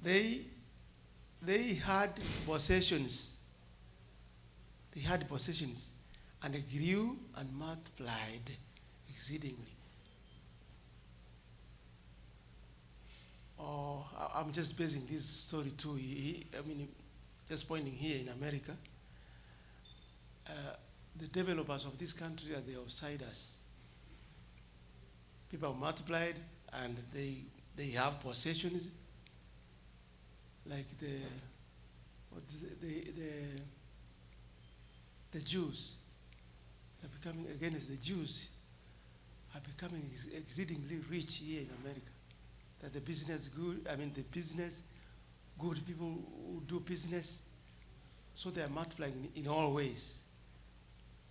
they they had possessions. They had possessions, and they grew and multiplied exceedingly. Oh, I'm just basing this story too. I mean, just pointing here in America, uh, the developers of this country are the outsiders. People have multiplied, and they have possessions like what is it, the Jews are becoming against the Jews are becoming exceedingly rich here in America. That the business good, I mean the business good people who do business, so they are multiplying in all ways,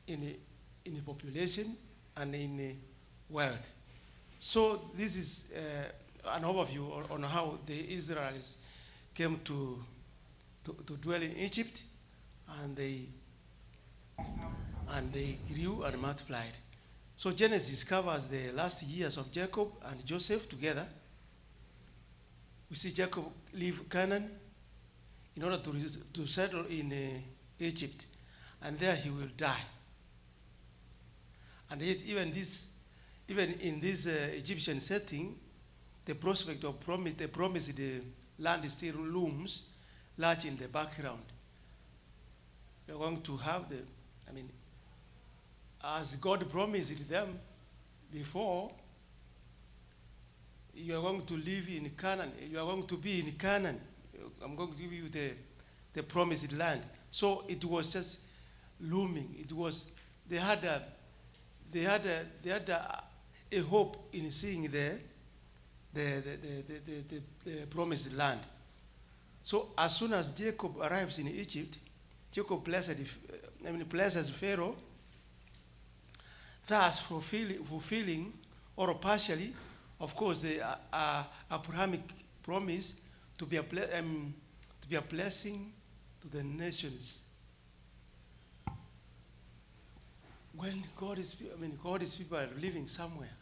in the population and in wealth. So this is an overview on how the Israelites came to dwell in Egypt, and they grew and multiplied. So Genesis covers the last years of Jacob and Joseph together. We see Jacob leave Canaan in order to settle in Egypt, and there he will die. And yet, even in this Egyptian setting, the prospect of the promised land still looms large in the background. You're going to have as God promised them before, you are going to live in Canaan. You are going to be in Canaan. I'm going to give you the promised land. So it was just looming. It was they had a hope in seeing the promised land. So as soon as Jacob arrives in Egypt, Jacob blesses Pharaoh, thus fulfilling or partially, of course, the Abrahamic promise to be a blessing to the nations. When God's people are living somewhere.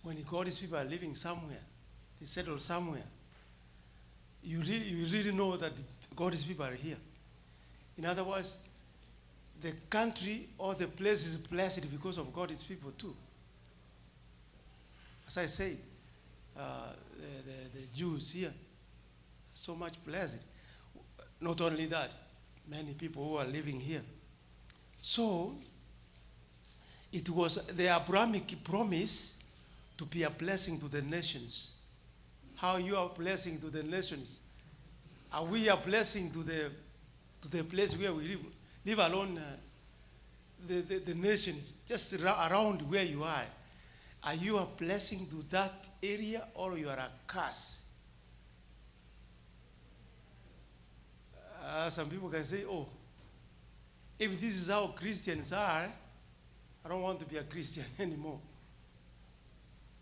When God's people are living somewhere, they settle somewhere. You really know that God's people are here. In other words, the country or the place is blessed because of God's people too. As I say, the Jews here, so much blessed. Not only that, many people who are living here. So, it was the Abrahamic promise to be a blessing to the nations. How you are a blessing to the nations? Are we a blessing to the place where we live? Leave alone the nations, just around where you are. Are you a blessing to that area, or you are a curse? Some people can say, oh, if this is how Christians are, I don't want to be a Christian anymore.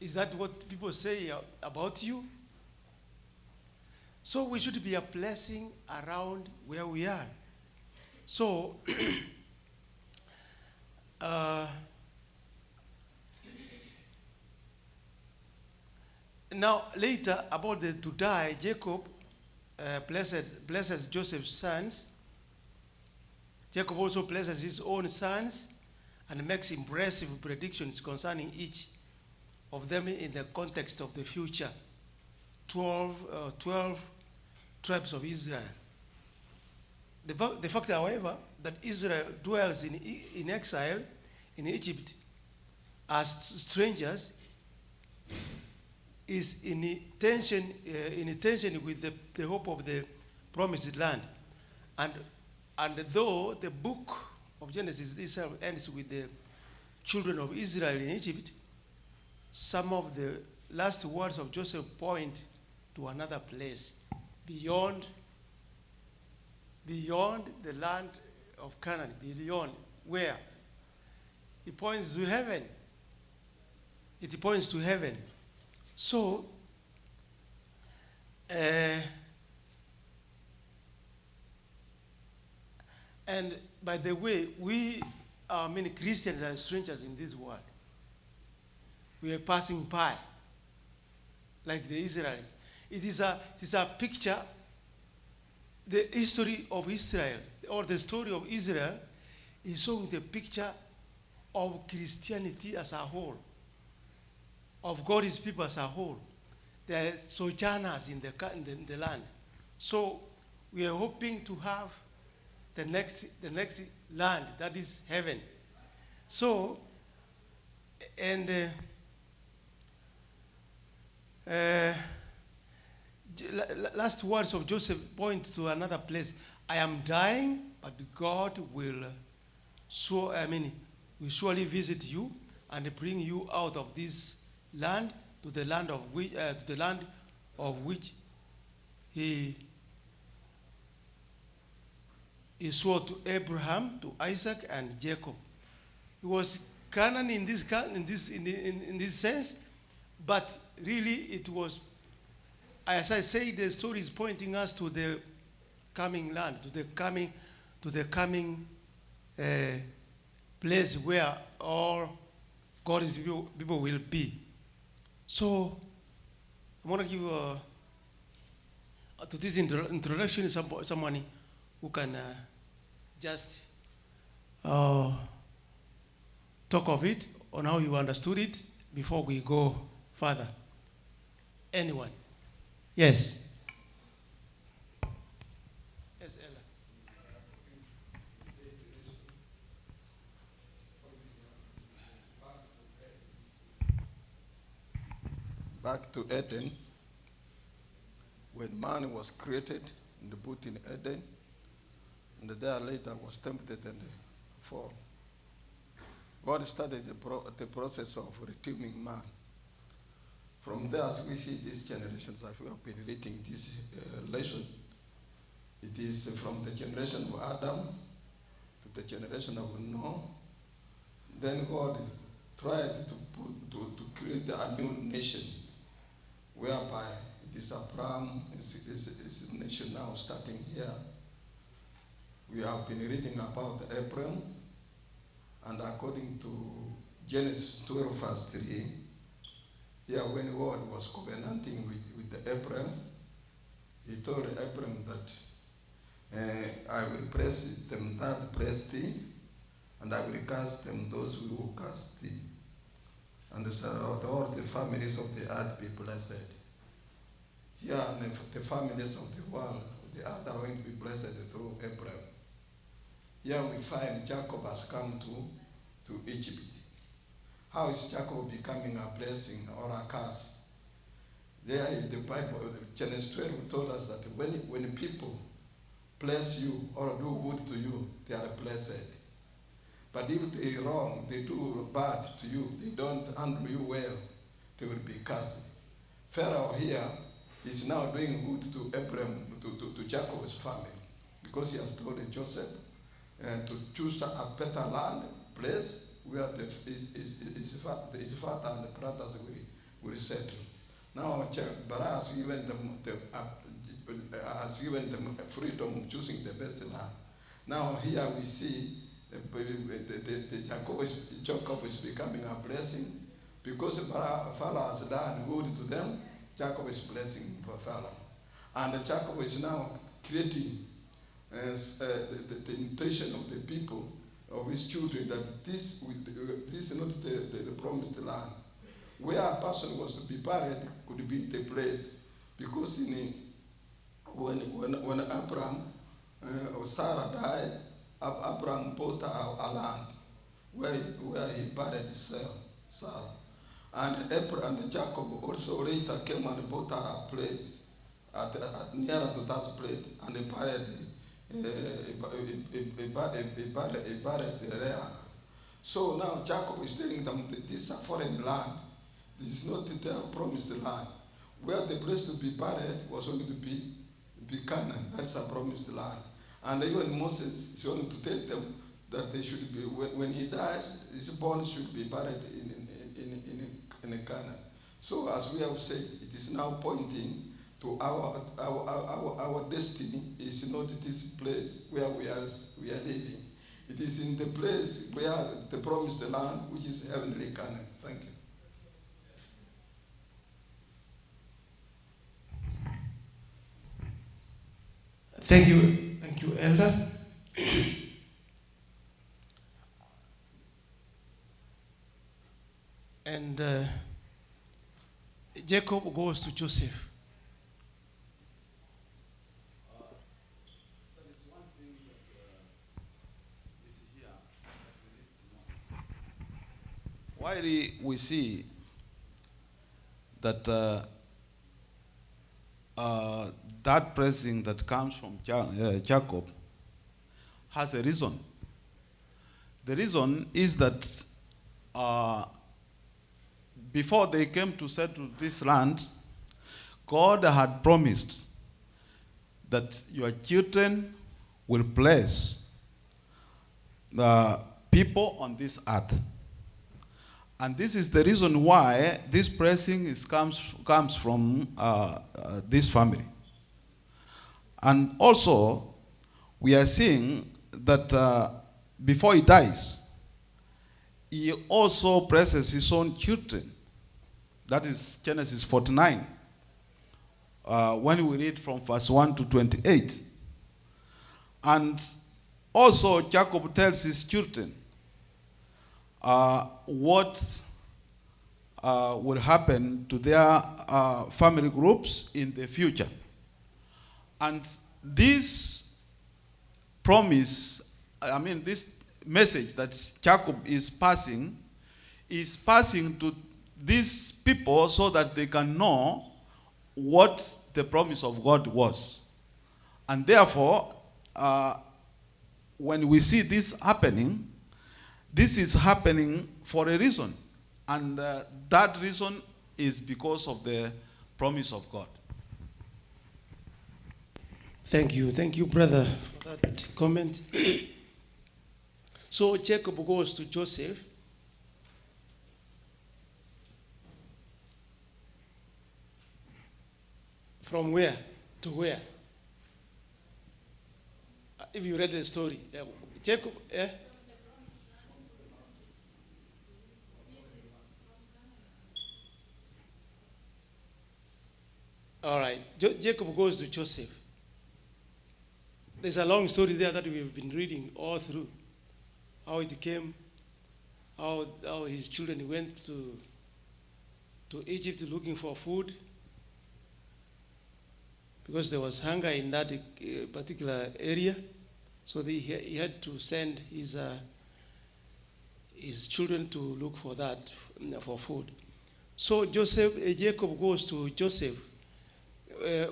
Is that what people say about you? So we should be a blessing around where we are. So, now later about to die, Jacob blesses Joseph's sons. Jacob also blesses his own sons and makes impressive predictions concerning each of them in the context of the future 12 tribes of Israel. The fact, however, that Israel dwells in exile in Egypt as strangers is in tension with the hope of the promised land. And though the book of Genesis itself ends with the children of Israel in Egypt, some of the last words of Joseph point to another place beyond the land of Canaan, beyond where? It points to heaven. It points to heaven. So, and by the way, we are many Christians and strangers in this world. We are passing by. like the Israelites. It is a picture, the history of Israel, or the story of Israel is showing the picture of Christianity as a whole, of God's people as a whole. They are sojourners in the land. So we are hoping to have the next land, that is heaven. So, and last words of Joseph point to another place. I am dying, but God will will surely visit you and bring you out of this land to the land of which he swore to Abraham, to Isaac, and Jacob. It was Canaan in this sense, but really it was, as I say, the story is pointing us to the coming land, to the coming place where all God's people will be. So I want to give to this introduction someone who can just talk of it, on how you understood it before we go further. Anyone? Yes. Yes, Ella. Back to Eden, when man was created in the put in Eden, and the day later was tempted and fall. God started the process of redeeming man. From there, as we see these generations, as we have been reading this lesson, it is from the generation of Adam to the generation of Noah. Then God tried to create a new nation, whereby it is Abraham, is a nation now starting here. We have been reading about Abraham, and according to Genesis 12, verse 3, here when God was covenanting with Abraham, he told Abraham that I will bless them that bless thee, and I will curse them those who will curse thee. And all the families of the earth be blessed. Here, the families of the world, the earth are going to be blessed through Abraham. Here we find Jacob has come to Egypt. How is Jacob becoming a blessing or a curse? There in the Bible, Genesis 12 told us that when people bless you or do good to you, they are blessed. But if they wrong, they do bad to you, they don't handle you well, they will be cursed. Pharaoh here is now doing good to Abraham, to Jacob's family, because he has told Joseph to choose a better land, place where his father and the brothers will settle. Now, Bara has given them freedom of choosing the best land. Now, here we see Jacob is becoming a blessing because Pharaoh has done good to them. Jacob is blessing for Pharaoh, and Jacob is now creating the intention of the people, of his children, that this is not the promised land. Where a person was to be buried could be the place, because when Abraham or Sarah died, Abraham bought a land where he buried Sarah. And Abraham and Jacob also later came and bought a place nearer to that place, and they buried there. So now Jacob is telling them that this is a foreign land. This is not the promised land. Where the place to be buried was only to be Canaan. That's a promised land. And even Moses is going to tell them that they should be, when he dies, his bones should be buried in Canaan. So as we have said, it is now pointing to our destiny is not this place where we are living. It is in the place where the promised land, which is heavenly Canaan. Thank you. Thank you, Elder. And Jacob goes to Joseph. There is one thing that is here that we need to know. While we see that that blessing that comes from Jacob has a reason. The reason is that before they came to settle this land, God had promised that your children will bless the people on this earth. And this is the reason why this blessing comes from this family. And also, we are seeing that before he dies, he also blesses his own children. That is Genesis 49. When we read from verse 1 to 28. And also Jacob tells his children what will happen to their family groups in the future. And this promise, this message that Jacob is passing to these people so that they can know what the promise of God was. And therefore, when we see this happening, this is happening for a reason. And that reason is because of the promise of God. Thank you, brother, for that comment. So Jacob goes to Joseph. From where to where? If you read the story, Jacob, All right, Jacob goes to Joseph. There's a long story there that we've been reading all through. How it came, how his children went to Egypt looking for food, because there was hunger in that particular area. So he had to send his children to look for that, for food. So Jacob goes to Joseph.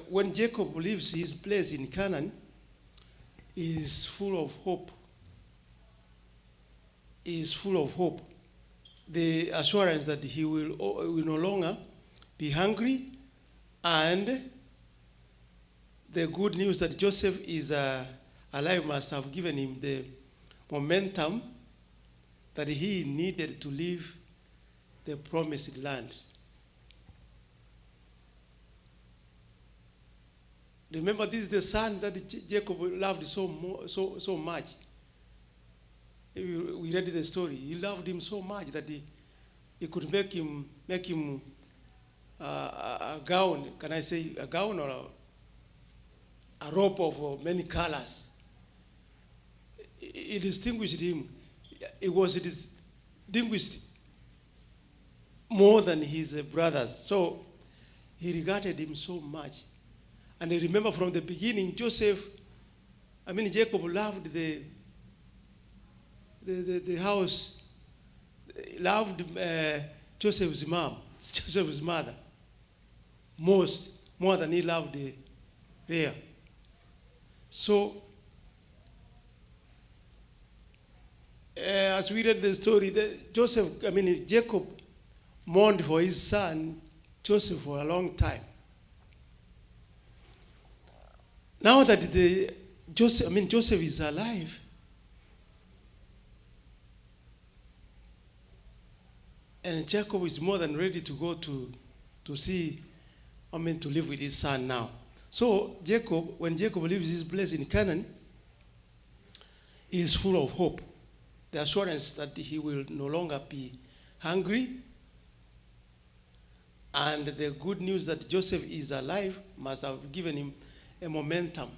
When Jacob leaves his place in Canaan, he is full of hope. He is full of hope. The assurance that he will no longer be hungry, and the good news that Joseph is alive must have given him the momentum that he needed to leave the promised land. Remember, this is the son that Jacob loved so much. We read the story. He loved him so much that he could make him a gown. Can I say a gown or a robe of many colors? It distinguished him. It was distinguished more than his brothers. So he regarded him so much. And I remember from the beginning, Jacob loved the house, loved Joseph's mother, more than he loved Leah. So, as we read the story, Jacob mourned for his son Joseph for a long time. Now that Joseph is alive, and Jacob is more than ready to go to live with his son now. So when Jacob leaves his place in Canaan, he is full of hope. The assurance that he will no longer be hungry, and the good news that Joseph is alive must have given him a momentum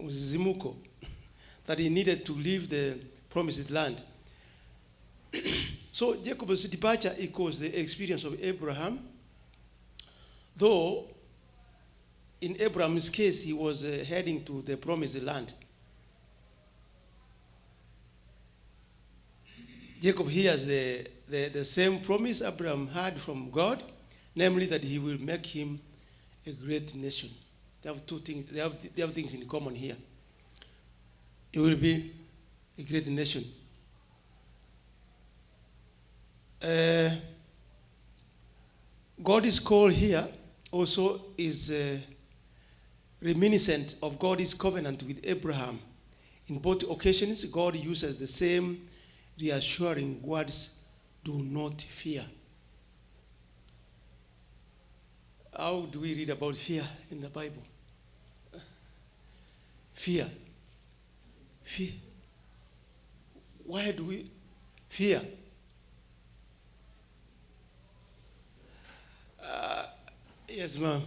mzizimuko, that he needed to leave the promised land. So Jacob's departure echoes the experience of Abraham, though in Abraham's case he was heading to the promised land. Jacob hears the same promise Abraham had from God, namely that he will make him a great nation. They have two things. They have things in common here. He will be a great nation. God's call here also is reminiscent of God's covenant with Abraham. In both occasions, God uses the same reassuring words, do not fear. How do we read about fear in the Bible? Fear. Fear. Why do we fear? Yes, ma'am.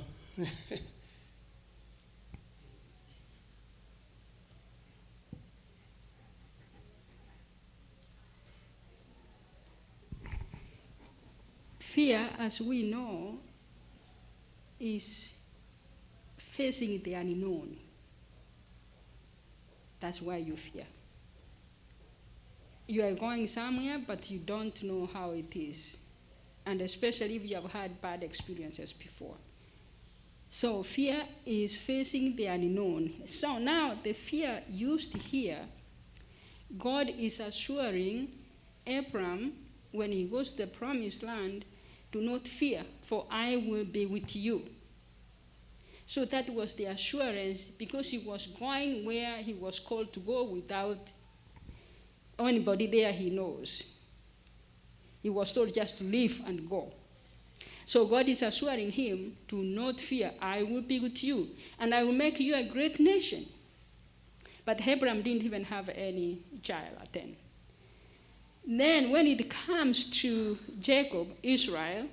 Fear, as we know, is facing the unknown. That's why you fear. You are going somewhere, but you don't know how it is. And especially if you have had bad experiences before. So fear is facing the unknown. So now the fear used here, God is assuring Abram when he goes to the promised land, do not fear, for I will be with you. So that was the assurance, because he was going where he was called to go without anybody there he knows. He was told just to leave and go. So God is assuring him, do not fear, I will be with you, and I will make you a great nation. But Abraham didn't even have any child at then. Then when it comes to Jacob, Israel,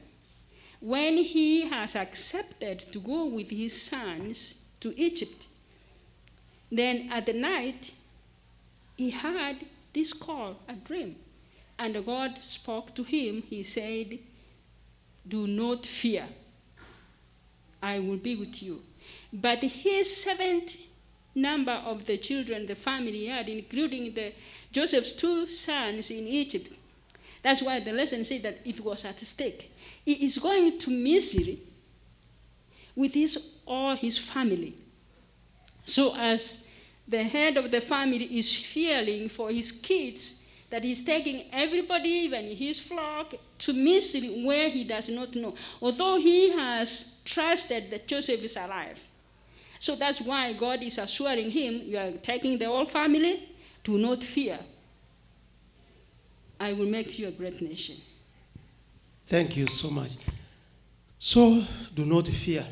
when he has accepted to go with his sons to Egypt, then at the night, he had this call, a dream. And God spoke to him. He said, do not fear. I will be with you. But his seventh number of the children the family had, including Joseph's two sons in Egypt, that's why the lesson said that it was at stake. He is going to Missouri with all his family. So as the head of the family is fearing for his kids, that he's taking everybody, even his flock, to Missouri where he does not know, although he has trusted that Joseph is alive. So that's why God is assuring him, you are taking the whole family, do not fear. I will make you a great nation. Thank you so much. So, do not fear.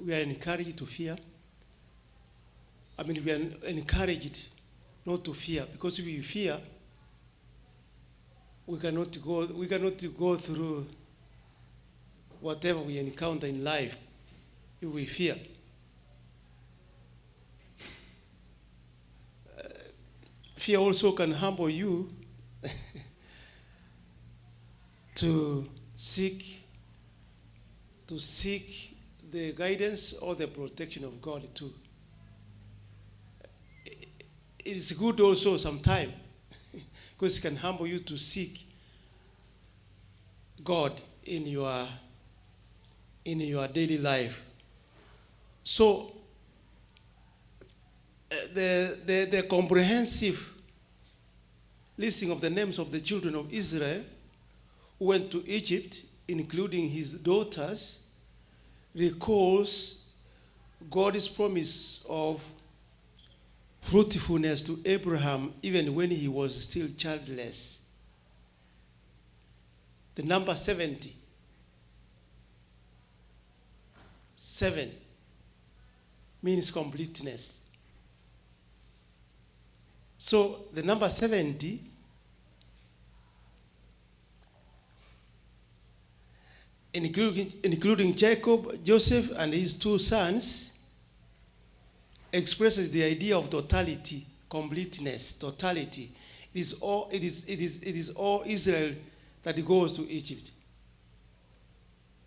We are encouraged to fear. We are encouraged not to fear, because if we fear, we cannot go through whatever we encounter in life if we fear. Fear also can humble you to seek the guidance or the protection of God too. It's good also sometimes, because it can humble you to seek God in your daily life. So the comprehensive listing of the names of the children of Israel who went to Egypt, including his daughters, recalls God's promise of fruitfulness to Abraham even when he was still childless. The number 70. 7 means completeness. So the number 70 including Jacob, Joseph, and his two sons, expresses the idea of totality, completeness, totality. It is all Israel that goes to Egypt.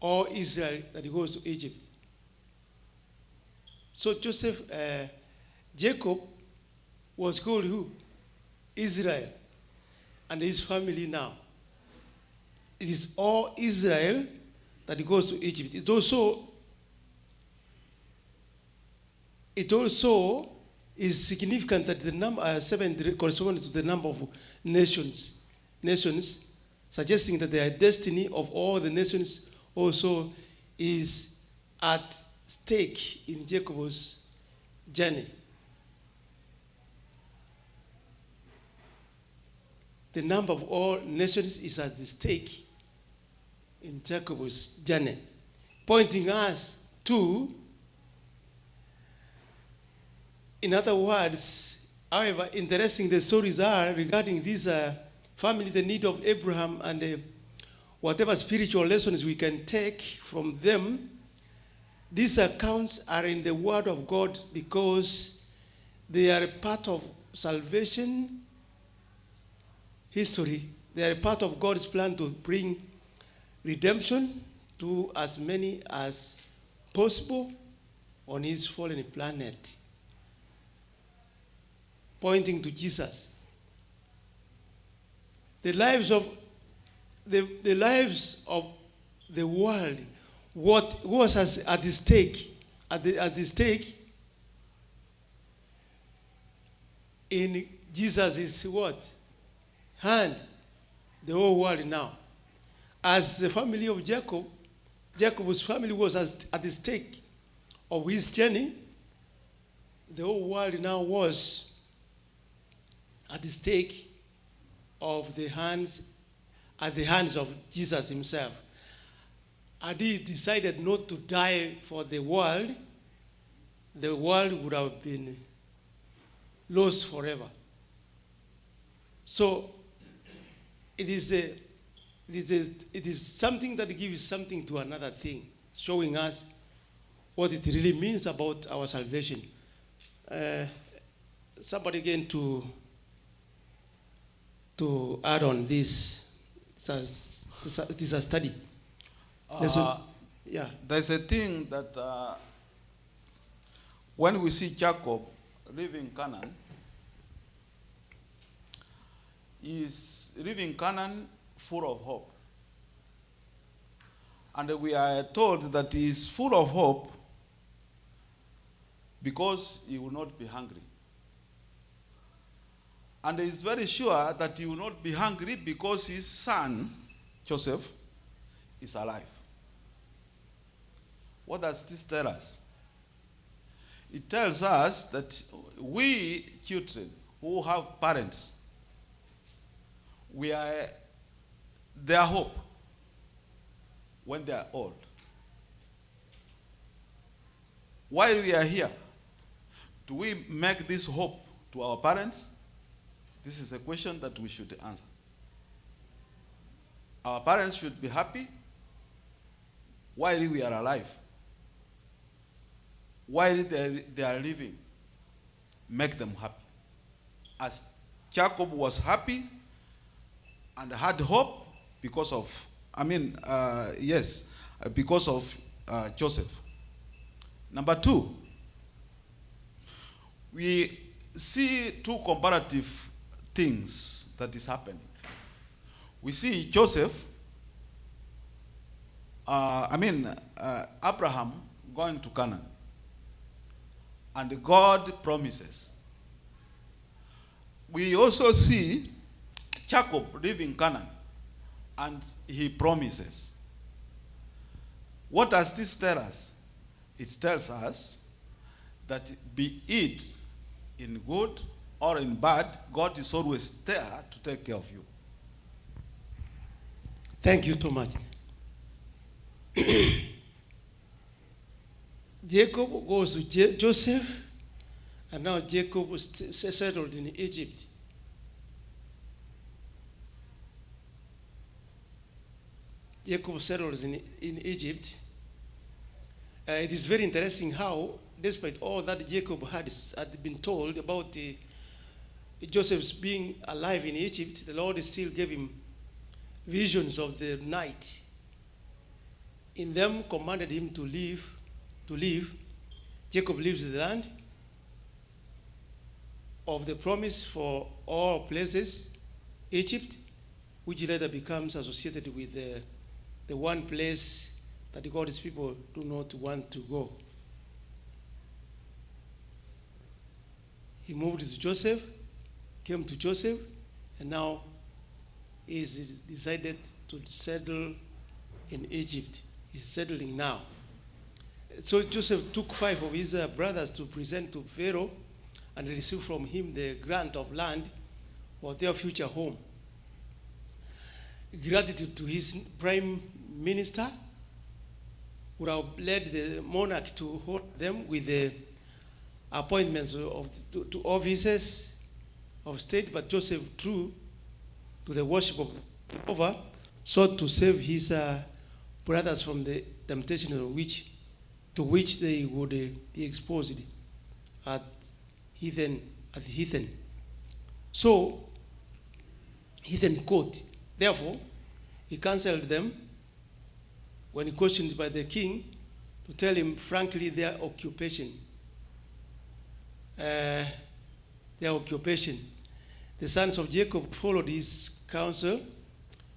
All Israel that goes to Egypt. So Jacob was called who? Israel. And his family now. It is all Israel that goes to Egypt. It also is significant that the number 7 corresponds to the number of nations, suggesting that the destiny of all the nations also is at stake in Jacob's journey. The number of all nations is at the stake in Jacob's journey, pointing us to, in other words, however interesting the stories are regarding this family, the need of Abraham, and whatever spiritual lessons we can take from them, these accounts are in the Word of God because they are part of salvation history. They are part of God's plan to bring redemption to as many as possible on his fallen planet, pointing to Jesus. The lives of the world, what was at the stake, in Jesus is what? Hand, the whole world now. As the family of Jacob, Jacob's family was at the stake of his journey, the whole world now was at the stake of the hands of Jesus himself. Had he decided not to die for the world would have been lost forever. So it is something that gives something to another thing, showing us what it really means about our salvation. Somebody again to add on this. It is a study. Yeah. There's a thing that when we see Jacob leaving Canaan, he's leaving Canaan full of hope. And we are told that he is full of hope because he will not be hungry. And he is very sure that he will not be hungry because his son, Joseph, is alive. What does this tell us? It tells us that we children who have parents, we are their hope when they are old. While we are here, do we make this hope to our parents? This is a question that we should answer. Our parents should be happy while we are alive. While they are living, make them happy. As Jacob was happy and had hope because of, because of Joseph. Number 2, we see 2 comparative things that is happening. We see Joseph, Abraham going to Canaan, and God promises. We also see Jacob leaving Canaan, and he promises. What does this tell us? It tells us that be it in good or in bad, God is always there to take care of you. Thank you so much. Jacob goes to Joseph, and now Jacob was settled in Egypt. Jacob settles in Egypt. It is very interesting how despite all that Jacob had been told about Joseph's being alive in Egypt, the Lord still gave him visions of the night. In them commanded him to leave. Jacob leaves the land of the promise for all places, Egypt, which later becomes associated with the one place that God's people do not want to go. He moved to Joseph, came to Joseph, and now he's decided to settle in Egypt. He's settling now. So Joseph took 5 of his brothers to present to Pharaoh and receive from him the grant of land for their future home. Gratitude to his prime minister would have led the monarch to hold them with the appointments to offices of state, but Joseph, true to the worship of Jehovah, sought to save his brothers from the temptation to which they would be exposed at heathen. So, heathen court. Therefore, he counseled them when he questioned by the king to tell him frankly their occupation. The sons of Jacob followed his counsel,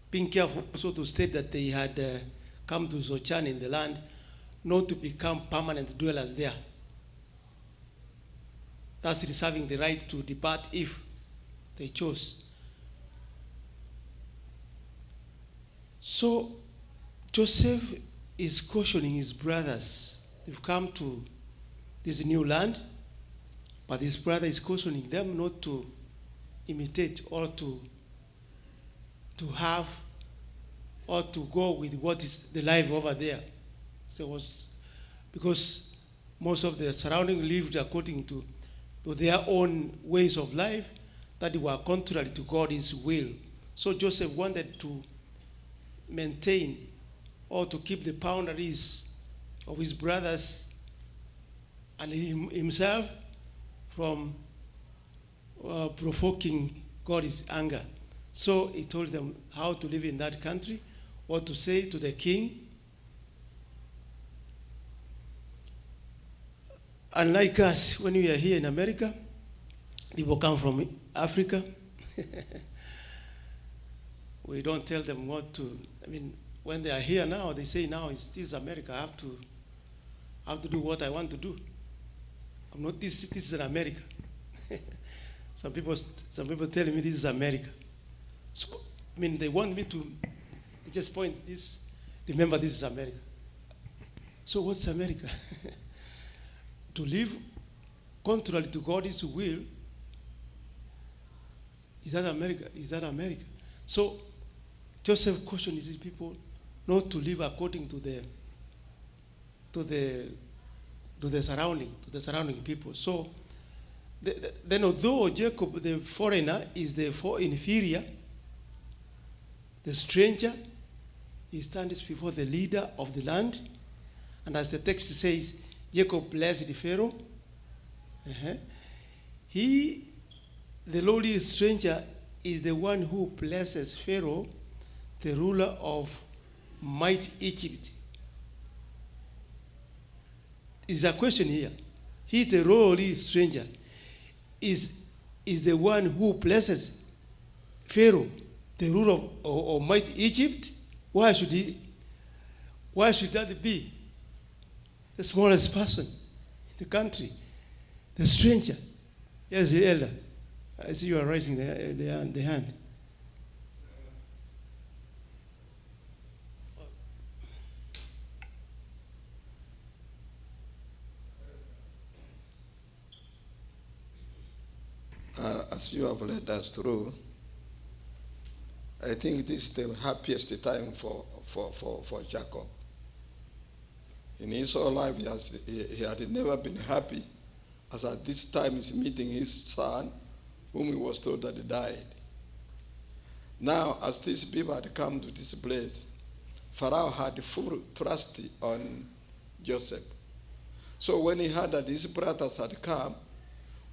being careful also to state that they had come to sojourn in the land, not to become permanent dwellers there, thus reserving the right to depart if they chose. So Joseph is cautioning his brothers. They've come to this new land, but his brother is cautioning them not to imitate or to have or to go with what is the life over there. So because most of the surrounding lived according to their own ways of life that were contrary to God's will. So Joseph wanted to maintain or to keep the boundaries of his brothers and himself from provoking God's anger. So he told them how to live in that country, what to say to the king. Unlike us, when we are here in America, people come from Africa. We don't tell them what to, when they are here now, they say now this is America, I have to do what I want to do. I'm not this citizen of America. Some people tell me this is America. So, they want me to just point this, remember this is America. So what's America? To live contrary to God's will, is that America? Is that America? So Joseph cautioned his people not to live according to the surrounding people. So then although Jacob, the foreigner, is the inferior, the stranger, he stands before the leader of the land. And as the text says, Jacob blessed Pharaoh. He, the lowly stranger, is the one who blesses Pharaoh, the ruler of mighty Egypt. Is a question here. He, the lowly stranger, is the one who blesses Pharaoh, the ruler of mighty Egypt. Why should that be the smallest person in the country, the stranger? Yes, the elder. I see you are raising the hand. As you have led us through, I think this is the happiest time for Jacob. In his whole life, he had never been happy as at this time he's meeting his son, whom he was told had died. Now, as these people had come to this place, Pharaoh had full trust on Joseph. So when he heard that his brothers had come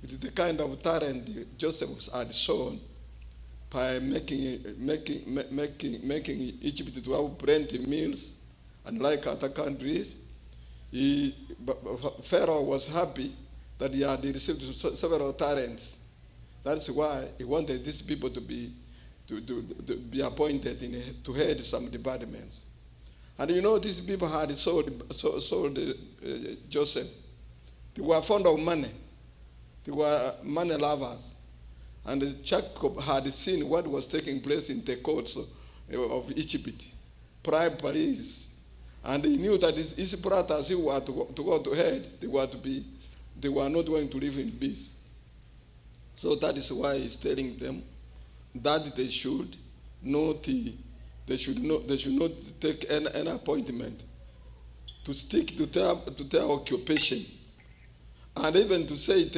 with the kind of talent Joseph had shown by making Egypt to have plenty meals, and like other countries, Pharaoh was happy that he had received several talents. That's why he wanted these people to be appointed to head some departments. And you know, these people had sold Joseph. They were fond of money. They were money lovers. And Jacob had seen what was taking place in the courts of Egypt, prime police. And he knew that his brothers who were to go to head, they were not going to live in peace. So that is why he's telling them that they should not take an appointment, to stick to their occupation, and even to say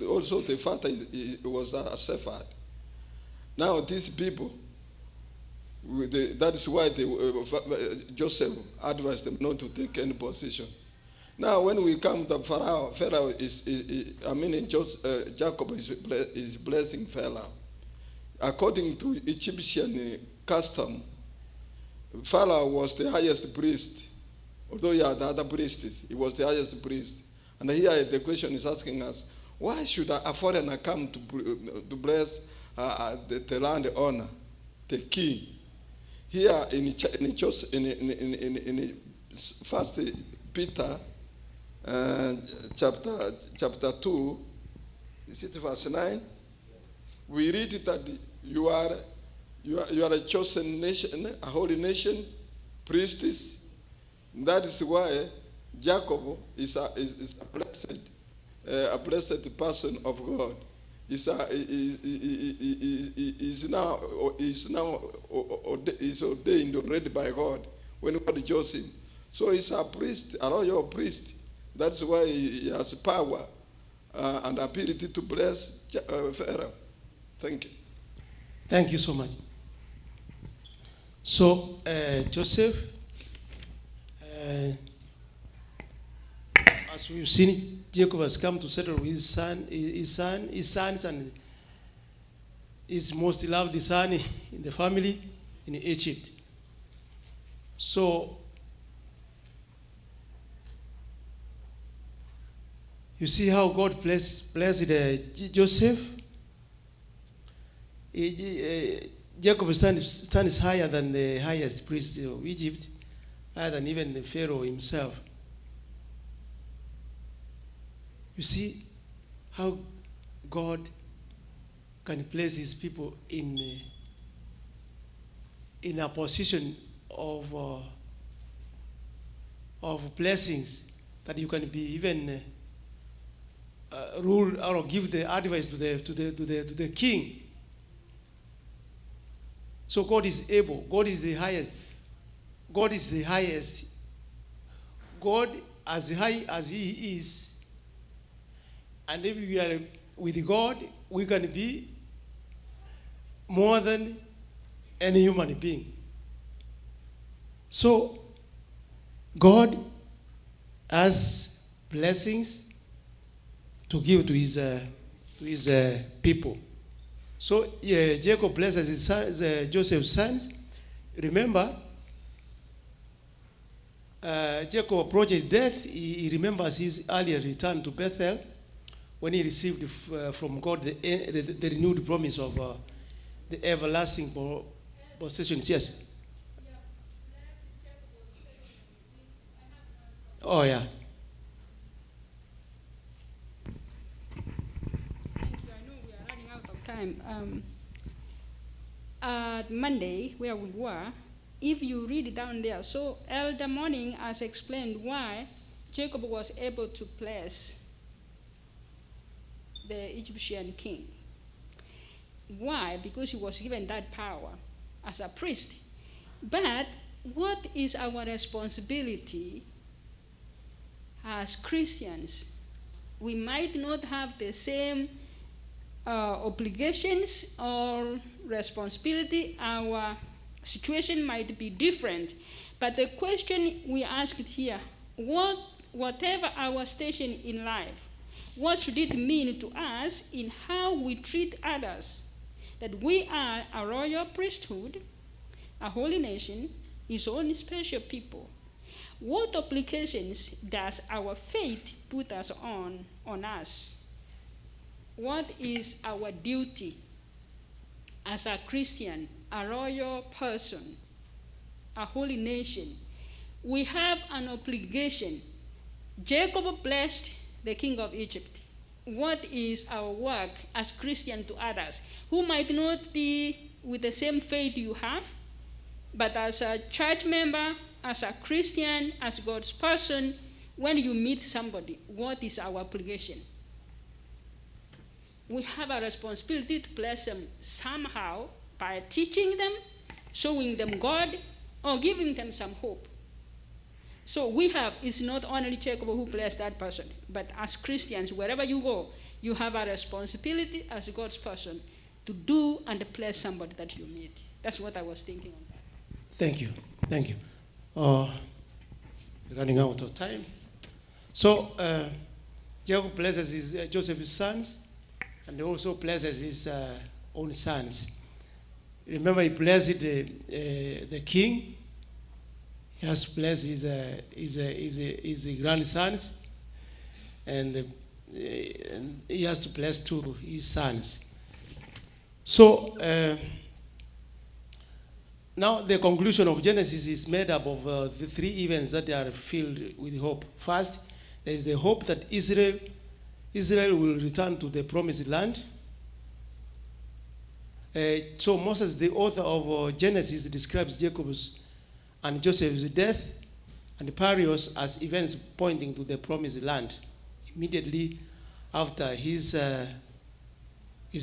also the father was a shepherd. Now these people, that is why Joseph advised them not to take any position. Now when we come to Pharaoh Jacob is blessing Pharaoh. According to Egyptian custom, Pharaoh was the highest priest. Although he had other priests, he was the highest priest. And here the question is asking us, why should a foreigner come to bless the landowner, the king? Here in 1 Peter chapter 2, is it verse 9? We read that you are a chosen nation, a holy nation, priests. That is why Jacob is a blessed person of God. Is ordained already by God when God chose him. So he's a priest, a royal priest. That's why he has power and ability to bless Pharaoh. Thank you. Thank you so much. So, Joseph, as we've seen, Jacob has come to settle with his sons, and his most loved son in the family in Egypt. So, you see how God blessed Joseph. Jacob's stand is higher than the highest priest of Egypt, higher than even the Pharaoh himself. You see how God can place his people in a position of blessings, that you can be even rule or give the advice to the king. So God is able. God is the highest. God is the highest. God, as high as he is, and if we are with God, we can be more than any human being. So God has blessings to give to his people. So Jacob blesses his sons, Joseph's sons. Remember, Jacob approached death. He remembers his earlier return to Bethel when he received from God the renewed promise of the everlasting possessions. Yes. Oh, yeah. Time. At Monday, where we were, if you read it down there, so Elder Morning has explained why Jacob was able to bless the Egyptian king. Why? Because he was given that power as a priest. But what is our responsibility as Christians? We might not have the same obligations or responsibility. Our situation might be different. But the question we asked here, what whatever our station in life, what should it mean to us in how we treat others? That we are a royal priesthood, a holy nation, his own special people. What obligations does our faith put us on us? What is our duty as a Christian, a royal person, a holy nation? We have an obligation. Jacob blessed the king of Egypt. What is our work as Christians to others who might not be with the same faith you have, but as a church member, as a Christian, as God's person, when you meet somebody, what is our obligation? We have a responsibility to bless them somehow by teaching them, showing them God, or giving them some hope. So it's not only Jacob who blessed that person, but as Christians, wherever you go, you have a responsibility as God's person to do and bless somebody that you meet. That's what I was thinking on that. Thank you. Thank you. Running out of time. So, Jacob blesses Joseph's sons, and also blesses his own sons. Remember, he blessed the king. He has blessed his grandsons, and he has to bless too his sons. So now the conclusion of Genesis is made up of the three events that are filled with hope. First, there is the hope that Israel will return to the promised land. So Moses, the author of Genesis, describes Jacob's and Joseph's death and Parios as events pointing to the promised land. Immediately after his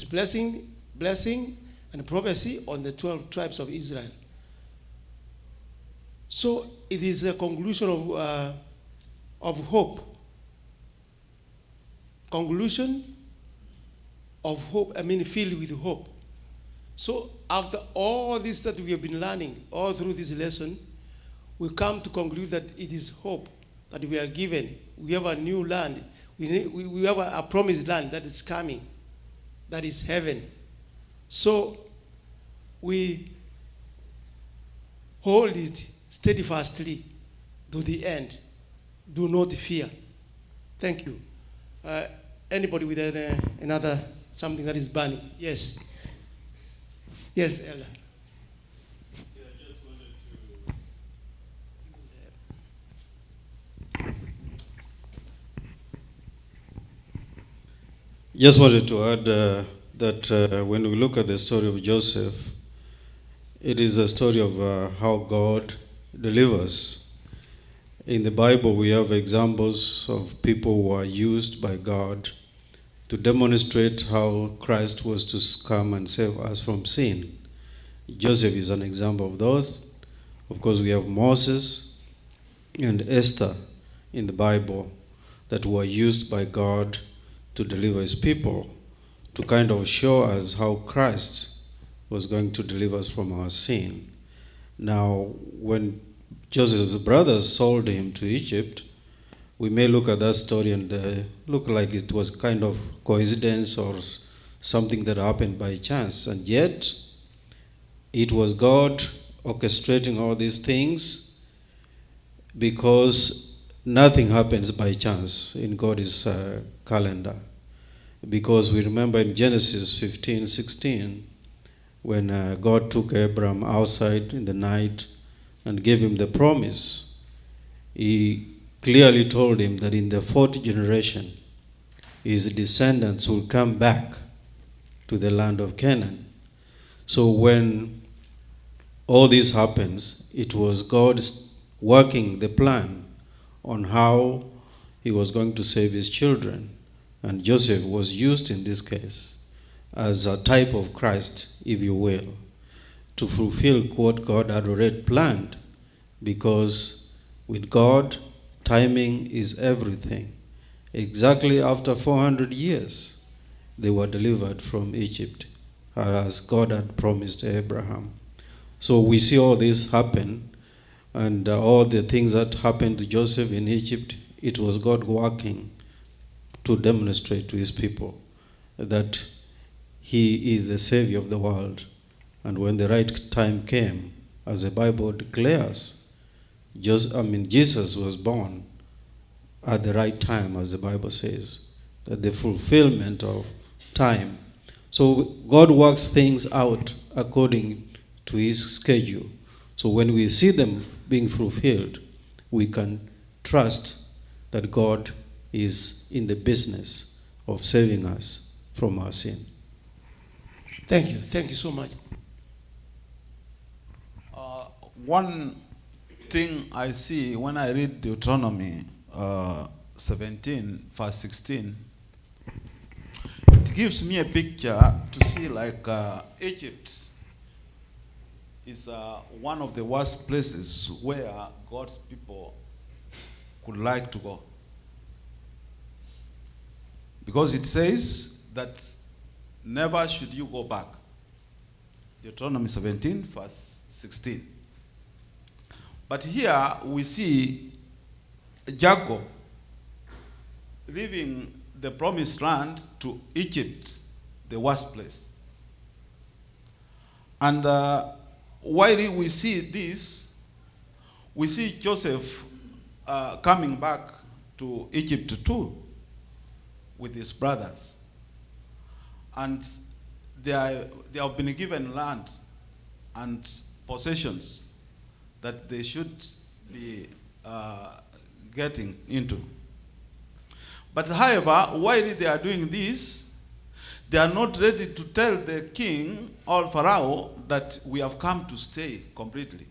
blessing and prophecy on the 12 tribes of Israel. So it is a conclusion of hope. Conclusion of hope, filled with hope. So after all this that we have been learning all through this lesson, we come to conclude that it is hope that we are given. We have a new land. We have a promised land that is coming. That is heaven. So we hold it steadfastly to the end. Do not fear. Thank you. Anybody with another something that is burning? Yes. Yes, Ella. Yeah, I just wanted to add that when we look at the story of Joseph, it is a story of how God delivers. In the Bible, we have examples of people who are used by God to demonstrate how Christ was to come and save us from sin. Joseph is an example of those. Of course, we have Moses and Esther in the Bible that were used by God to deliver his people, to kind of show us how Christ was going to deliver us from our sin. Now, when Joseph's brothers sold him to Egypt, we may look at that story and look like it was kind of coincidence or something that happened by chance. And yet, it was God orchestrating all these things, because nothing happens by chance in God's calendar. Because we remember in Genesis 15:16, when God took Abraham outside in the night and gave him the promise, he clearly told him that in the fourth generation, his descendants will come back to the land of Canaan. So when all this happens, it was God working the plan on how he was going to save his children. And Joseph was used in this case as a type of Christ, if you will, to fulfill what God had already planned, because with God, timing is everything. Exactly after 400 years, they were delivered from Egypt, as God had promised Abraham. So we see all this happen, and all the things that happened to Joseph in Egypt, it was God working to demonstrate to his people that he is the Savior of the world. And when the right time came, as the Bible declares, Jesus was born at the right time, as the Bible says, at the fulfillment of time. So God works things out according to his schedule. So when we see them being fulfilled, we can trust that God is in the business of saving us from our sin. Thank you. Thank you so much. One thing I see when I read Deuteronomy 17, verse 16, it gives me a picture to see like Egypt is one of the worst places where God's people could like to go. Because it says that never should you go back. Deuteronomy 17, verse 16. But here we see Jacob leaving the promised land to Egypt, the worst place. And while we see this, we see Joseph coming back to Egypt too with his brothers. And they have been given land and possessions that they should be getting into. But however, while they are doing this, they are not ready to tell the king or Pharaoh that we have come to stay completely.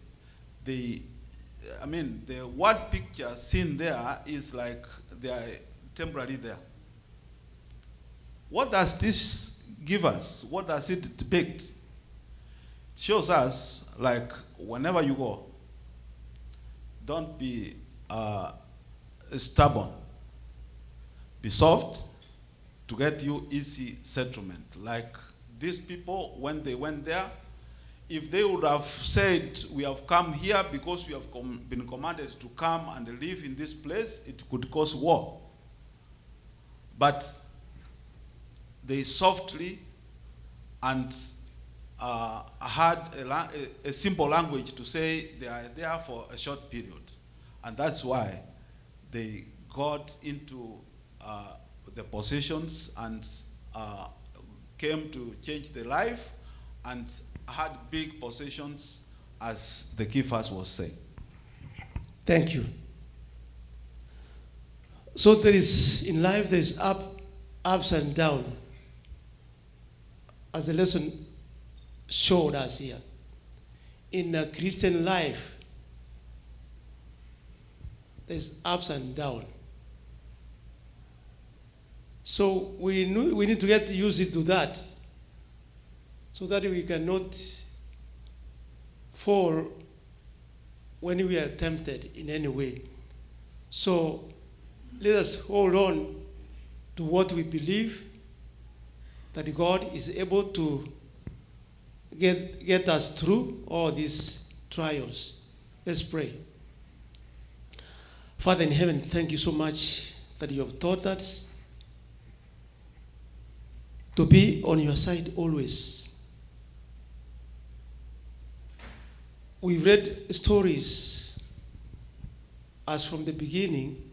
The word picture seen there is like they are temporarily there. What does this give us? What does it depict? It shows us, like, whenever you go, don't be stubborn. Be soft to get you easy settlement. Like these people, when they went there, if they would have said, we have come here because we have been commanded to come and live in this place, it could cause war. But they softly and had a simple language to say they are there for a short period. And that's why they got into the possessions and came to change their life and had big possessions, as the key verse was saying. Thank you. So there is, in life, there is ups and downs, as the lesson showed us here. In a Christian life, there's ups and downs. So we need to get used to that, so that we cannot fall when we are tempted in any way. So let us hold on to what we believe, that God is able to get us through all these trials. Let's pray. Father in heaven, thank you so much that you have taught us to be on your side always. We've read stories as from the beginning.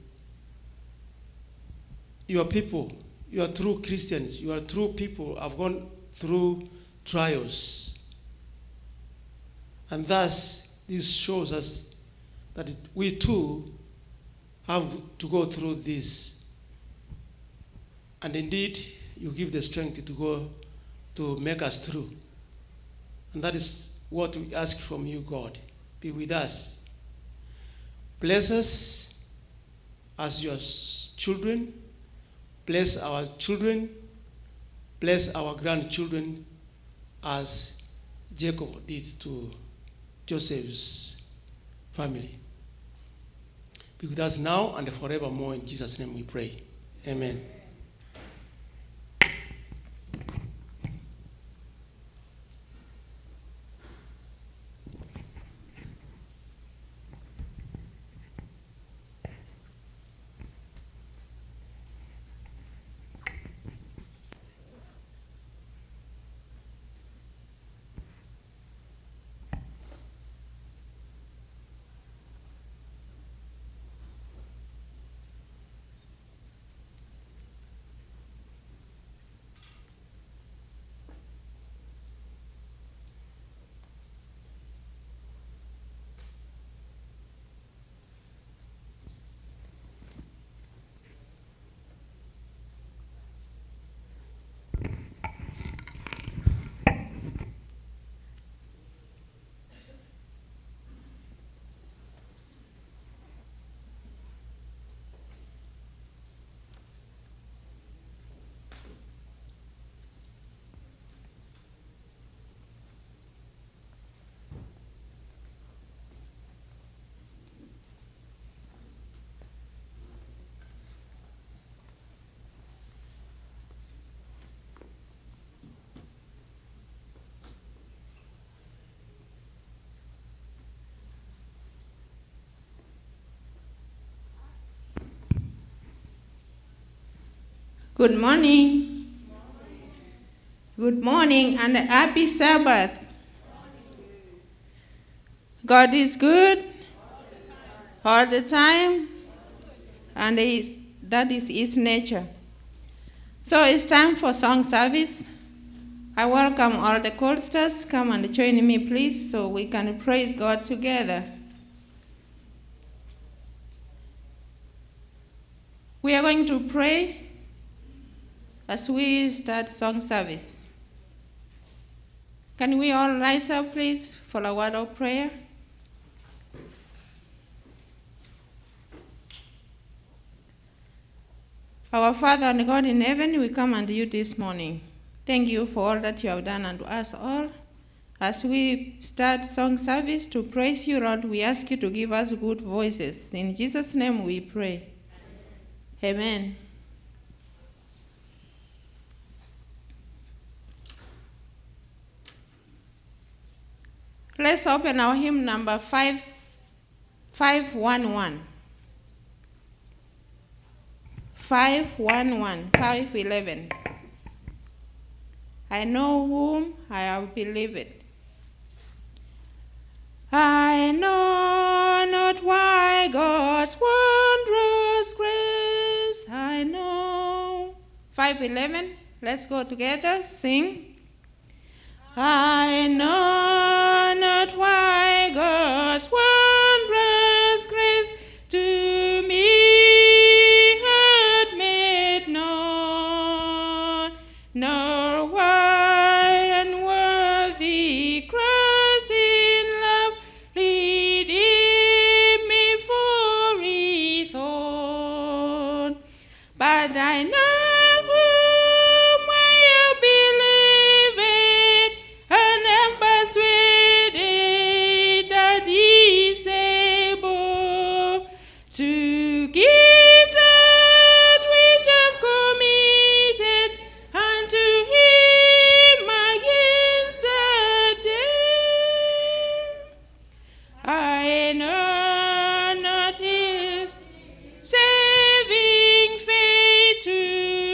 Your people, you are true Christians, you are true people, have gone through trials. And thus, this shows us that we too have to go through this. And indeed, you give the strength to go to make us through. And that is what we ask from you, God. Be with us. Bless us as your children. Bless our children. Bless our grandchildren as Jacob did to Joseph's family. Be with us now and forevermore. In Jesus' name we pray. Amen. Good morning. Good morning and happy Sabbath. God is good all the time, and that is His nature. So it's time for song service. I welcome all the choristers. Come and join me, please, so we can praise God together. We are going to pray as we start song service. Can we all rise up, please, for a word of prayer? Our Father and God in heaven, we come unto you this morning. Thank you for all that you have done unto us all. As we start song service to praise you, Lord, we ask you to give us good voices. In Jesus' name we pray. Amen. Let's open our hymn number 511. 511. I know whom I have believed. I know not why God's wondrous grace I know. 511. Let's go together. Sing. I know not why God's wondrous grace to me had made known, nor why unworthy Christ in love redeemed me for His own. But I know to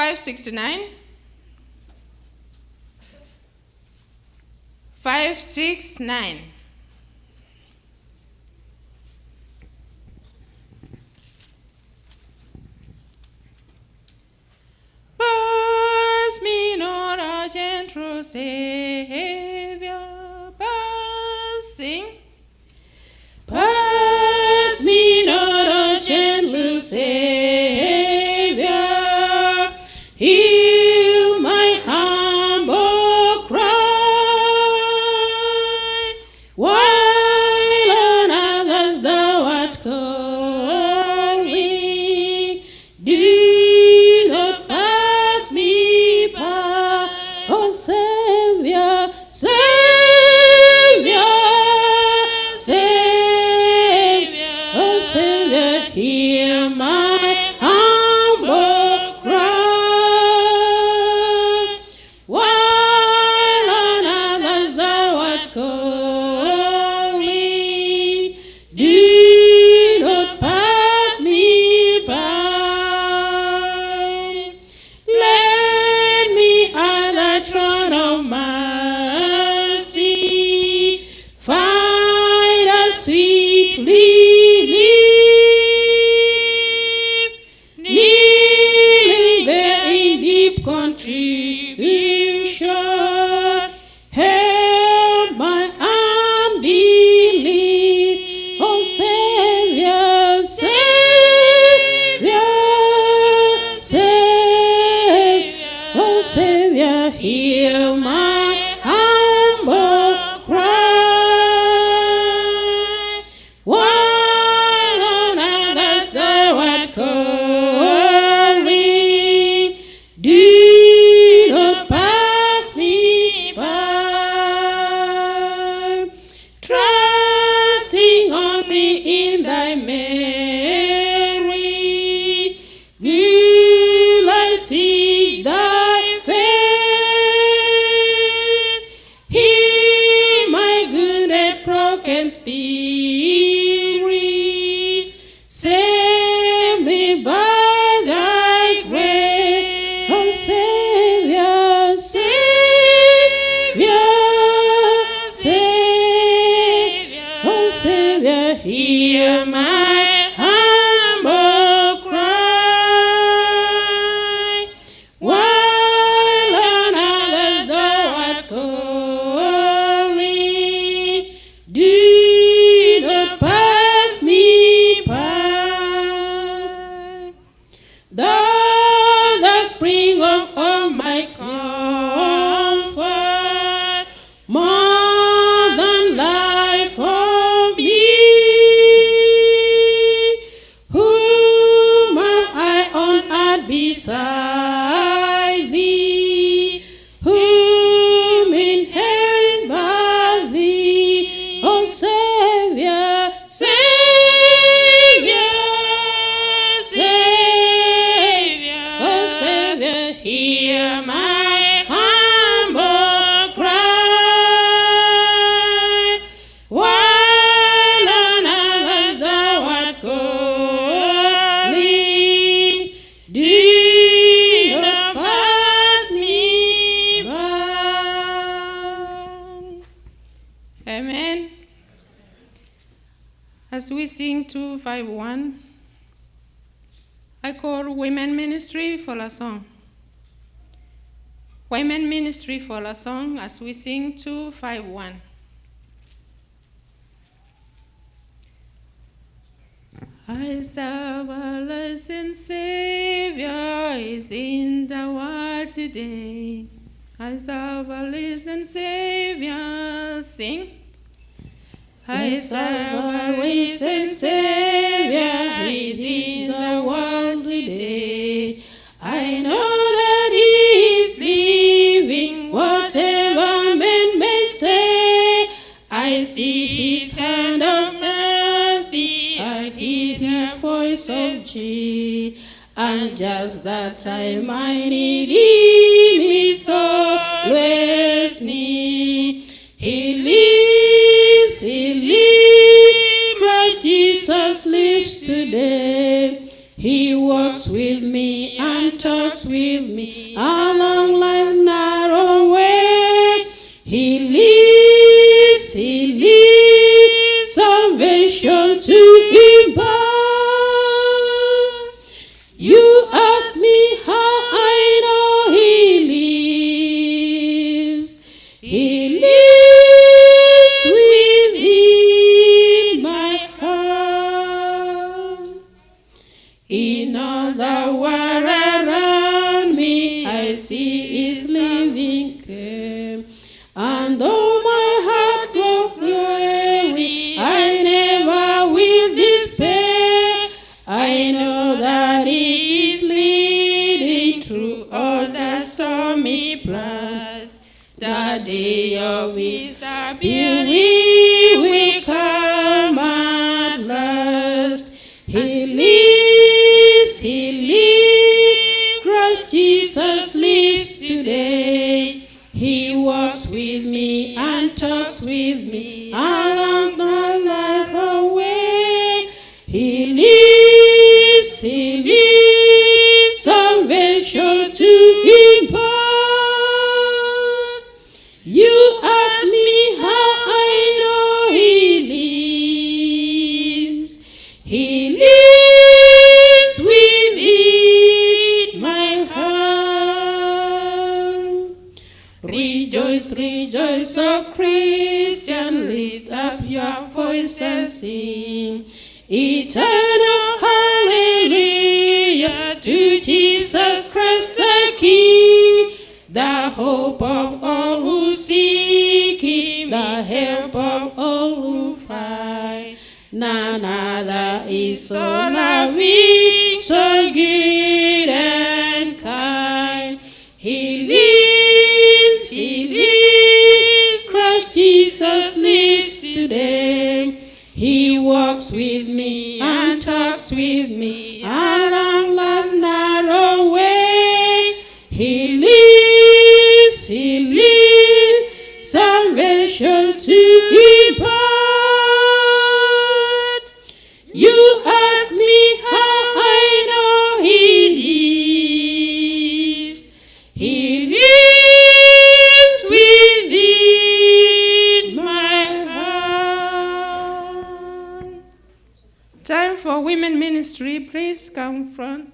569. 569. Pass me not a gentle Savior, passing. Pass me not a gentle Savior, hear my humble cry, while on others thou art calling. Do not pass me by, oh Savior, Savior, Savior, oh Savior, hear my humble cry, while on others thou art calling. Do not pass me by. Let me at the throne of mercy find a sweet relief, kneeling there in deep contribution. Help my unbelief, oh Savior, Savior, Savior, oh Savior, hear my humble cry, while on others thou art calling. Do not pass me by. Trusting only in thy Mary, will I seek thy face. Heal my good and broken spirit. Save me by thy grace, oh Savior, Savior, Savior, oh Savior, hear my humble cry, while on others thou art calling. Do not pass me by. Thou the spring of all my comfort, more than life for me. Whom have I on earth beside thee? Whom in heaven but thee? Oh Savior, Savior, Savior, oh Savior, hear my humble cry, while on others thou art calling. Do not pass me by. Amen. As we sing 251, I call women ministry for a song. Women ministry for a song as we sing 251. I serve a risen Savior is in the world today. I serve a risen Savior, sing. I serve a risen Savior is in the world today. I know that He is living, whatever men may say. I see His hand of mercy, I hear His voice of cheer. And just that time I need Him is always near. He lives, Christ Jesus lives today. He walks with me and talks with me along life's narrow way. He leads salvation to impart. You ask me how I know he lives. He lives within my heart. In all the world around me, I see his living care. And though my heart grows weary, I never will despair. I know that he is leading through all the stormy plans. The day of his appearing will come at last. He lives, Christ Jesus lives today. He walks with me and talks with me along the life away. He lives, salvation to impart. You ask me how I know he lives. He lives within my heart. Rejoice, rejoice, O Christian, lift up your voice and sing. Eternal hallelujah to Jesus Christ the King, the hope of all who seek him, the help of all who fight. None other is so loving, so good and kind. He lives, Christ Jesus lives today. He walks with me and talks with me along life's narrow way. He lives, salvation to impart. You ask me how I know he lives. He lives within my heart. Time for women ministry. Please come front.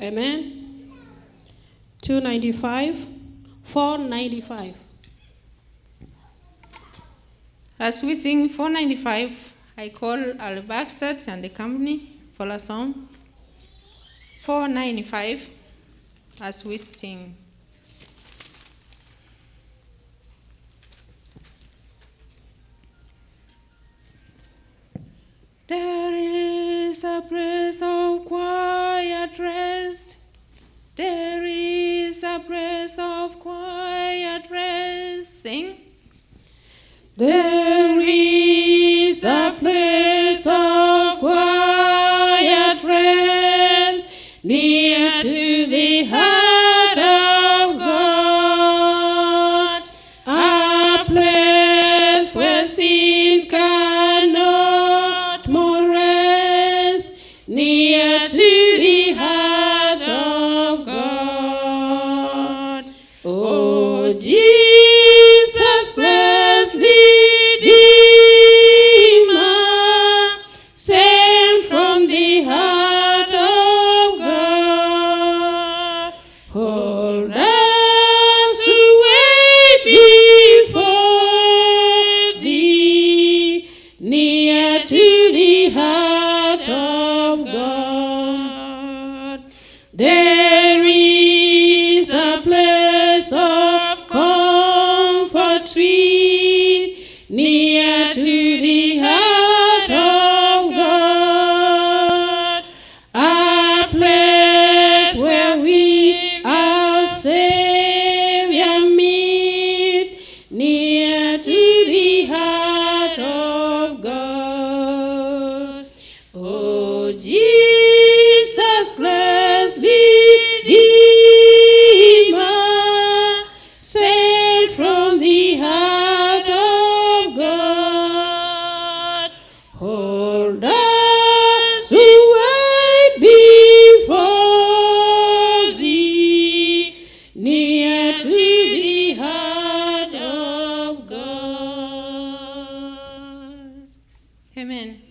Amen. 295, 495. As we sing 495, I call Al Baxter and the company for a song. 495, as we sing. There is a place of quiet rest. There is a place of quiet rest. Sing. There is a place of quiet rest near to the heart of God, a place where sin cannot more rest, near to the heart of God. Oh, Jesus, bless Redeemer, sent from the heart of God. Hold us who wait before thee, near to the heart of God. There is a place of comfort sweet, near to the heart of God, a place where we our Savior meet, near to the heart of God. Oh, Jesus, bless Redeemer, sent from the heart of God. Hold us who wait before thee, near to the heart of God. Amen.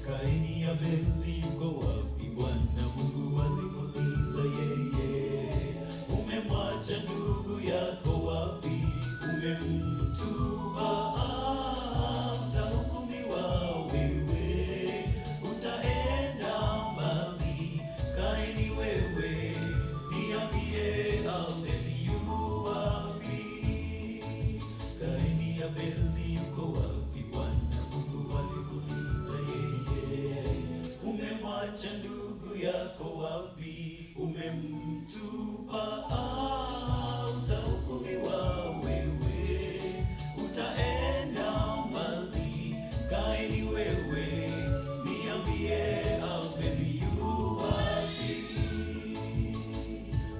Kaini Abeli yuko wapi? Bwana Mungu alimuuliza yeye. Umemwacha ndugu yako wapi? Umemtupa, utahukumiwa wewe, utaenda mbali. Kaini wewe, niambie Abeli yu wapi? Kaini Abeli yuko wapi? Bwana Mungu alimuuliza yeye. Umemwacha ndugu yako wapi? Umemtupa, utahukumiwa wewe, utaenda mbali. Kaini wewe, niambie Abeli yu wapi?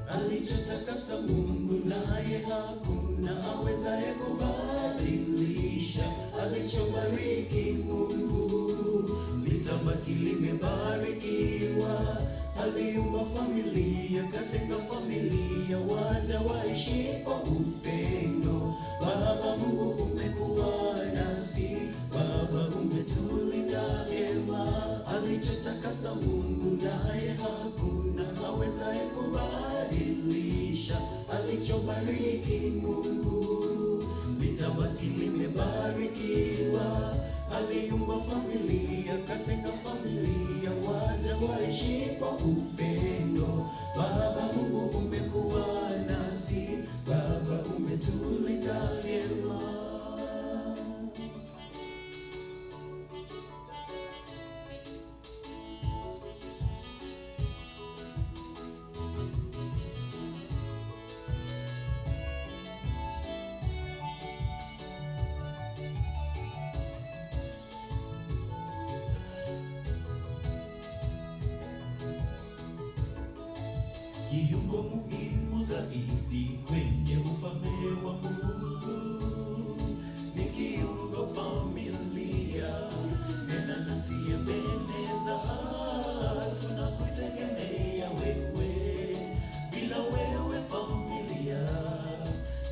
Alichotakasa Mungu naye hakuna awezaye kubadilisha. Alichobariki Mungu litabaki limebarikiwa. Aliumba familia, katika familia waja waishi kwa upendo. Baba Mungu umekuwa nasi, Baba umetulinda vyema. Alichotakasa Mungu Mungu, naye hakuna awezaye kubadilisha alichobariki Mungu. Litabaki limebarikiwa. Aliumba familia, katenga familia, waja waishi kwa upendo. Baba Mungu, umekuwa nasi, Baba umetulinda vyema. Kiungo muhimu zaidi kwenye ufalme wa Mungu ni kiungo familia. Nena nasi Ebeneza, tunakutegemea wewe. Bila wewe familia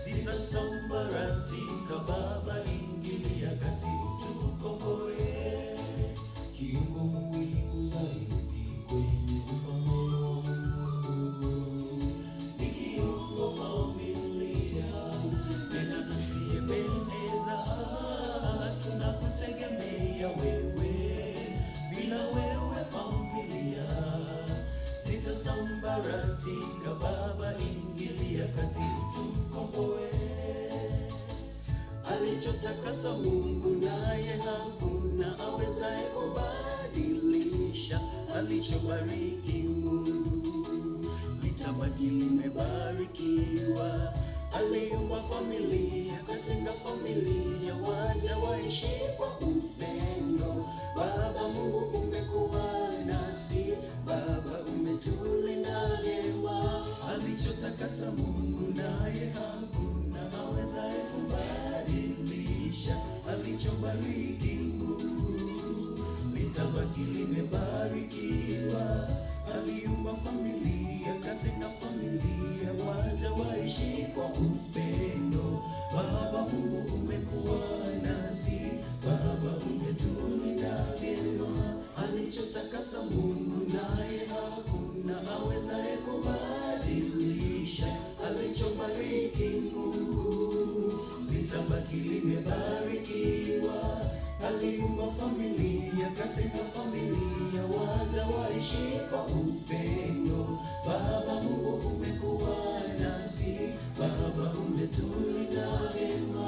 zitasambaratika. Baba, ingilia kati utukomboe. Kiungo muhimu zaidi kwenye ufalme wa Mungu ni kiungo familia. Nena nasi Ebeneza, tunakutegemea wewe. Bila wewe familia zitasambaratika. Baba, ingilia kati utukomboe. Alichotakasa Mungu, naye hakuna awezaye kubadilisha alichobariki Mungu. Litabaki limebarikiwa. Aliumba familia, katenga familia, waja waishi kwa upendo. Baba Mungu, umekuwa nasi, Baba umetulinda vyema. Alichotakasa Mungu, naye hakuna awezaye kubadilisha alichobariki Mungu. Litabaki limebarikiwa. Aliumba familia, katenga familia, waja waishi kwa upendo. Baba Mungu, umekuwa nasi, Baba umetulinda vyema. Alichotakasa Mungu, naye hakuna awezaye kubadilisha alichobariki Mungu. Litabaki limebarikiwa. Aliumba familia, katenga familia, waja waishi kwa upendo. Baba Mungu, umekuwa nasi, Baba umetulinda vyema.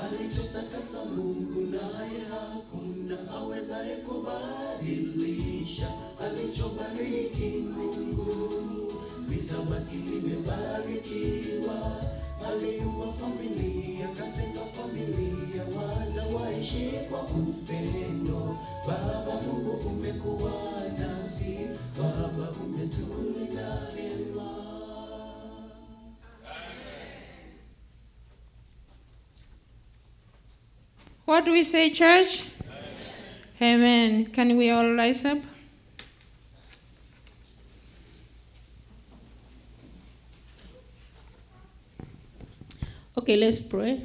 Alichotakasa Mungu, naye hakuna awezaye kubadilisha alichobariki Mungu. Litabaki limebarikiwa. Aliumba familia, katenga familia, waja waishi kwa upendo. Baba Mungu, umekuwa nasi, Baba umetulinda vyema. What do we say, church? Amen. Can we all rise up? Okay, let's pray.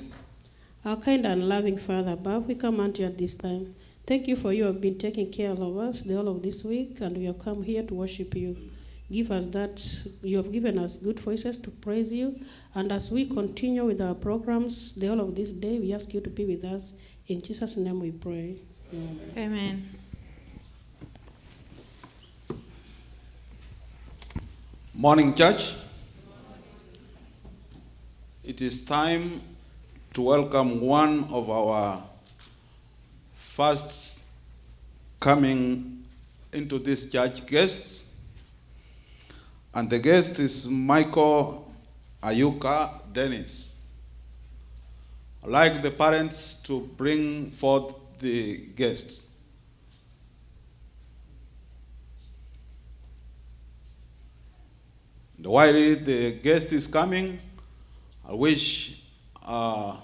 Our kind and loving Father above, we come unto you at this time. Thank you for you have been taking care of us the whole of this week, and we have come here to worship you. Give us that, you have given us good voices to praise you, and as we continue with our programs the whole of this day, we ask you to be with us. In Jesus' name we pray. Amen. Amen. Morning, church. It is time to welcome one of our first coming into this church guests. And the guest is Michael Ayuka Dennis. I'd like the parents to bring forth the guests. And while the guest is coming, I wish to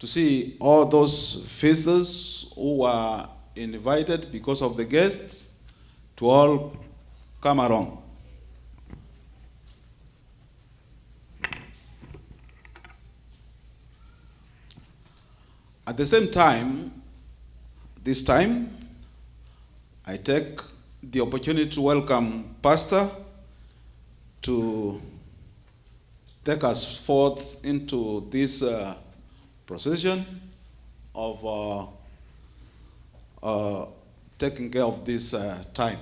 see all those faces who were invited because of the guests to all come around. At the same time, this time, I take the opportunity to welcome Pastor to take us forth into this procession of taking care of this time.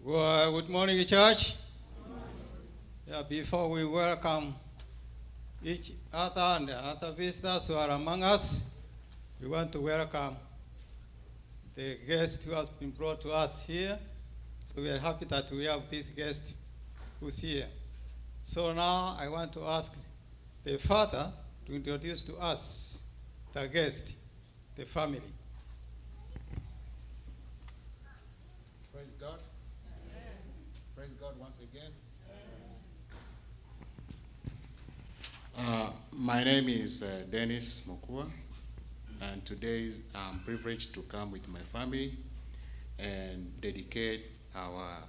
Well, good morning, church. Yeah, before we welcome each other and the other visitors who are among us, we want to welcome the guest who has been brought to us here. So we are happy that we have this guest who's here. So now I want to ask the father to introduce to us the guest, the family. Praise God. Praise God once again. My name is Dennis Mokua, and today I'm privileged to come with my family and dedicate our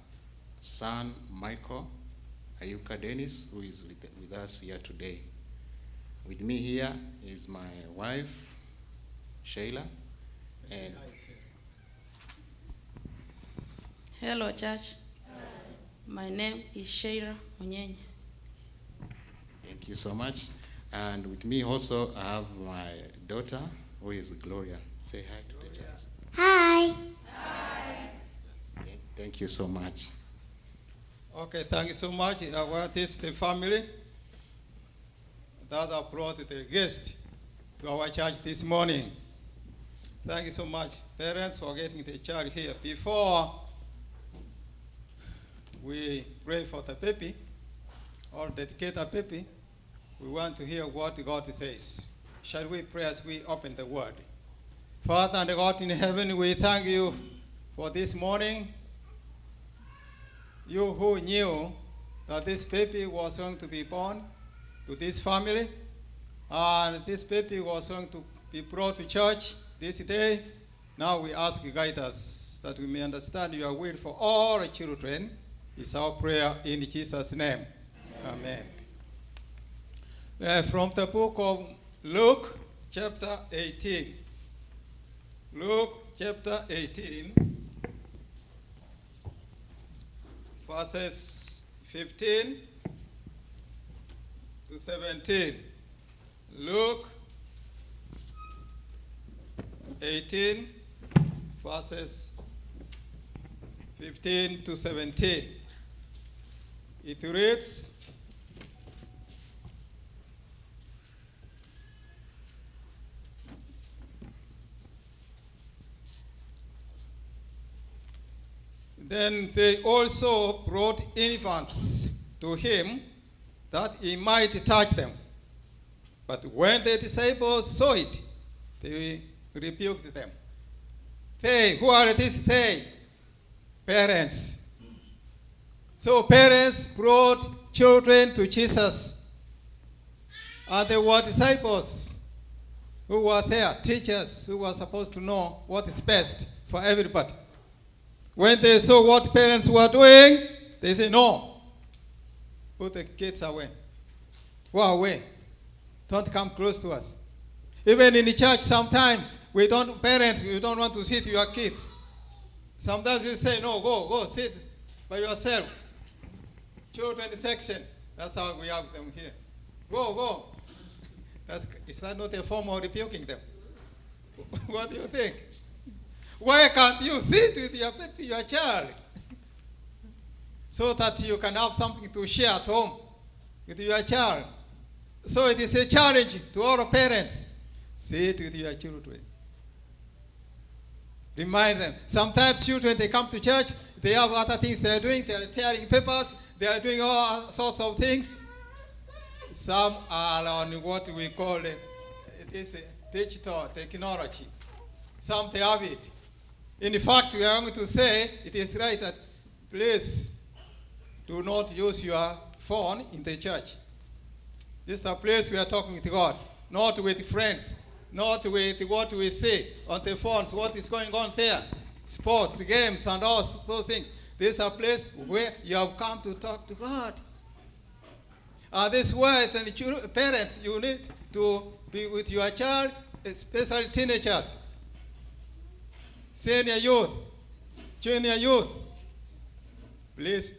son, Michael Ayuka Dennis, who is with us here today. With me here is my wife, Sheila, and Hello, church. My name is Sheila Onyenye. thank you so much. And with me also, I have my daughter, who is Gloria. Say hi to the church. Hi. Thank you so much. Okay, thank you so much. Well, this is the family that have brought the guest to our church this morning. Thank you so much, parents, for getting the child here. Before we pray for the baby or dedicate the baby, we want to hear what God says. Shall we pray as we open the word? Father and God in heaven, we thank you for this morning. You who knew that this baby was going to be born to this family, and this baby was going to be brought to church this day. Now we ask you guide us that we may understand your will for all children. It's our prayer in Jesus' name. Amen. From the book of Luke, chapter 18. Luke, chapter 18, verses 15 to 17. Luke 18, verses 15 to 17. It reads, Then they also brought infants to him that he might touch them. But when the disciples saw it, they rebuked them. They, who are these they? Parents. So parents brought children to Jesus. And they were disciples who were there, teachers who were supposed to know what is best for everybody. When they saw what parents were doing, they said, no, put the kids away. Go away. Don't come close to us. Even in the church, sometimes parents, we don't want to sit with your kids. Sometimes you say, no, go, sit by yourself. Children section, that's how we have them here. Go. Is that not a form of rebuking them? What do you think? Why can't you sit with your child so that you can have something to share at home with your child? So it is a challenge to all parents. Sit with your children. Remind them. Sometimes children, they come to church, they have other things they are doing. They are tearing papers. They are doing all sorts of things. Some are on what we call this digital technology. Some they have it. In fact, we are going to say it is right that please do not use your phone in the church. This is the place we are talking with God, not with friends, not with what we see on the phones, what is going on there, sports, games, and all those things. This is a place where you have come to talk to God. This way, then parents, you need to be with your child, especially teenagers, senior youth, junior youth. Please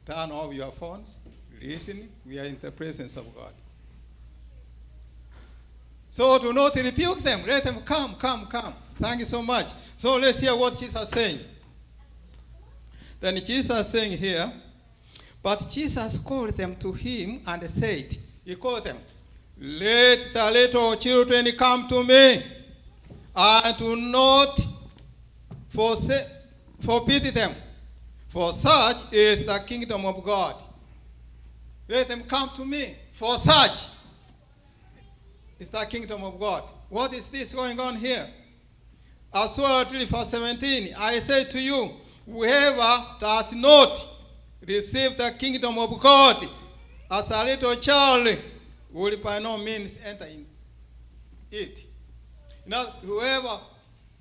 turn off your phones, listen, we are in the presence of God. So do not rebuke them. Let them come. Thank you so much. So let's hear what Jesus is saying. Then Jesus is saying here, but Jesus called them to him and said, he called them, let the little children come to me, and do not forbid them, for such is the kingdom of God. Let them come to me, for such is the kingdom of God. What is this going on here? As well, verse 17, I say to you, whoever does not receive the kingdom of God as a little child will by no means enter in it. Now, whoever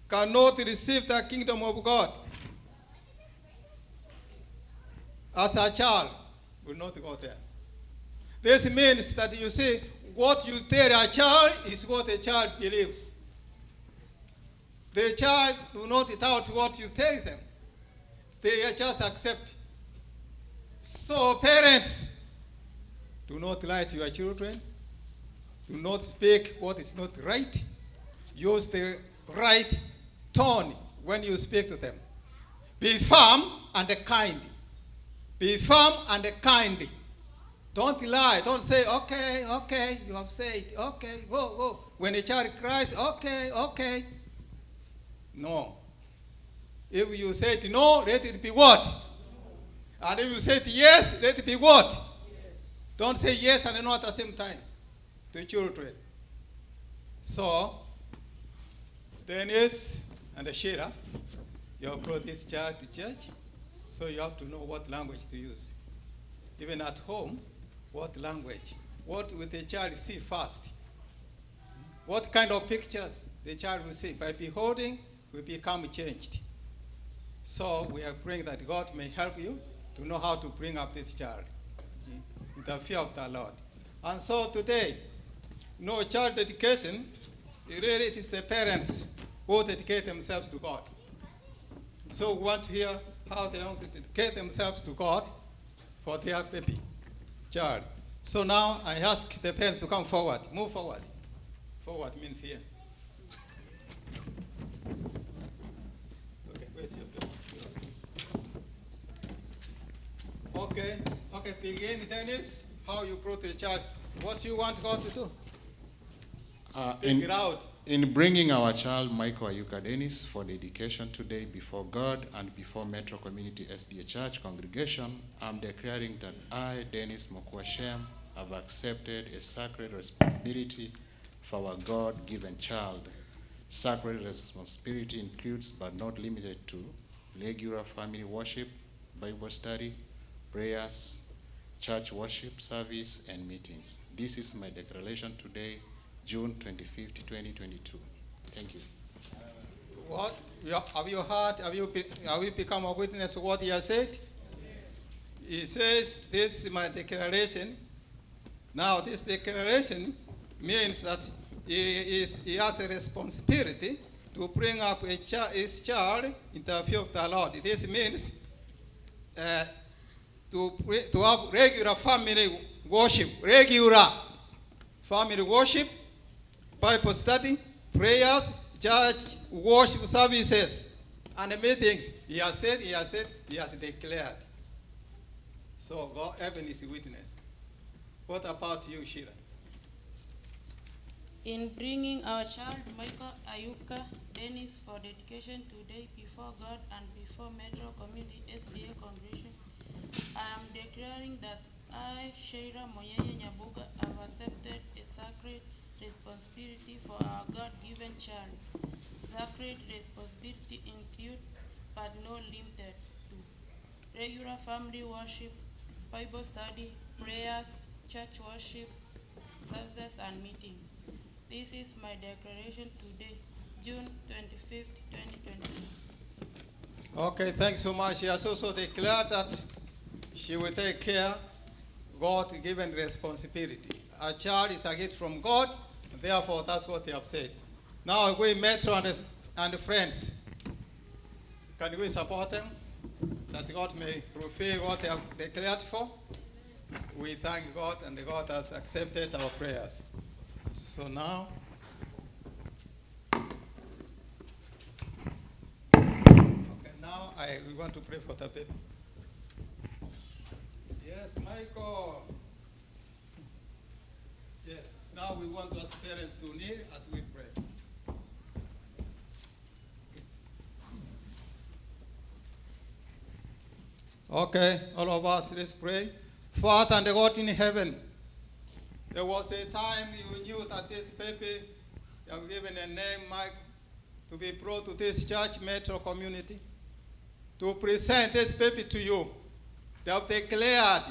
cannot receive the kingdom of God as a child will not go there. This means that you see, what you tell a child is what the child believes. The child do not doubt what you tell them. They just accept. So parents, do not lie to your children. Do not speak what is not right. Use the right tone when you speak to them. Be firm and kind. Be firm and kind. Don't lie. Don't say, okay, you have said, okay, go. When a child cries, okay. No. If you said no, let it be what? And if you said yes, let it be what? Yes. Don't say yes and no at the same time to children. So, Dennis and Sheila, you have brought this child to church, so you have to know what language to use. Even at home, what language? What will the child see first? What kind of pictures the child will see? By beholding, will become changed. So we are praying that God may help you to know how to bring up this child in the fear of the Lord. And so today, no child dedication, really it is the parents who dedicate themselves to God. So we want to hear how they want to dedicate themselves to God for their baby child. So now I ask the parents to come forward. Move forward. Forward means here. Okay, where's your baby? Okay, begin, Dennis. How you brought your child. What you want God to do? In bringing our child, Michael Ayuka Dennis, for dedication today before God and before Metro Community SDA Church congregation, I'm declaring that I, Dennis Mokua Shem, have accepted a sacred responsibility for our God-given child. Sacred responsibility includes, but not limited to, regular family worship, Bible study, prayers, church worship, service, and meetings. This is my declaration today, June 25th, 2022. Thank you. What? Have you heard? Have you become a witness of what he has said? Yes. He says, this is my declaration. Now, this declaration means that he has a responsibility to bring up his child in the fear of the Lord. This means to have regular family worship, Bible study, prayers, church worship services, and meetings. He has declared. So God, heaven is a witness. What about you, Sheila? In bringing our child, Michael Ayuka Dennis, for dedication today before God and before Metro Community SDA congregation, I am declaring that I, Sheila Moyeye Nyabuga, have accepted a sacred responsibility for our God-given child. Sacred responsibility include, but not limited to, regular family worship, Bible study, prayers, church worship, services, and meetings. This is my declaration today, June 25th, 2022. Okay, thanks so much. She has also declared that she will take care God-given responsibility. A child is a gift from God, and therefore that's what they have said. Now we Metro and friends, can we support them? That God may fulfill what they have declared for. We thank God, and God has accepted our prayers. So now, we want to pray for the baby. Yes, Michael. Yes, now we want to ask parents to kneel as we pray. Okay, all of us, let's pray. Father and God in heaven, there was a time you knew that this baby, you have given a name, Mike, to be brought to this church metro community, to present this baby to you. They have declared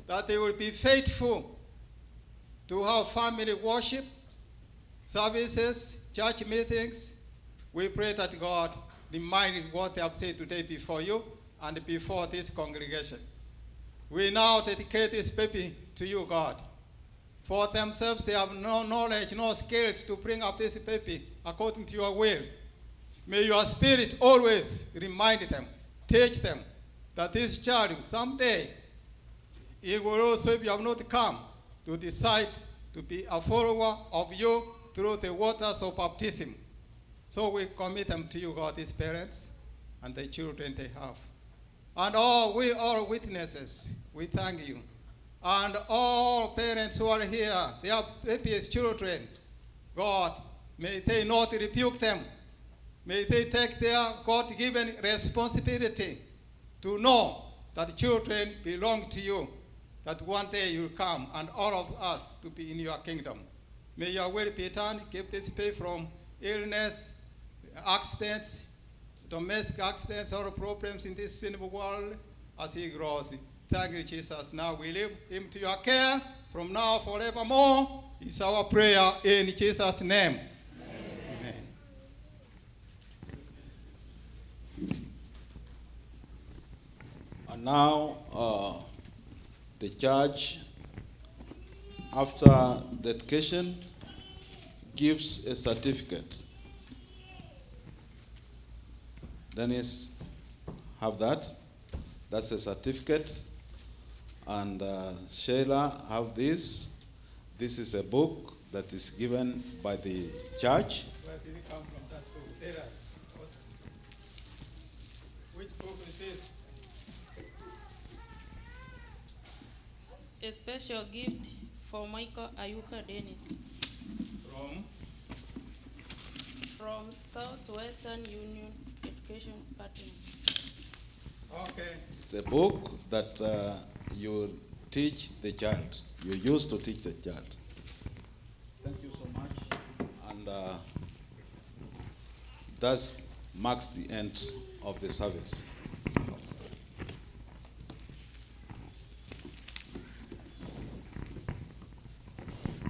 that they will be faithful to have family worship, services, church meetings. We pray that God remind what they have said today before you and before this congregation. We now dedicate this baby to you, God. For themselves, they have no knowledge, no skills to bring up this baby according to your will. May your spirit always remind them, teach them that this child someday, he will also, if you have not come, to decide to be a follower of you through the waters of baptism. So we commit them to you, God, these parents and the children they have. And we all witnesses, we thank you. And all parents who are here, they have babies, children. God, may they not rebuke them. May they take their God-given responsibility to know that children belong to you, that one day you'll come and all of us to be in your kingdom. May your will be done. Keep this baby from illness, accidents, domestic accidents, or problems in this sinful world as he grows. Thank you, Jesus. Now we leave him to your care from now forevermore. It's our prayer in Jesus' name. Amen. And now the church, after dedication, gives a certificate. Dennis, have that. That's a certificate. And Sheila, have this. This is a book that is given by the church. Where did it come from? That book? There. Which book is this? A special gift for Michael Ayuka Dennis. From Southwestern Union Education Partner. Okay. It's a book that you teach the child. You use to teach the child. Thank you so much. And that marks the end of the service.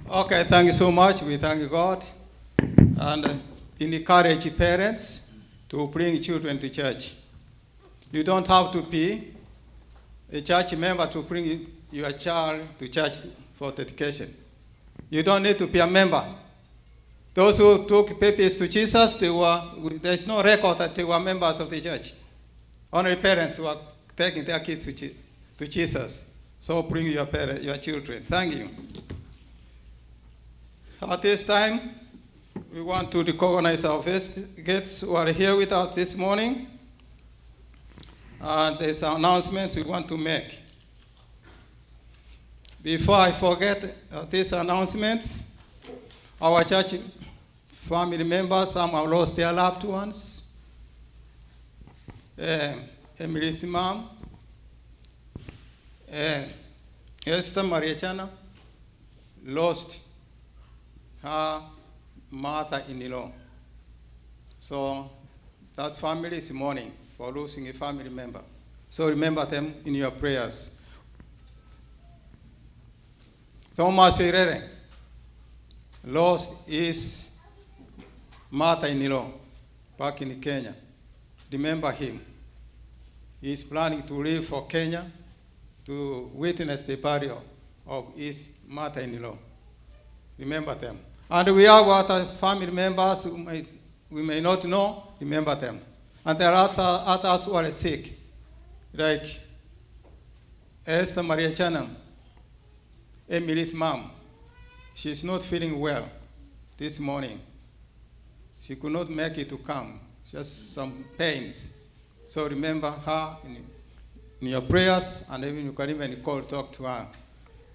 Okay, thank you so much. We thank God. And encourage parents to bring children to church. You don't have to be a church member to bring your child to church for dedication. You don't need to be a member. Those who took babies to Jesus, there's no record that they were members of the church. Only parents who are taking their kids to Jesus. So bring your children. Thank you. At this time, we want to recognize our first guests who are here with us this morning. And there's announcements we want to make. Before I forget these announcements, our church family members, some have lost their loved ones. Emily's mom, Esther Mariachana, lost her mother-in-law. So that family is mourning for losing a family member. So remember them in your prayers. Thomas Irere lost his mother-in-law back in Kenya. Remember him. He's planning to leave for Kenya to witness the burial of his mother-in-law. Remember them. And we have other family members who we may not know. Remember them. And there are others who are sick, like Esther Maria Chanam, Emily's mom. She's not feeling well this morning. She could not make it to come, just some pains. So remember her in your prayers, and even you can even talk to her.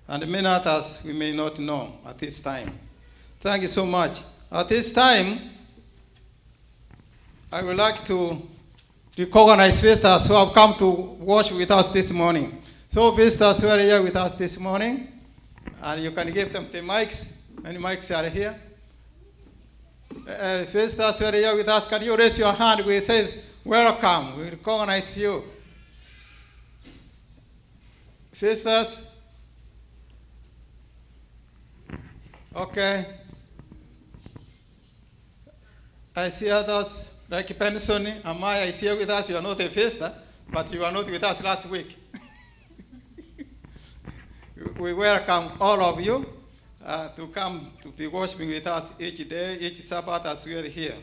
And many others we may not know at this time. Thank you so much. At this time, I would like to recognize visitors who have come to worship with us this morning. So visitors who are here with us this morning, and you can give them the mics. Many mics are here. Visitors who are here with us, can you raise your hand? We say, welcome. We recognize you. Visitors? Okay. I see others, like Pensoni, Amaya is here with us. You are not a visitor, but you are not with us last week. We welcome all of you to come to be worshiping with us each day, each Sabbath as we are here.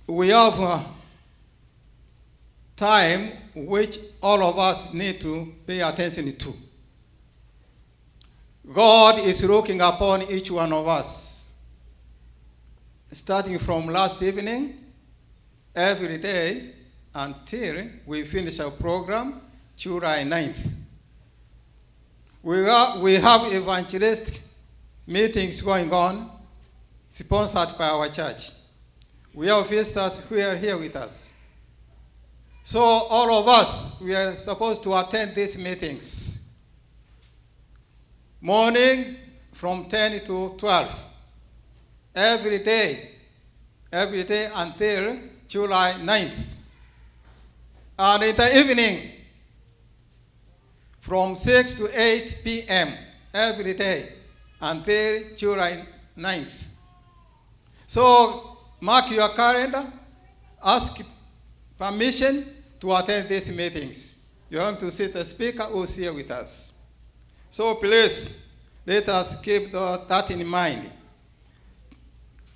We have time which all of us need to pay attention to. God is looking upon each one of us, starting from last evening, every day, until we finish our program, July 9th. We have evangelistic meetings going on, sponsored by our church. We have visitors who are here with us. So all of us, we are supposed to attend these meetings. Morning from 10 to 12. Every day until July 9th. And in the evening, from 6 to 8 p.m. every day until July 9th. So mark your calendar, ask permission to attend these meetings. You're going to see the speaker who's here with us. So please, let us keep that in mind.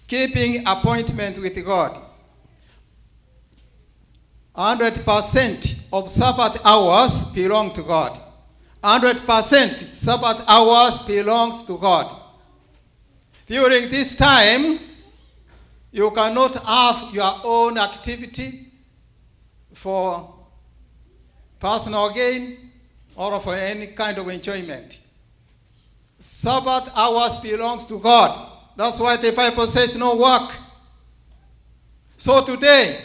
Keeping appointment with God. 100% of Sabbath hours belong to God. 100% Sabbath hours belongs to God. During this time, you cannot have your own activity for personal gain or for any kind of enjoyment. Sabbath hours belongs to God. That's why the Bible says no work. So today,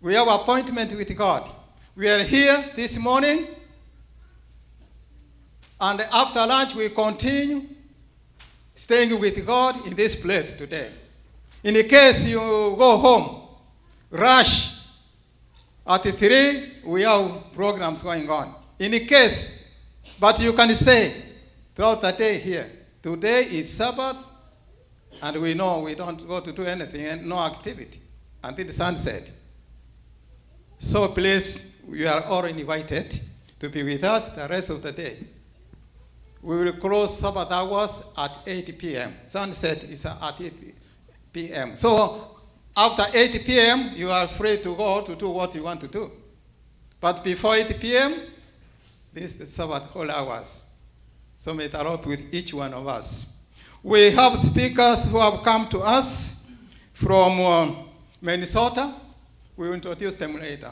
we have appointment with God. We are here this morning, and after lunch we continue staying with God in this place today. In case you go home, rush. At 3, we have programs going on. In case, but you can stay throughout the day here. Today is Sabbath, and we know we don't go to do anything and no activity until the sunset. So please, you are all invited to be with us the rest of the day. We will close Sabbath hours at 8 p.m. Sunset is at 8 p.m. So after 8 p.m., you are free to go to do what you want to do. But before 8 p.m., this is the Sabbath whole hours. So may the Lord be with each one of us. We have speakers who have come to us from Minnesota. We will introduce them later.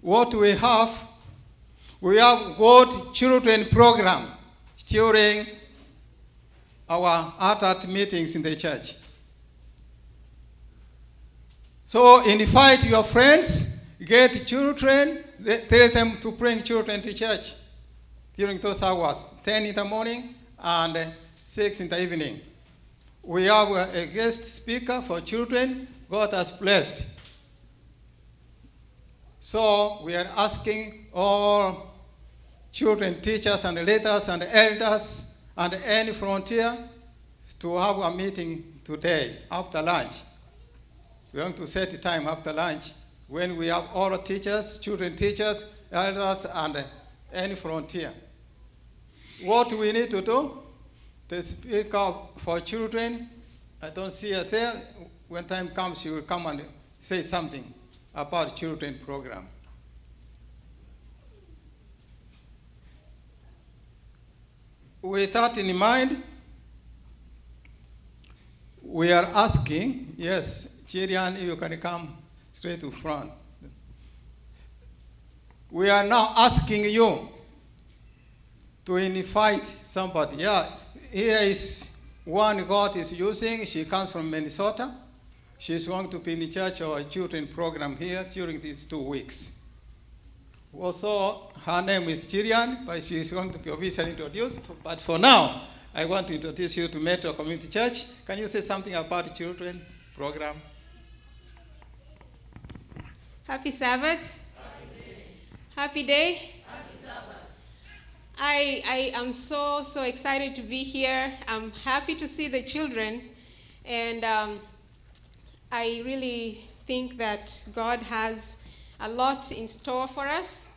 What we have God Children Program during our adult meetings in the church. So invite your friends, get children, tell them to bring children to church during those hours, 10 in the morning and 6 in the evening. we have a guest speaker for children God has blessed. So we are asking all children, teachers, and leaders, and elders, and any frontier to have a meeting today after lunch. We're going to set a time after lunch when we have all the teachers, children teachers, elders, and any frontier. What we need to do, the speaker for children, I don't see her there. When time comes, she will come and say something about children program. With that in mind, we are asking, yes, Chirian, you can come straight to front. We are now asking you to invite somebody. Yeah, here is one God is using. She comes from Minnesota. She's going to be in charge of a children program here during these 2 weeks. Also, her name is Chirian, but she's going to be officially introduced. But for now, I want to introduce you to Metro Community Church. Can you say something about the children program? Happy Sabbath. Happy day. Happy Sabbath. I am so excited to be here. I'm happy to see the children, and I really think that God has a lot in store for us.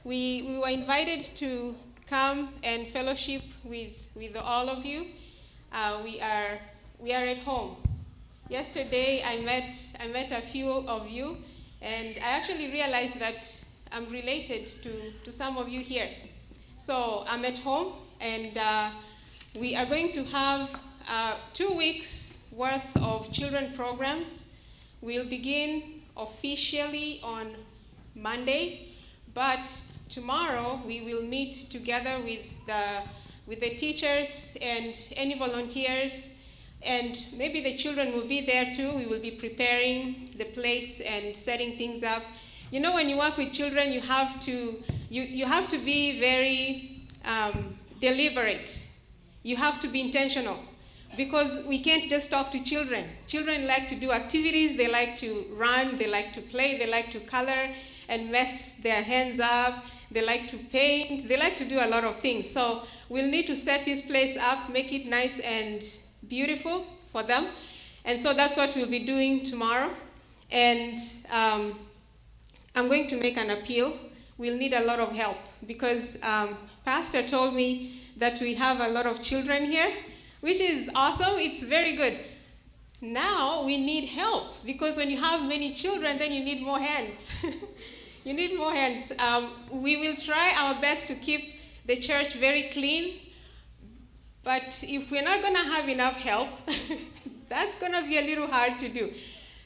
We were invited to come and fellowship with all of you. We are at home. Yesterday I met a few of you, and I actually realized that I'm related to some of you here. So I'm at home, and we are going to have 2 weeks worth of children programs. We'll begin officially on Monday, but tomorrow we will meet together with the teachers and any volunteers, and maybe the children will be there too. We will be preparing the place and setting things up. You know, when you work with children, you have to be very deliberate. You have to be intentional, because we can't just talk to children. Children like to do activities. They like to run. They like to play. They like to color and mess their hands up. They like to paint. They like to do a lot of things. So we'll need to set this place up, make it nice and beautiful for them. And so that's what we'll be doing tomorrow. And I'm going to make an appeal. We'll need a lot of help, because Pastor told me that we have a lot of children here, which is awesome. It's very good. Now we need help, because when you have many children, then you need more hands. You need more hands. We will try our best to keep the church very clean, but if we're not going to have enough help, that's going to be a little hard to do.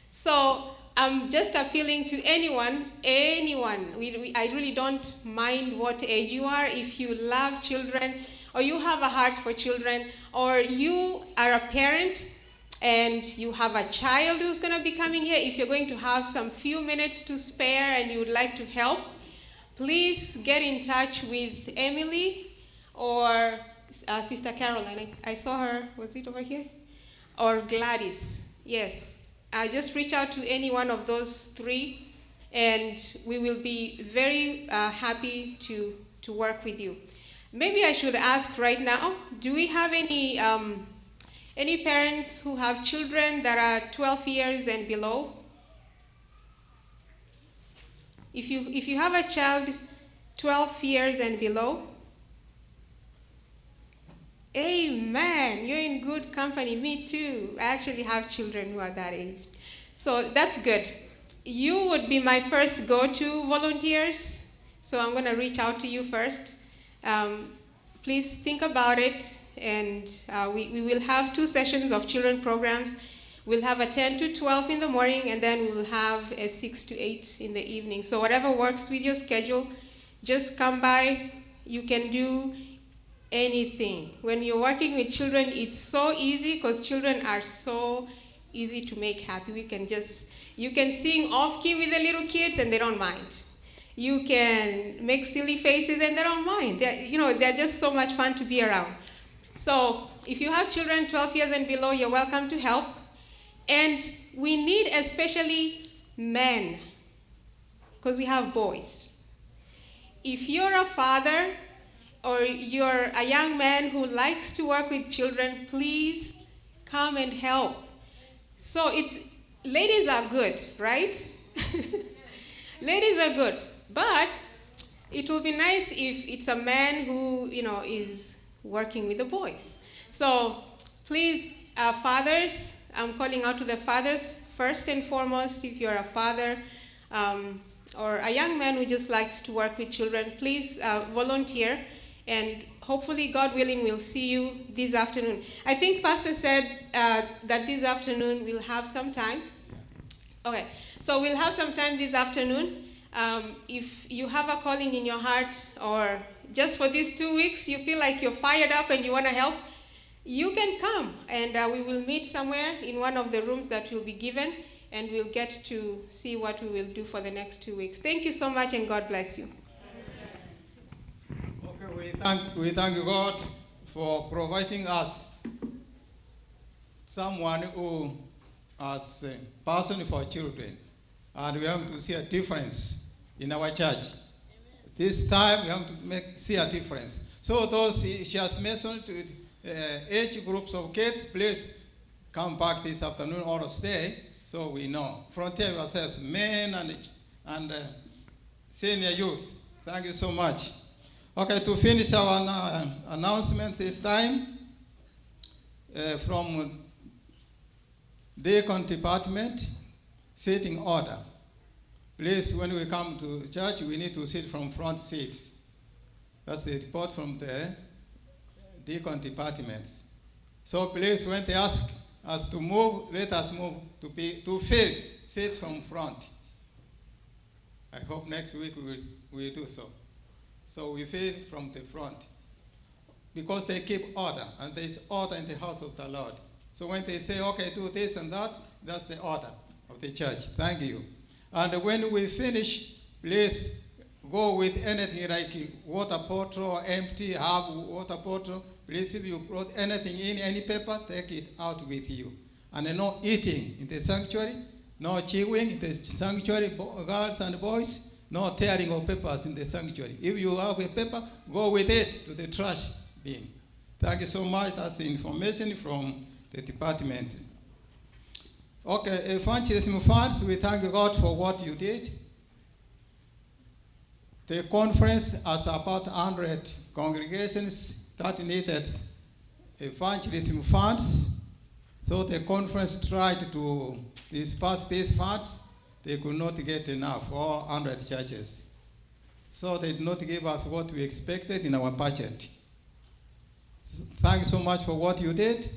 So I'm just appealing to anyone. I really don't mind what age you are. If you love children, or you have a heart for children, or you are a parent and you have a child who's going to be coming here, if you're going to have some few minutes to spare and you would like to help, please get in touch with Emily or Sister Caroline. I saw her, was it over here? Or Gladys, yes. Just reach out to any one of those three, and we will be very happy to work with you. Maybe I should ask right now, do we have any parents who have children that are 12 years and below? If you have a child 12 years and below, amen, you're in good company. Me too. I actually have children who are that age. So that's good. You would be my first go-to volunteers, so I'm going to reach out to you first. Please think about it, and we will have 2 sessions of children programs. We'll have a 10 to 12 in the morning, and then we'll have a 6 to 8 in the evening. So whatever works with your schedule, just come by. You can do anything. When you're working with children, it's so easy, because children are so easy to make happy. You can sing off-key with the little kids, and they don't mind. You can make silly faces, and they don't mind. They're just so much fun to be around. So if you have children 12 years and below, you're welcome to help. And we need especially men, because we have boys. If you're a father or you're a young man who likes to work with children, please come and help. So ladies are good, right? Ladies are good, but it will be nice if it's a man who, is working with the boys. So please, fathers, I'm calling out to the fathers first and foremost. If you're a father or a young man who just likes to work with children, please volunteer, and hopefully, God willing, we'll see you this afternoon. I think Pastor said that this afternoon we'll have some time. Okay, so we'll have some time this afternoon. If you have a calling in your heart, or just for these 2 weeks you feel like you're fired up and you want to help, you can come, and we will meet somewhere in one of the rooms that will be given, and we'll get to see what we will do for the next 2 weeks. Thank you so much, and God bless you. Okay, we thank God for providing us someone who has a passion for children, and we have to see a difference in our church. This time we have to see a difference. So those she has mentioned age groups of kids, please come back this afternoon or stay, so we know. Frontier yourselves, men and senior youth. Thank you so much. Okay, to finish our announcement this time, from Deacon Department, sitting order. Please, when we come to church, we need to sit from front seats. That's the report from the Deacon Departments. So please, when they ask us to move, let us move to fill seats from front. I hope next week we will do so. So we fill from the front, because they keep order, and there is order in the house of the Lord. So when they say, okay, do this and that, that's the order of the church. Thank you. And when we finish, please go with anything like water bottle or empty, have water bottle. Please, if you brought anything in, any paper, take it out with you. And no eating in the sanctuary, no chewing in the sanctuary, girls and boys, no tearing of papers in the sanctuary. If you have a paper, go with it to the trash bin. Thank you so much. That's the information from the department. Okay, evangelism funds, we thank God for what you did. The conference has about 100 congregations that needed evangelism funds. So the conference tried to disperse these funds. They could not get enough, all 100 churches. So they did not give us what we expected in our budget. Thank you so much for what you did.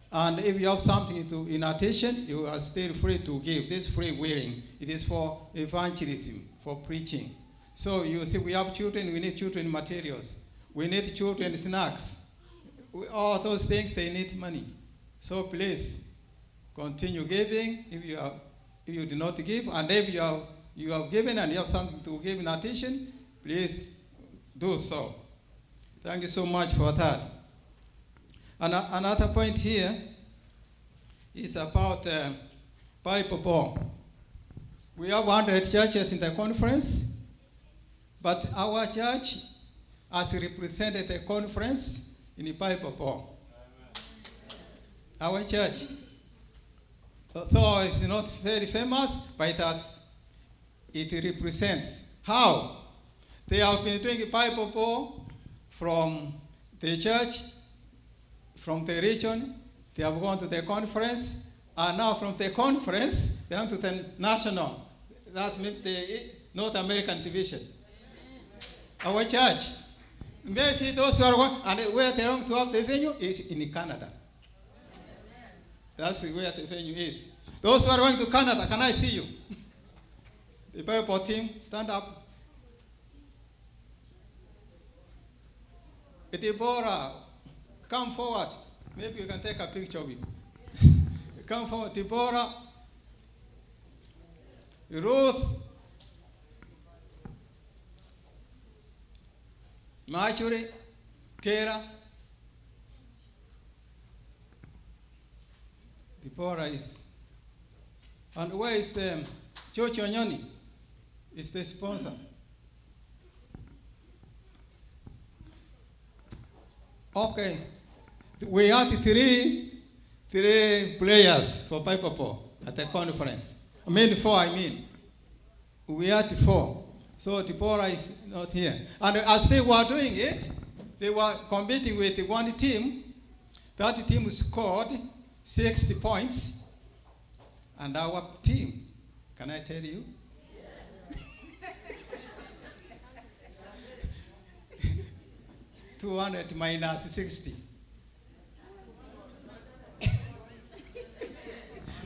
And if you have something in addition, you are still free to give. This free willing. It is for evangelism, for preaching. So you see, we have children, we need children materials. We need children snacks. All those things, they need money. So please, continue giving if you do not give. And if you have given and you have something to give in addition, please do so. Thank you so much for that. And another point here is about Bible Ball. We have 100 churches in the conference, but our church has represented the conference in the Bible Ball. Our church, although it's not very famous, but it represents. How? They have been doing a Bible Ball from the church, from the region, they have gone to the conference, and now from the conference, they went to the national. That's the North American division. Our church. May see those who are going, and where they want to have the venue is in Canada. That's where the venue is. Those who are going to Canada, can I see you? The Bible team, stand up. Deborah, come forward. Maybe you can take a picture of you. Come forward. Deborah, Ruth, Marjorie, Kara, Tipora is. And where is George Onyoni? Is the sponsor. Okay. We had three players for Piper at the conference. Four. We had 4. So Tipora is not here. And as they were doing it, they were competing with one team. That team scored 60 points. And our team, can I tell you? Yes. 200 minus 60.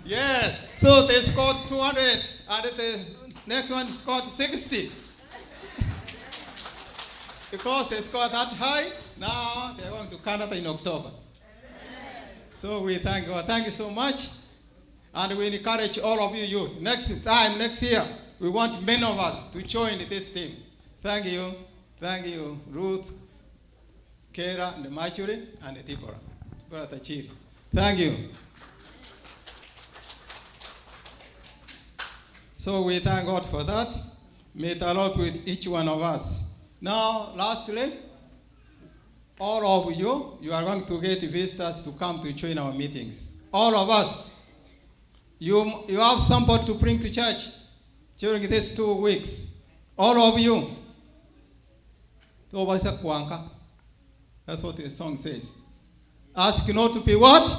Yes, so they scored 200, and the next one scored 60. Because they scored that high, now they're going to Canada in October. So we thank God. Thank you so much. And we encourage all of you youth. Next year, we want many of us to join this team. Thank you. Thank you, Ruth, Kera, and Marjorie, and Deborah. Brother Chiri. Thank you. So we thank God for that. May the Lord be with each one of us. Now, lastly, all of you are going to get visitors to come to join our meetings. All of us. You have somebody to bring to church during these 2 weeks. All of you. That's what the song says. Ask not to be what?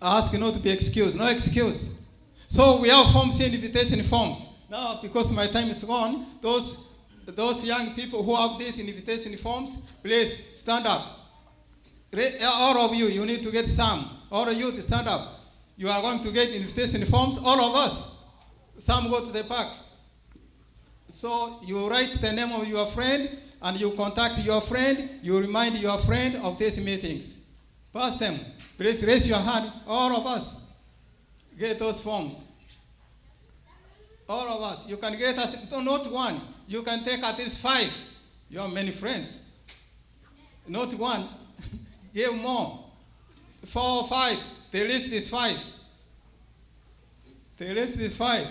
Ask not to be excused. No excuse. So we have forms here, invitation forms. Now, because my time is gone, those young people who have these invitation forms, please stand up. All of you need to get some. All of you to stand up. You are going to get invitation forms, all of us. Some go to the park. So you write the name of your friend, and you contact your friend. You remind your friend of these meetings. Pass them. Please raise your hand, all of us. Get those forms. All of us. You can get us, not one. You can take at least 5. You have many friends. Not one. Give more. 4 or 5. The list is 5. The list is 5.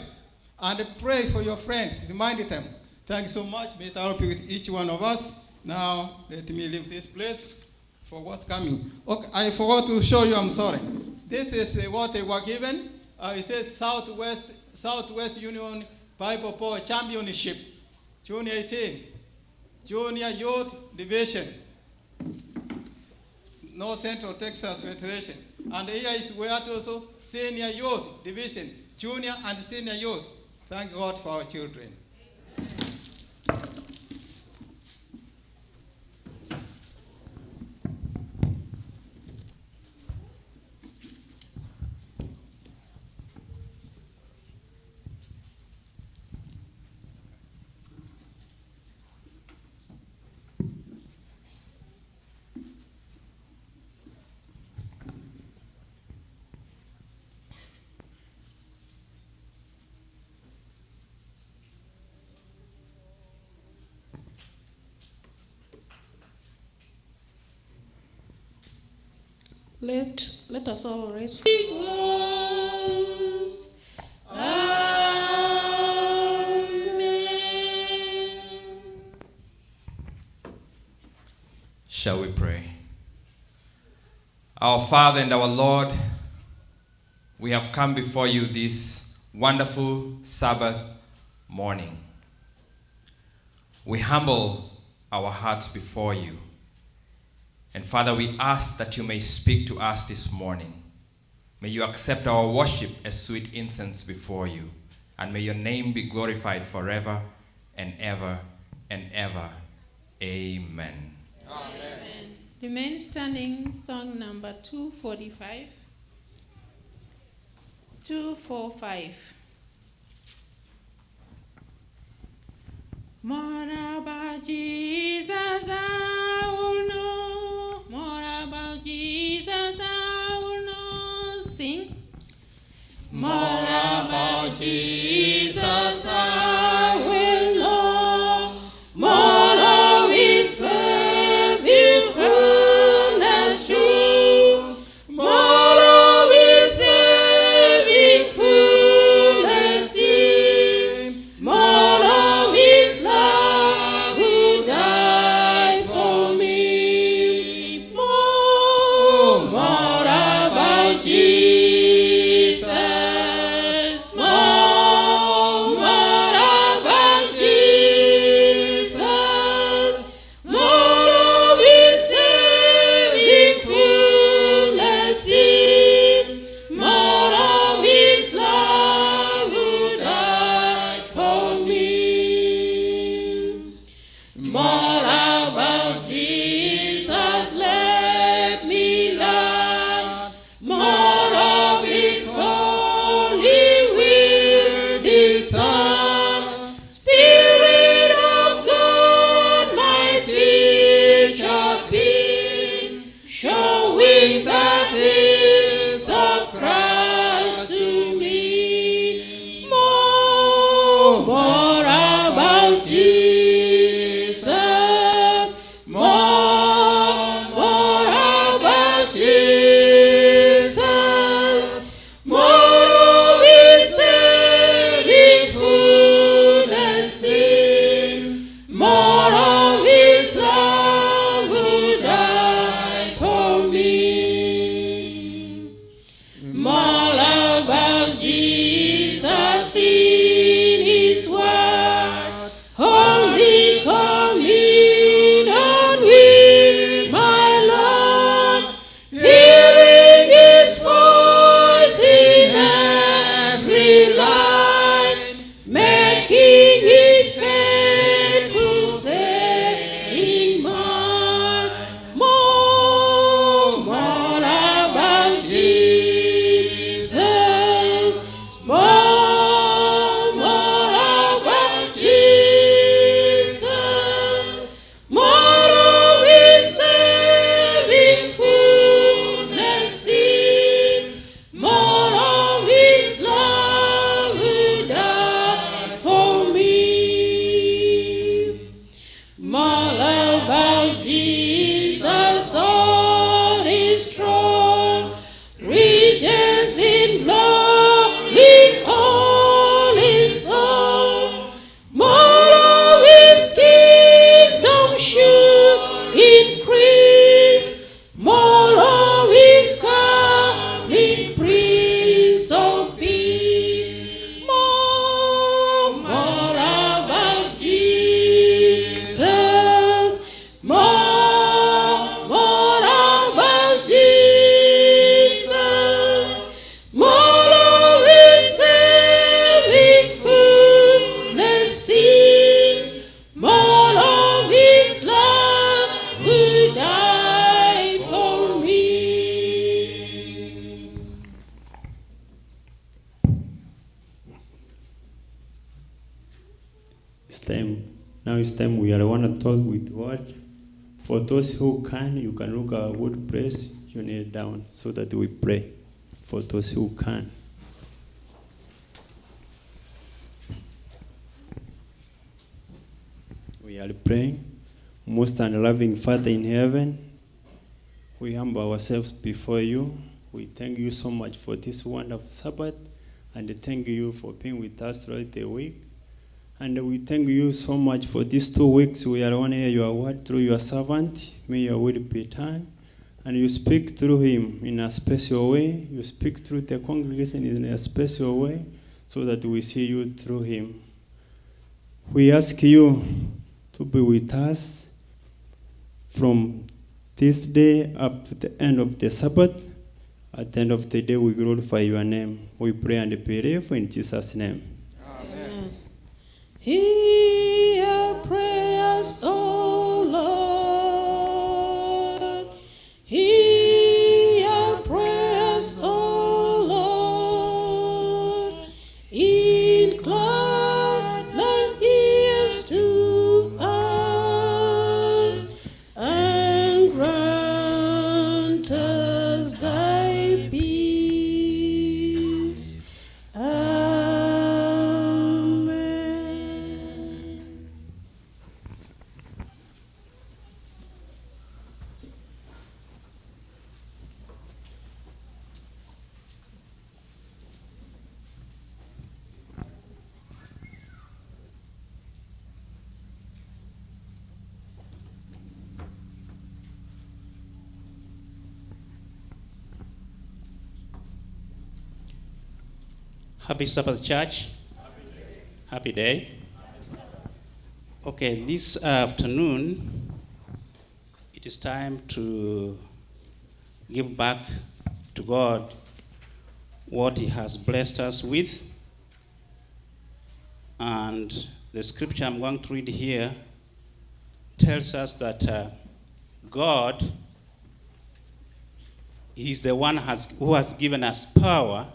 And pray for your friends. Remind them. Thank you so much. May the Lord be with each one of us. Now, let me leave this place for what's coming. Okay, I forgot to show you. I'm sorry. This is what they were given. It says Southwest Union Bible Power Championship, Junior 18, Junior Youth Division, North Central Texas Federation. And here is where also Senior Youth Division, Junior and Senior Youth. Thank God for our children. Let us all raise. Amen. Shall we pray? Our Father and our Lord, we have come before you this wonderful Sabbath morning. We humble our hearts before you. And Father, we ask that you may speak to us this morning. May you accept our worship as sweet incense before you. And may your name be glorified forever and ever and ever. Amen. Amen. Remain standing, song number 245. 245. More about Jesus, I will know. More about Jesus, I will know. Sing. More about Jesus, I will know. More of his perfect fullness true. More of his more about Jesus. More about Jesus. More of His saving fullness in. More of His love who died for me. More about Jesus in His word. Holy communion with my Lord. Hearing His voice in every line. Making it faithful, saying more about Jesus. More about Jesus. More of His saving fullness in. More of His love who died for me. More about Jesus on His throne. Riches in glory, all His own. More of His kingdom should increase. More of His coming Prince of Peace. More about Jesus. More about Jesus. More of His saving fullness in. More of His love who died for me. It's time. Now it's time we want to talk with God. For those who can, you can look at a good place, you kneel down so that we pray. For those who can. We are praying. Most and loving Father in heaven, we humble ourselves before you. We thank you so much for this wonderful Sabbath, and thank you for being with us throughout the week. And we thank you so much for these 2 weeks. We are want to hear your word through your servant. May your will be done. And you speak through him in a special way. You speak through the congregation in a special way so that we see you through him. We ask you to be with us from this day up to the end of the Sabbath. At the end of the day, we glorify your name. We pray and believe in Jesus' name. Hear prayers, O Lord. Hear prayers, O Lord. Incline thine ears to us and grant us thy peace. Happy Sabbath, church. Happy day. Okay, this afternoon, it is time to give back to God what he has blessed us with. And the scripture I'm going to read here tells us that God is the one who has given us power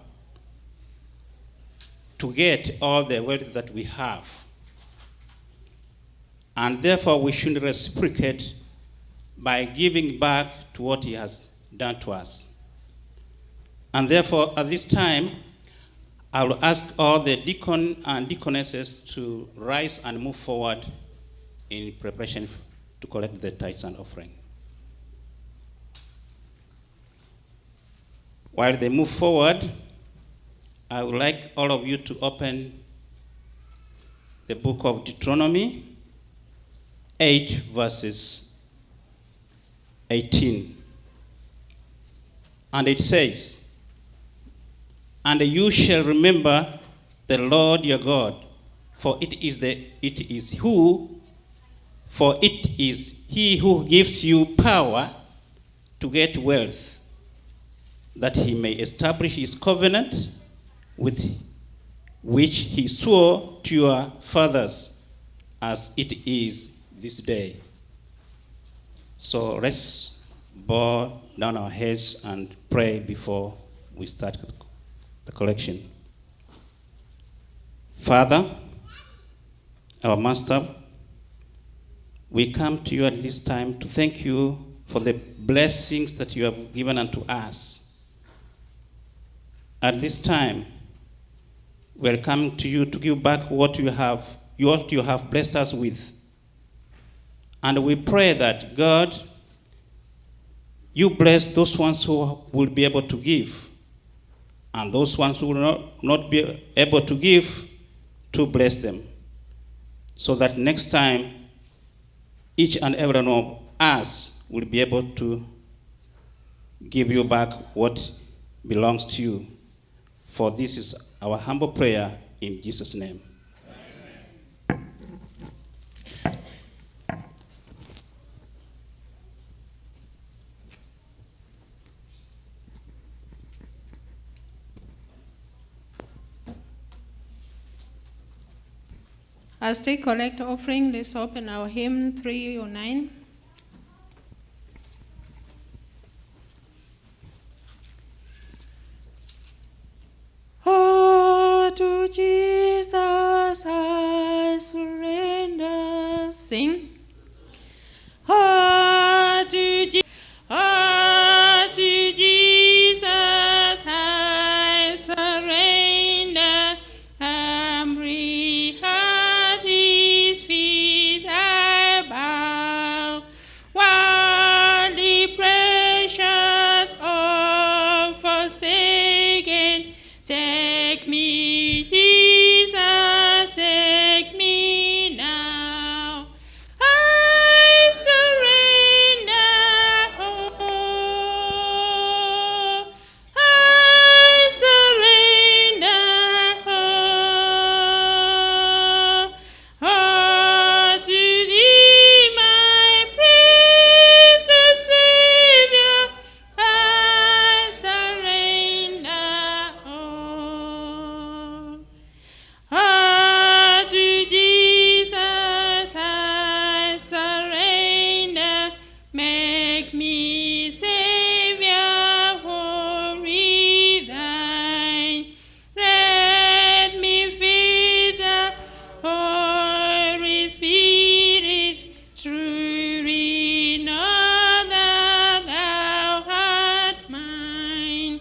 to get all the wealth that we have. And therefore, we should reciprocate by giving back to what he has done to us. And therefore, at this time, I will ask all the deacon and deaconesses to rise and move forward in preparation to collect the tithes and offering. While they move forward, I would like all of you to open the book of Deuteronomy 8, verses 18. And it says, "And you shall remember the Lord your God, for it is he who gives you power to get wealth, that he may establish his covenant with which he swore to your fathers, as it is this day." So let's bow down our heads and pray before we start the collection. Father, our Master, we come to you at this time to thank you for the blessings that you have given unto us. At this time, we are coming to you to give back what you have blessed us with. And we pray that, God, you bless those ones who will be able to give, and those ones who will not be able to give, to bless them, so that next time each and every one of us will be able to give you back what belongs to you. For this is our humble prayer in Jesus' name. As they collect offering, let's open our hymn 309. Oh, to Jesus I surrender. Sing. Oh, to Jesus I surrender. Humbly at his feet I bow. Worldly precious, all forsaken, take me, Jesus, take me now. I surrender all. I surrender all. Oh, to thee, my precious Savior, I surrender all. Ah, to Jesus I surrender. Make me Savior wholly thine. Let me feel the Holy Spirit, truly know that thou art mine.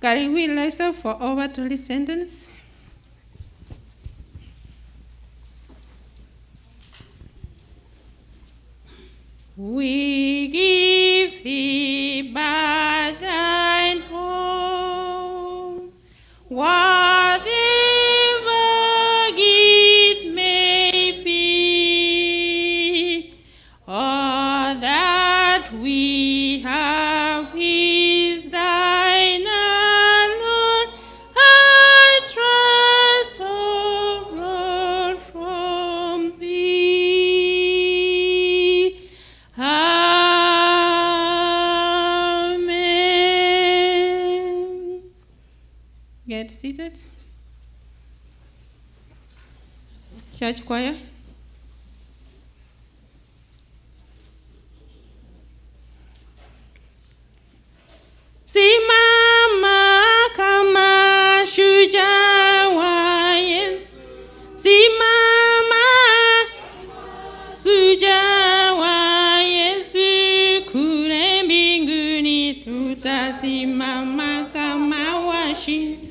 Can we listen for over 20 sentences? We give thee back thine home, whatever it may be. Oh, get seated. Church choir. Simama kama shujaa wa Yesu. Simama shujaa wa Yesu. Kule mbinguni tutasimama kama washindi.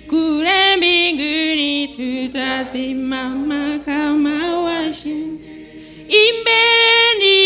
Kule mbinguni tutasimama kama washindi. Imbeni.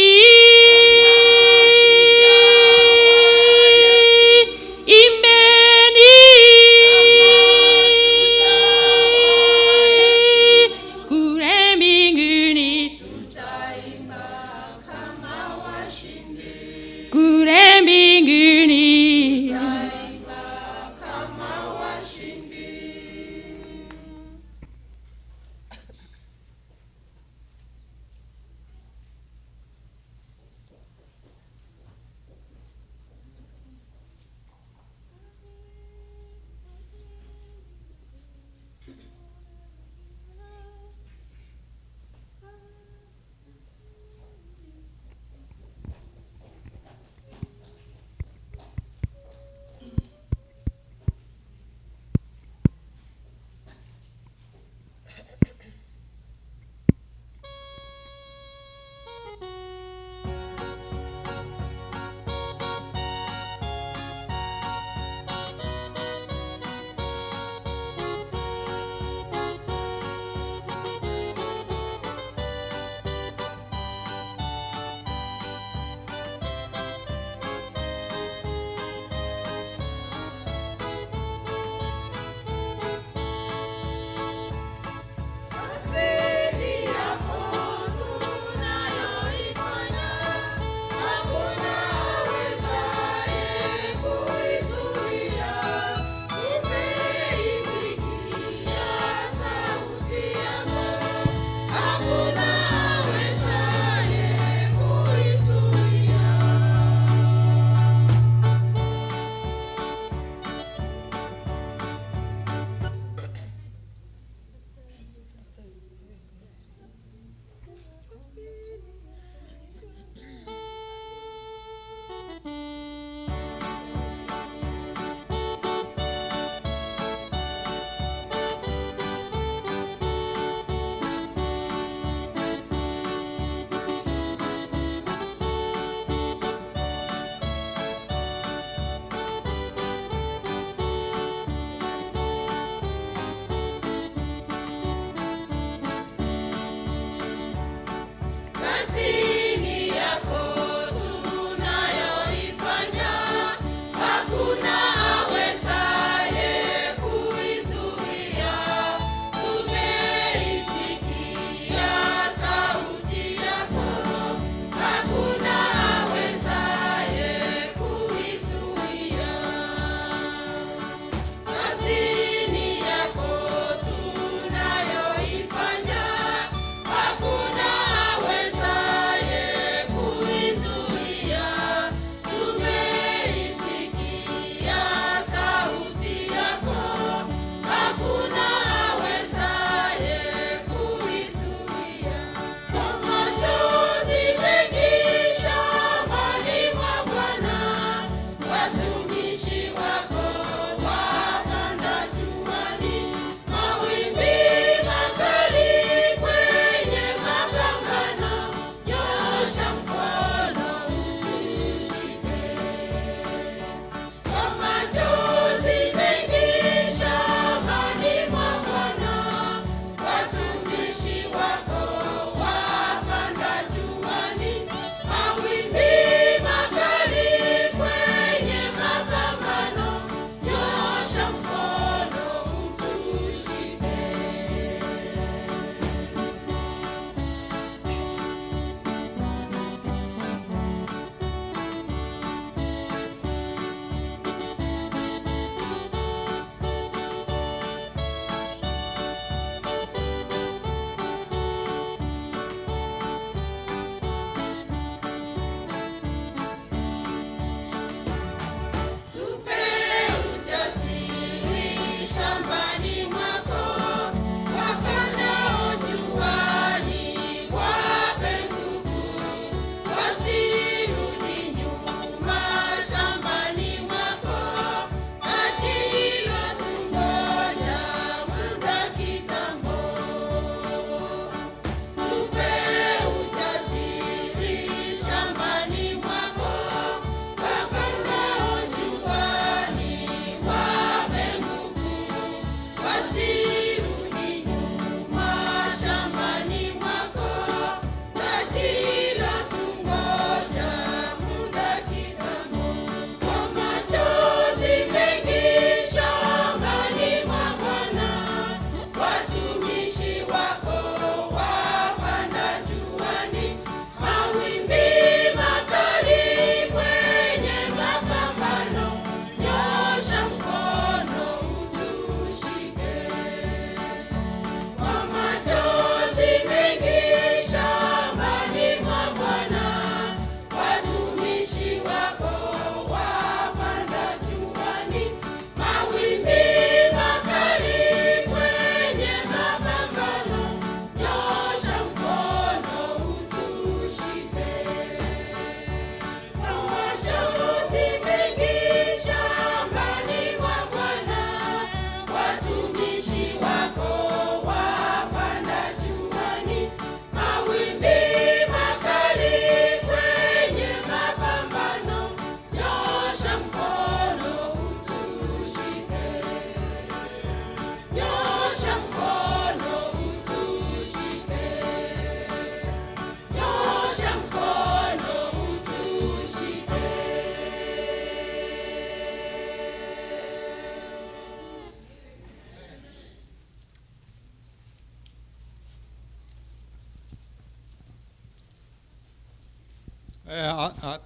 At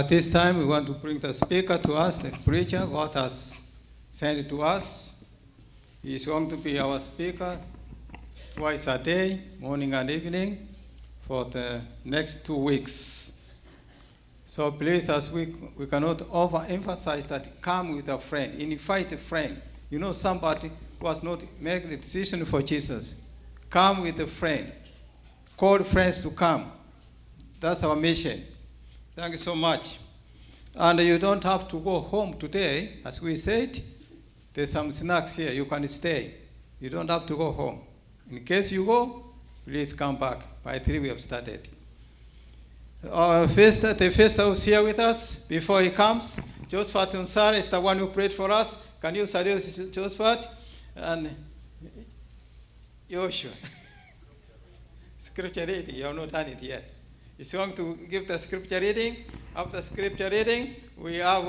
this time, we want to bring the speaker to us, the preacher God has sent to us. He is going to be our speaker twice a day, morning and evening, for the next 2 weeks. So please, as we cannot overemphasize that, come with a friend, invite a friend. You know somebody who has not made the decision for Jesus. Come with a friend. Call friends to come. That's our mission. Thank you so much. And you don't have to go home today. As we said, there's some snacks here. You can stay. You don't have to go home. In case you go, please come back. By 3 we have started. The first who's here with us, before he comes, Josephat Unsar is the one who prayed for us. Can you salute Josephat? And Joshua. Scripture reading, you have not done it yet. He's going to give the scripture reading. After scripture reading, we have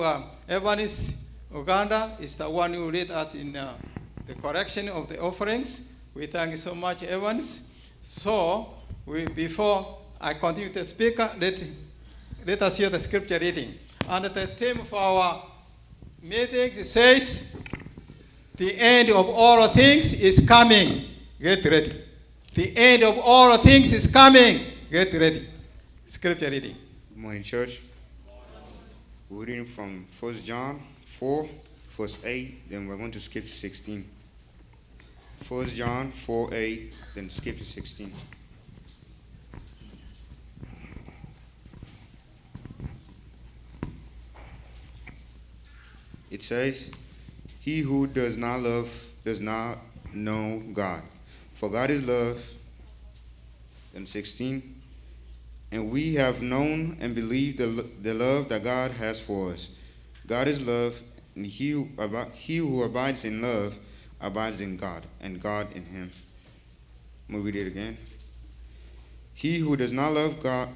Evanis Uganda is the one who lead us in the correction of the offerings. We thank you so much, Evans. So, before I continue the speaker, let us hear the scripture reading. And the theme for our meetings says, the end of all things is coming. Get ready. The end of all things is coming. Get ready. Scripture reading. Good morning, church. We're reading from 1 John 4, verse 8, then we're going to skip to 16. 1 John 4, 8, then skip to 16. It says, he who does not love does not know God, for God is love. Then 16, and we have known and believed the love that God has for us. God is love, and he who abides in love abides in God, and God in him. I'm going to read it again. He who does not love God,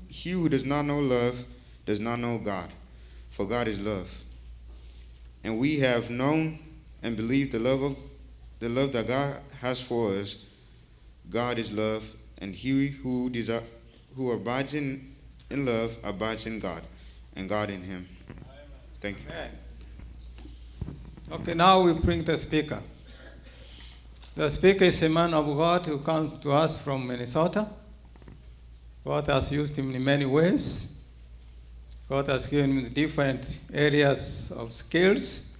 he who does not know love does not know God, for God is love. And we have known and believed the love that God has for us. God is love, and he who abides in love abides in God, and God in him. Thank you. Amen. Okay, now we bring the speaker. The speaker is a man of God who comes to us from Minnesota. God has used him in many ways. God has given him different areas of skills.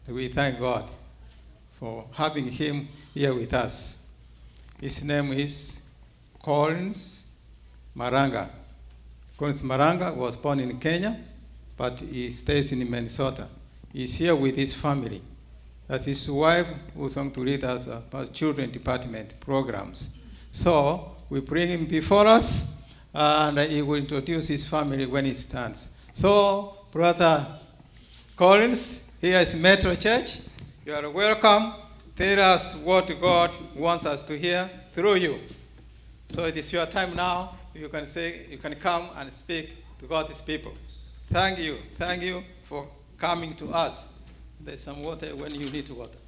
We thank God for having him here with us. His name is Collins Maranga. Collins Maranga was born in Kenya, but he stays in Minnesota. He's here with his family. That's his wife who's going to lead us about children department programs. So we bring him before us, and he will introduce his family when he stands. So, Brother Collins, here is Metro Church. You are welcome. Tell us what God wants us to hear through you. So it is your time now. You can come and speak to God's people. Thank you. Thank you for coming to us. There's some water when you need water.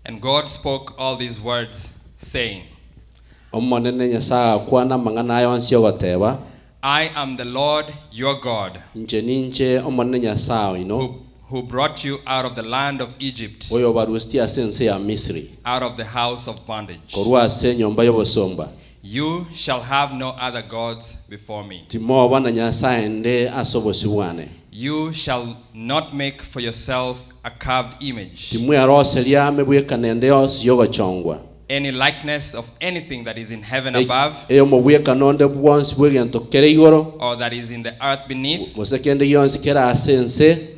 And God spoke all these words, saying, I am the Lord your God, who brought you out of the land of Egypt, out of the house of bondage. You shall have no other gods before me. You shall not make for yourself a carved image, any likeness of anything that is in heaven above, or that is in the earth beneath,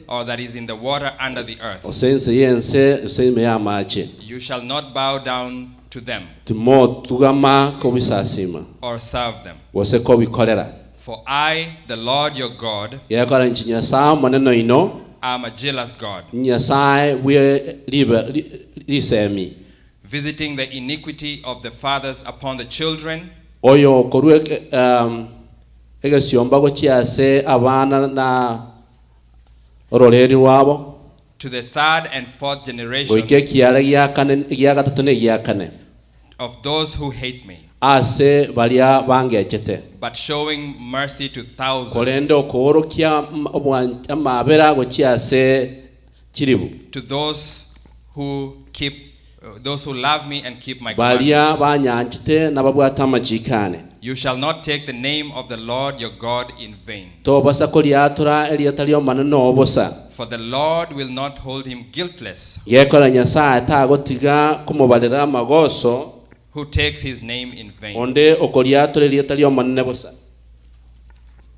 or that is in the water under the earth. You shall not bow down to them or serve them. For I, the Lord your God, am a jealous God, visiting the iniquity of the fathers upon the children, to the third and fourth generation of those who hate me, but showing mercy to thousands, to those who love me and keep my commandments. You shall not take the name of the Lord your God in vain. For the Lord will not hold him guiltless who takes his name in vain.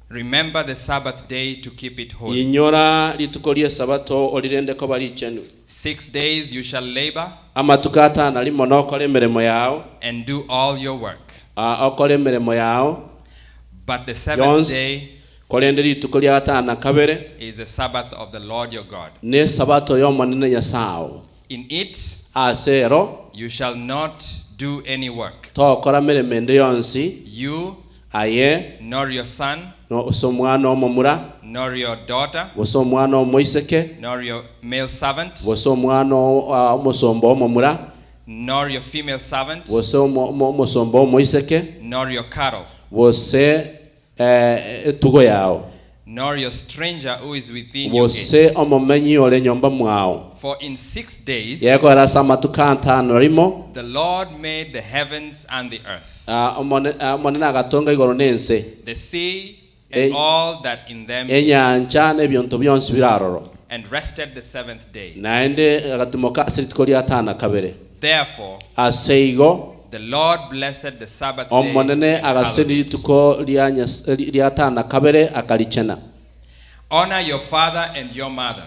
Remember the Sabbath day to keep it holy. 6 days you shall labor and do all your work. But the seventh day is the Sabbath of the Lord your God. In it you shall not do any work. You, nor your son, nor your daughter, nor your male servant, nor your female servant, nor your cattle, nor your stranger who is within your gates. For in 6 days the Lord made the heavens and the earth, the sea and all that in them is, and rested the seventh day. Therefore the Lord blessed the Sabbath day and hallowed it. Honor your father and your mother,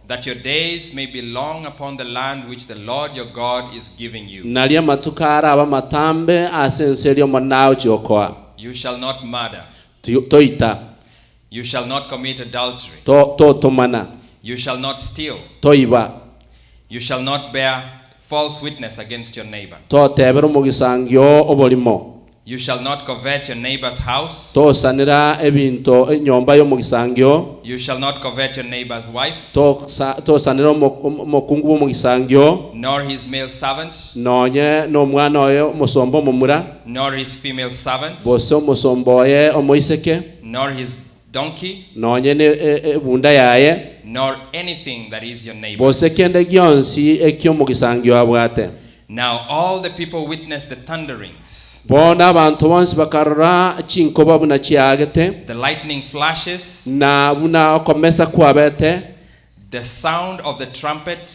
that your days may be long upon the land which the Lord your God is giving you. You shall not murder. You shall not commit adultery. You shall not steal. You shall not bear false witness against your neighbor. You shall not covet your neighbor's house. You shall not covet your neighbor's wife, nor his male servant, nor his female servant, nor his donkey, nor anything that is your neighbor's. Now all the people witnessed the thunderings, the lightning flashes, the sound of the trumpet,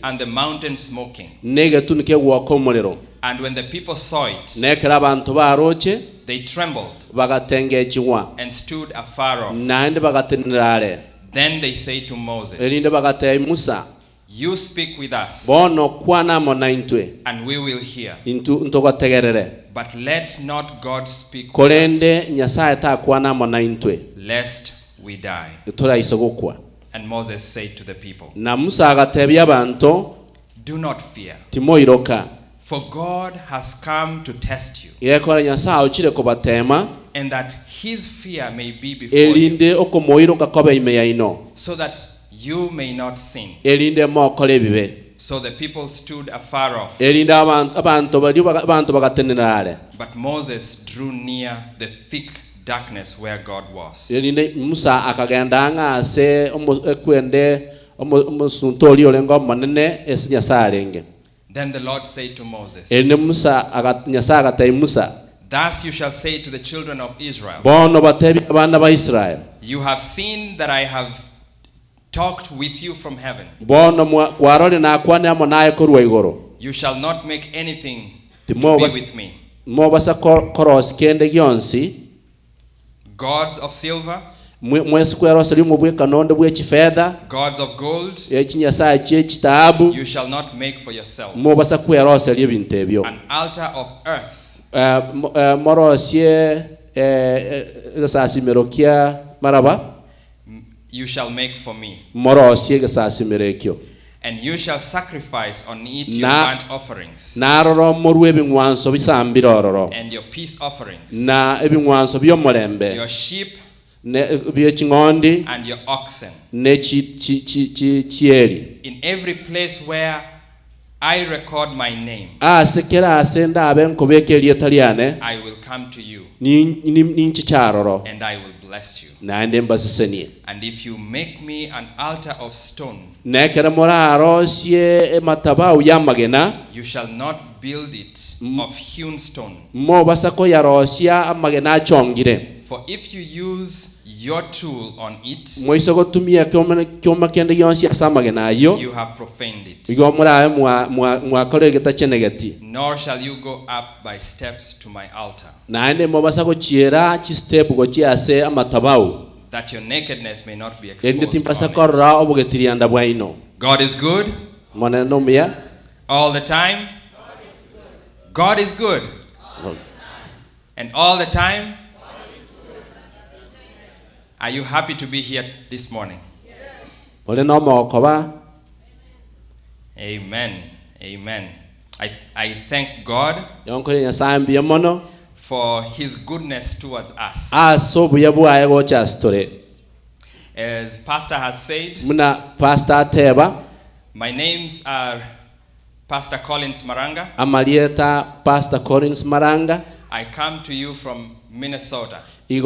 and the mountain smoking. And when the people saw it, they trembled and stood afar off. Then they say to Moses, you speak with us, and we will hear. But let not God speak with us, lest we die. And Moses said to the people, do not fear, for God has come to test you, and that his fear may be before you, so that you may not sin. So the people stood afar off. But Moses drew near the thick darkness where God was. Then the Lord said to Moses, thus you shall say to the children of Israel, you have seen that I have talked with you from heaven. Kwarori na kwane amo naye kurwa igoro. You shall not make anything to be Timo with me. Mo basa koros kende gyonsi. Gods of silver, Mwesi kwerosa limu bwe kanondo bwe chifedha. gods of gold, Ekinyasaye kyekitaabu. you shall not make for yourselves. Mo basa kwerosa lyebintu ebyo. An altar of earth, morosye gasasimiro kya maraba. you shall make for me. Morosye gasasimiro ekyo. And you shall sacrifice on it your burnt offerings. Naroro morwe ebingwanso bisambirororo. And your peace offerings. Na ebingwanso by'omulembe. Your sheep. By'eking'ondi. And your oxen. Ne chieri. In every place where I record my name, Asekera asenda abenkobeka eryeta lyane. I will come to you. Ninchikyaroro. And I will bless you. Nande mbasisenie. And if you make me an altar of stone, nekera morarosye matabau yamagena. You shall not build it of hewn stone. Mo basako yarosya amagena chongire. For if you use your tool on it, Moisoko tumia kyoma kende yonsi asamagena yo. You have profaned it. Yo murabe mwa kolegeta chenegati. Nor shall you go up by steps to my altar. Naende mo basako chiera chi step go chiase amatabau. That your nakedness may not be exposed. God is good. All the time. God is good. And all the time. Are you happy to be here this morning? Amen. Amen. I thank God for his goodness towards us. As Pastor has said, my names are Pastor Collins Maranga. Pastor Collins Maranga. I come to you from Minnesota. And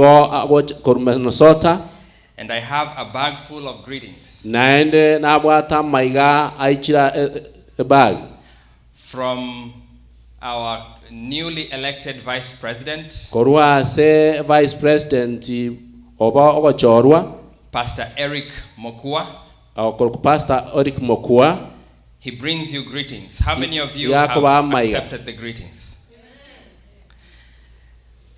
I have a bag full of greetings. From our newly elected Vice President, Vice President Pastor Eric Mokua. Pastor Eric Mokua. He brings you greetings. How many of you have accepted the greetings?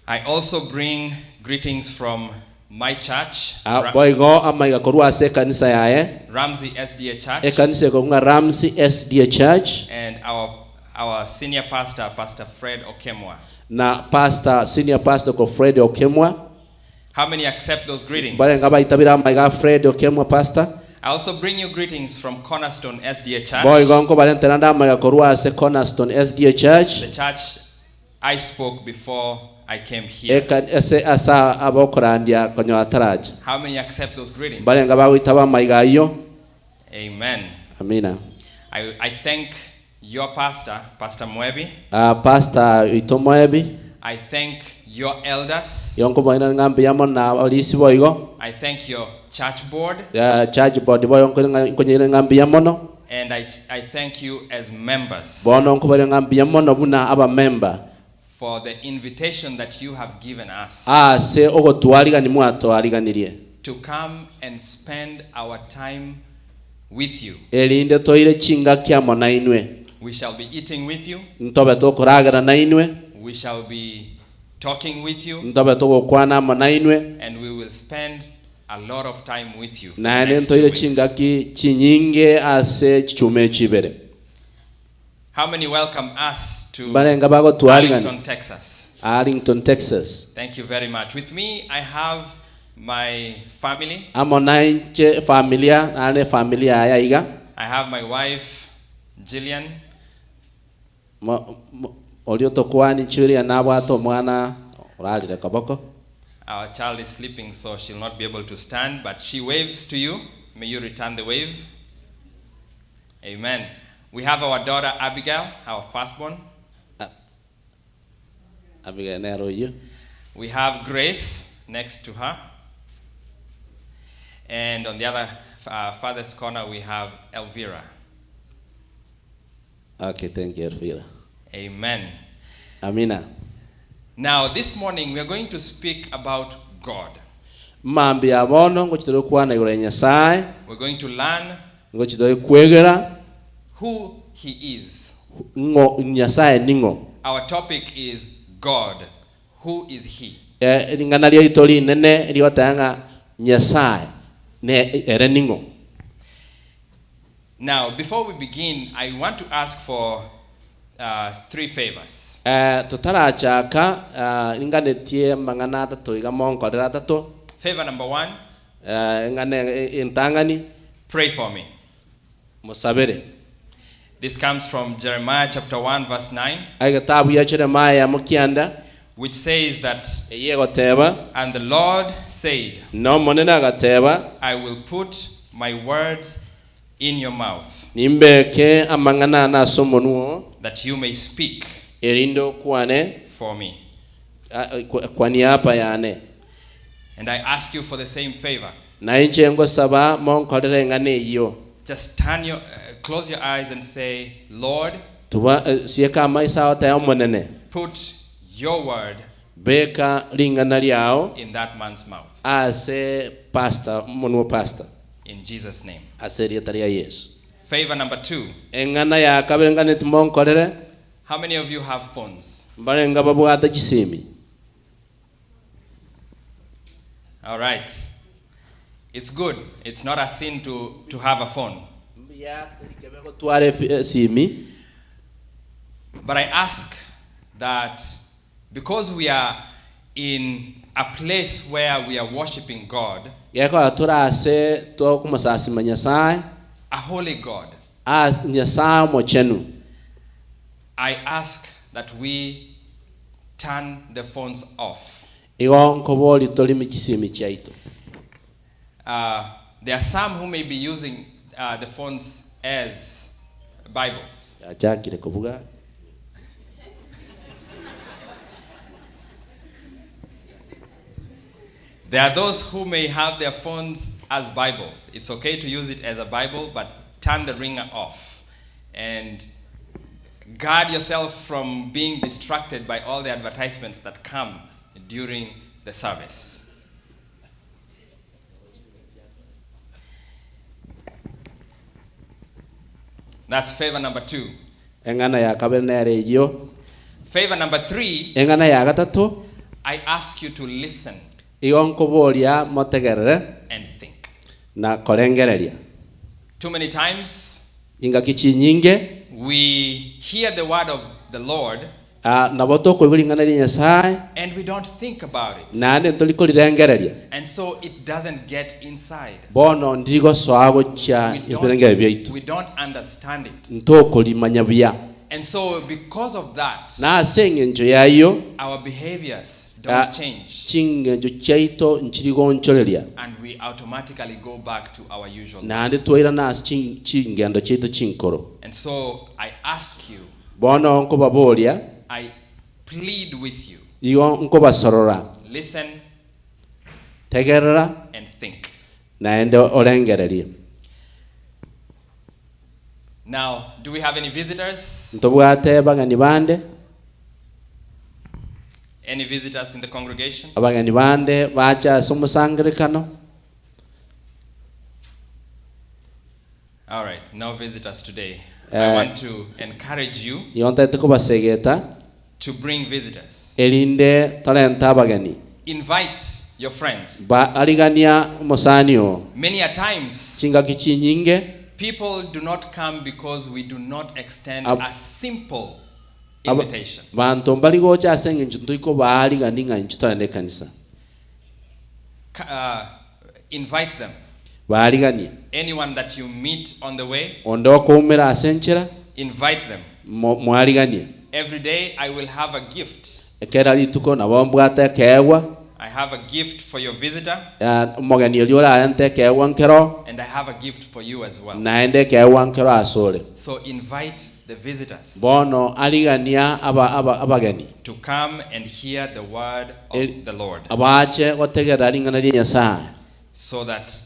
I also bring greetings from my church, Ramsey SDA Church, and our senior pastor, Pastor Fred Okemwa. Senior pastor Fred Okemwa. How many accept those greetings? Fred Okemwa pastor. I also bring you greetings from Cornerstone SDA Church. Cornerstone SDA Church. The church I spoke before I came here. How many accept those greetings? Amen. Amina. I thank your pastor, Pastor Moebi. Pastor Ito Moebi. I thank your elders. I thank your church board. And I thank you as members for the invitation that you have given us to come and spend our time with you. We shall be eating with you. We shall be talking with you. And we will spend a lot of time with you. How many welcome us to Arlington, Texas? Arlington, Texas. Thank you very much. With me, I have my family. I have my wife, Jillian. Our child is sleeping, so she'll not be able to stand, but she waves to you. May you return the wave. Amen. We have our daughter Abigail, our firstborn. Abigail, we have Grace next to her. And on the other farthest corner, we have Elvira. Okay, thank you, Elvira. Amen. Amina. Now, this morning, we are going to speak about God. mambi abono ngochitore kwana igore nyasaye. We're going to learn ngochitore kwegera who he is. Nyasaye ningo. Our topic is God. Who is he? Ringana lya itori nene liotanga nyasaye ne ere ningo. Now, before we begin, I want to ask for 3 favors. Tutarachaka inganetie mangana tatu igamonkorera tatu. Favor number 1. Ngane intangani. Pray for me. Musabere. This comes from Jeremiah chapter 1 verse 9. Agatabu ya Jeremiah mukianda. Which says that, and the Lord said, I will put my words in your mouth, that you may speak for me. And I ask you for the same favor. Just close your eyes and say, Lord, put your word beka lingana lyao in that man's mouth. Ase pastor monu pastor. In Jesus' name. Ase lietaria Yesu. Favor number 2. Engana ya kabengane tumonkorere. How many of you have phones? Barenga babwata kisimi. All right. It's good. It's not a sin to have a phone. But I ask that because we are in a place where we are worshiping God, a holy God, I ask that we turn the phones off. There are some who may be using the phones as Bibles. There are those who may have their phones as Bibles. It's okay to use it as a Bible, but turn the ringer off and guard yourself from being distracted by all the advertisements that come during the service. That's favor number 2. Favor number 3, I ask you to listen and think. Too many times we hear the word of the Lord and we don't think about it, and so it doesn't get inside. We don't understand it, and so because of that, our behaviors don't change, and we automatically go back to our usual lives. And so I ask you, I plead with you, listen and think. Now, do we have any visitors? Any visitors in the congregation? All right, no visitors today. I want to encourage you to bring visitors. Invite your friend. Many a times, people do not come because we do not extend a simple invitation. Invite them. Anyone that you meet on the way, invite them. Every day I will have a gift. I have a gift for your visitor, and I have a gift for you as well. So invite the visitors to come and hear the word of the Lord, so that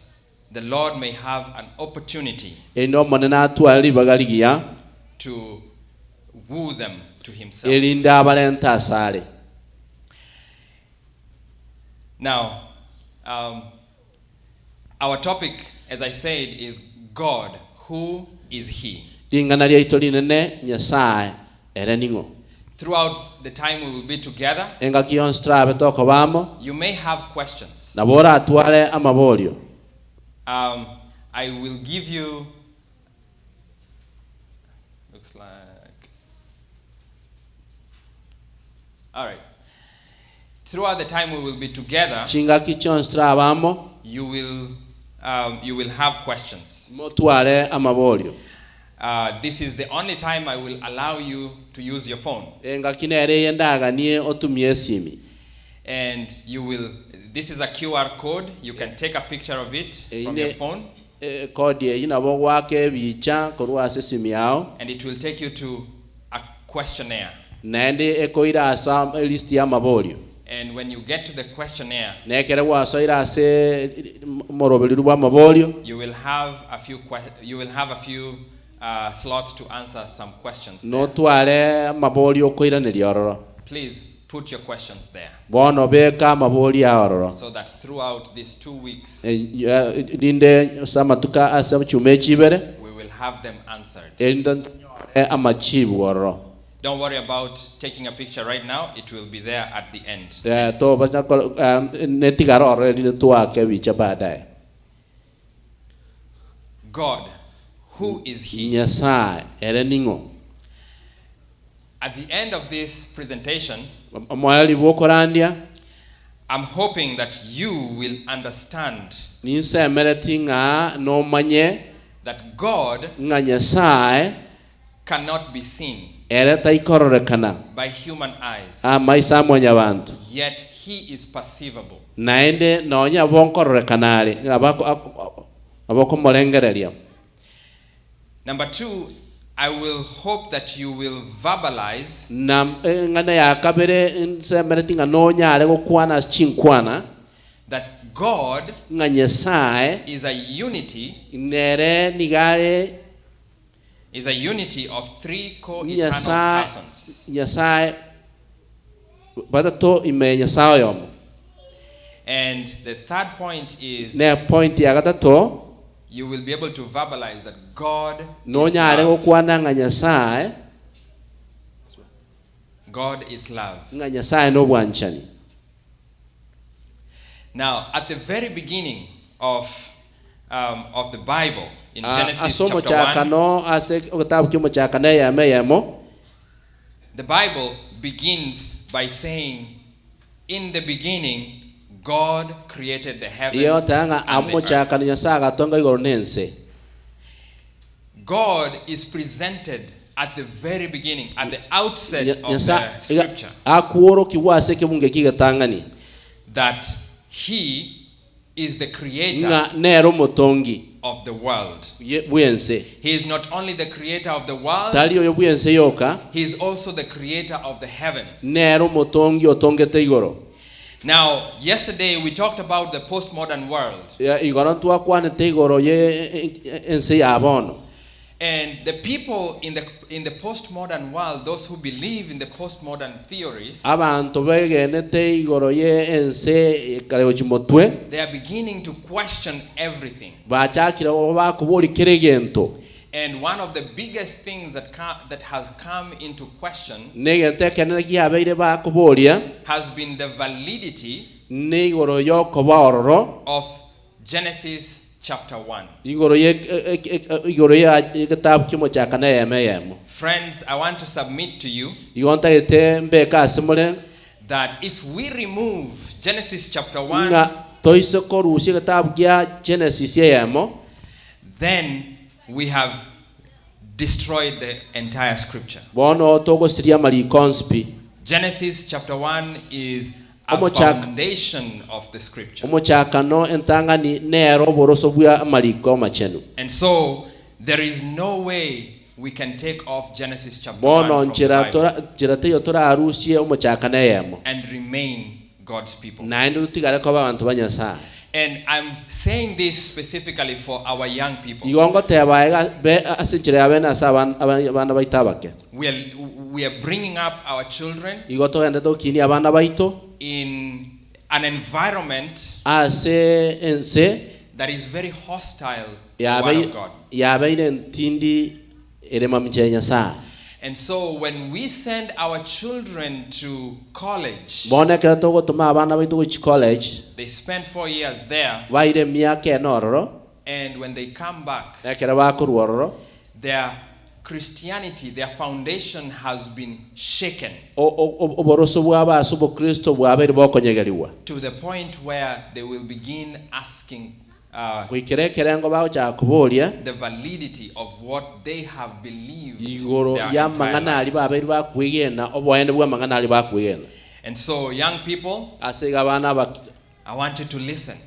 the Lord may have an opportunity to woo them to himself. Now, Our topic, as I said, is God. Who is He? Throughout the time we will be together, you may have questions. I will give you, looks like, all right. Throughout the time we will be together, you will have questions. This is the only time I will allow you to use your phone. And you will, this is a QR code. You can take a picture of it from your phone. And it will take you to a questionnaire. And when you get to the questionnaire, you will have a few slots to answer some questions. Please put your questions there, so that throughout these 2 weeks we will have them answered. Don't worry about taking a picture right now. It will be there at the end. God, who is He? At the end of this presentation, I'm hoping that you will understand that God cannot be seen by human eyes, yet He is perceivable. Number 2, I will hope that you will verbalize that God is a unity of 3 co-eternal persons. And the third point is you will be able to verbalize that God is love. God is love. Now, at the very beginning of the Bible, in Genesis chapter 1, the Bible begins by saying, in the beginning, God created the heavens and the earth. God is presented at the very beginning, at the outset of the scripture, that He is the creator of the world. He is not only the creator of the world, He is also the creator of the heavens. Now, yesterday we talked about the postmodern world. And the people in the postmodern world, those who believe in the postmodern theories, they are beginning to question everything. And one of the biggest things that has come into question has been the validity of Genesis chapter 1. Friends, I want to submit to you that if we remove Genesis chapter 1, then we have destroyed the entire scripture. Genesis chapter 1 is a foundation of the scripture. And so there is no way we can take off Genesis chapter 1 from the Bible and remain God's people. And I'm saying this specifically for our young people. We are bringing up our children in an environment ase that is very hostile to the word of God. And so when we send our children to college, they spend 4 years there, and when they come back, their Christianity, their foundation has been shaken to the point where they will begin asking the validity of what they have believed their entire lives. And so, young people, I want you to listen.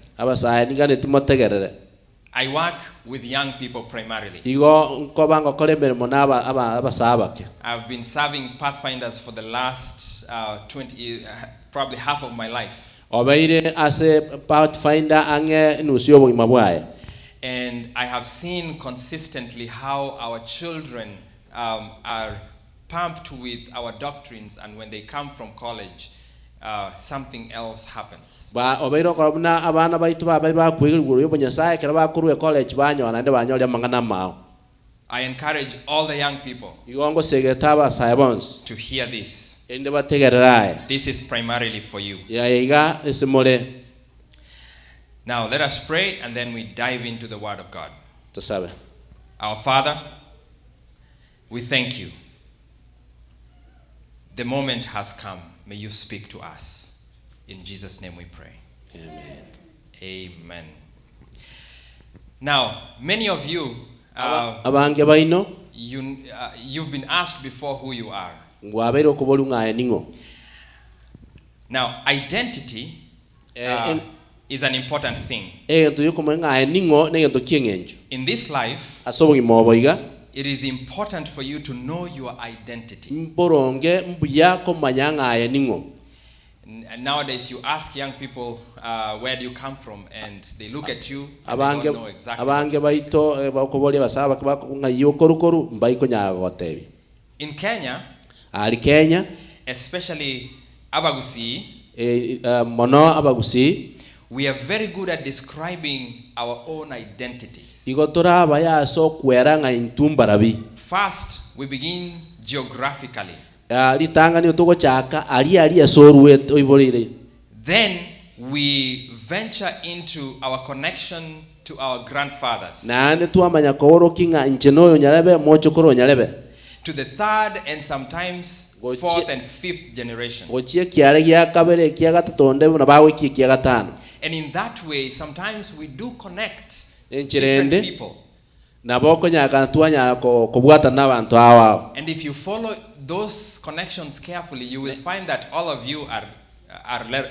I work with young people primarily. I've been serving Pathfinders for the last 20, probably half of my life. And I have seen consistently how our children are pumped with our doctrines, and when they come from college, something else happens. I encourage all the young people to hear this. This is primarily for you. Now let us pray, and then we dive into the Word of God. Our Father, we thank you. The moment has come. May you speak to us. In Jesus' name we pray. Amen. Amen. Now, many of you, you've been asked before who you are. Now, identity is an important thing. In this life, it is important for you to know your identity. And nowadays, you ask young people, where do you come from? And they look at you and they don't know exactly. In Kenya, especially Abagusi, we are very good at describing our own identities. First, we begin geographically. Then we venture into our connection to our grandfathers. To the third and sometimes fourth and fifth generation. And in that way, sometimes we do connect different people. And if you follow those connections carefully, you will find that all of you are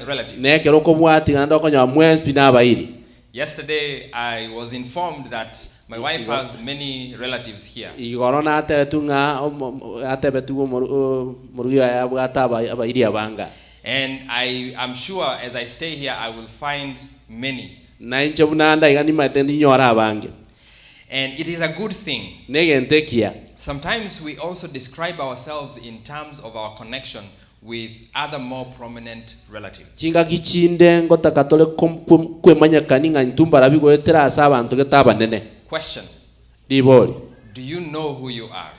relatives. Yesterday, I was informed that my wife has many relatives here. And I am sure as I stay here, I will find many. And it is a good thing. Sometimes we also describe ourselves in terms of our connection with other more prominent relatives. Question. Do you know who you are?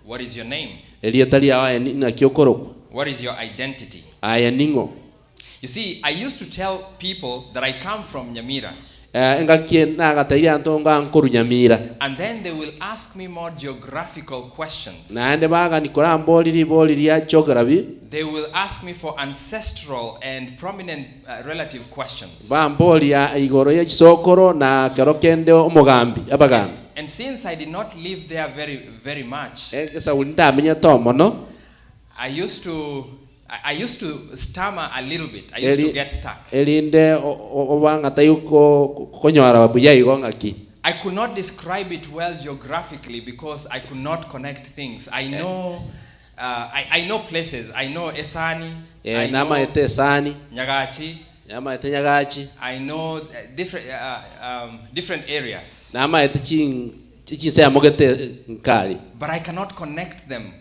What is your name? What is your identity? You see, I used to tell people that I come from Nyamira. And then they will ask me more geographical questions. They will ask me for ancestral and prominent relative questions. And since I did not live there very much, I used to stammer a little bit. I used to get stuck. I could not describe it well geographically because I could not connect things. I know I know places. I know Esani. I know Nyagachi. I know different areas. But I cannot connect them.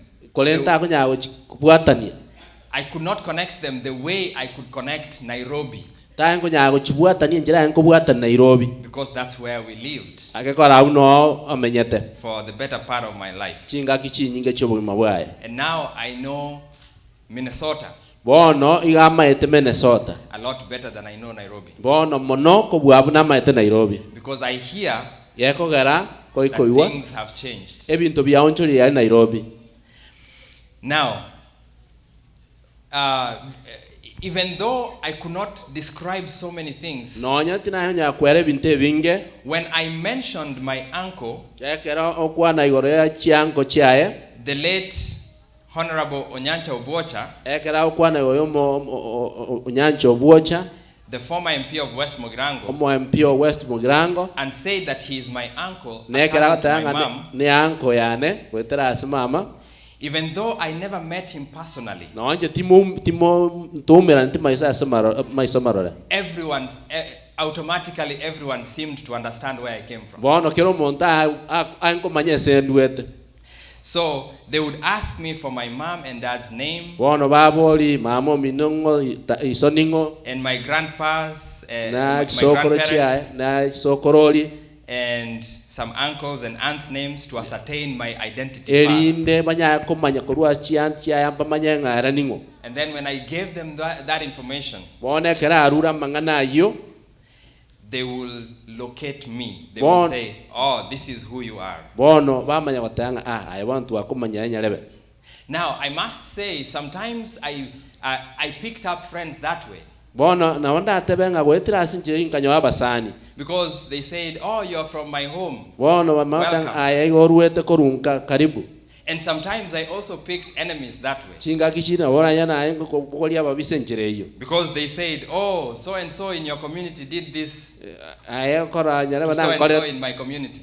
I could not connect them the way I could connect Nairobi. Tango nyago chibuata ni njira yango buata Nairobi. Because that's where we lived. Agekora uno amenyete. For the better part of my life. Chinga kichi nyinge chobo mabwaye. And now I know Minnesota. Bono igama ete Minnesota. A lot better than I know Nairobi. Bono mono ko buabu na maete Nairobi. Because I hear yeko gara koi that koiwa. Things have changed. Ebinto byaonchori ya Nairobi. Now, even though I could not describe so many things, when I mentioned my uncle, the late Honorable Onyancha Obuocha, the former MP of West Mogrango, and said that he is my uncle, even though I never met him personally. Automatically everyone seemed to understand where I came from. So they would ask me for my mom and dad's name, and my grandpas, my grandparents, and some uncles and aunts' names to ascertain my identity. And then when I gave them that information, they will locate me. They will say, "Oh, this is who you are." Now, I must say, sometimes I picked up friends that way. Because they said, "Oh, you're from my home. Welcome." And sometimes I also picked enemies that way. Because they said, "Oh, so and so in your community did this. So and so in my community."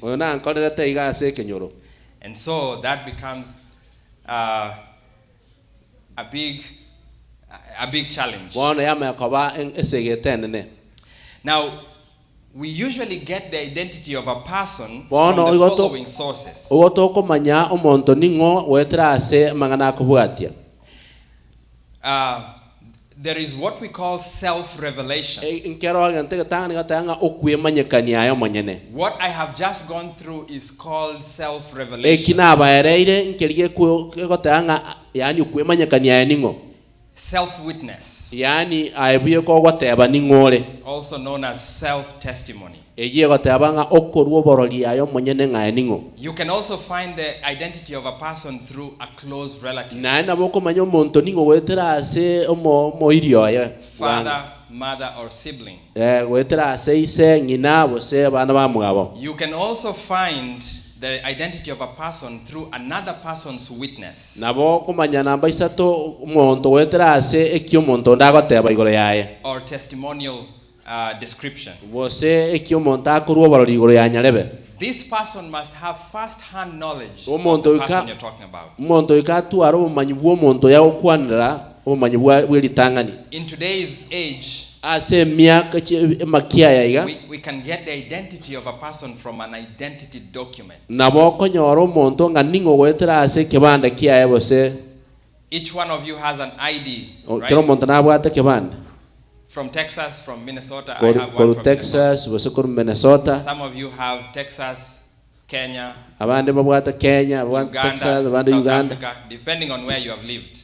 And so that becomes a big challenge. Now, we usually get the identity of a person from the following sources. There is what we call self-revelation. What I have just gone through is called self-revelation. Self-witness. Also known as self-testimony. You can also find the identity of a person through a close relative. Father, mother, or sibling. You can also find the identity of a person through another person's witness. Or testimonial description. This person must have first-hand knowledge of the person you're talking about. In today's age, we can get the identity of a person from an identity document. Each one of you has an ID, right? From Texas, from Minnesota, I have one from Minnesota. Some of you have Texas, Kenya, Uganda, South Africa, depending on where you have lived.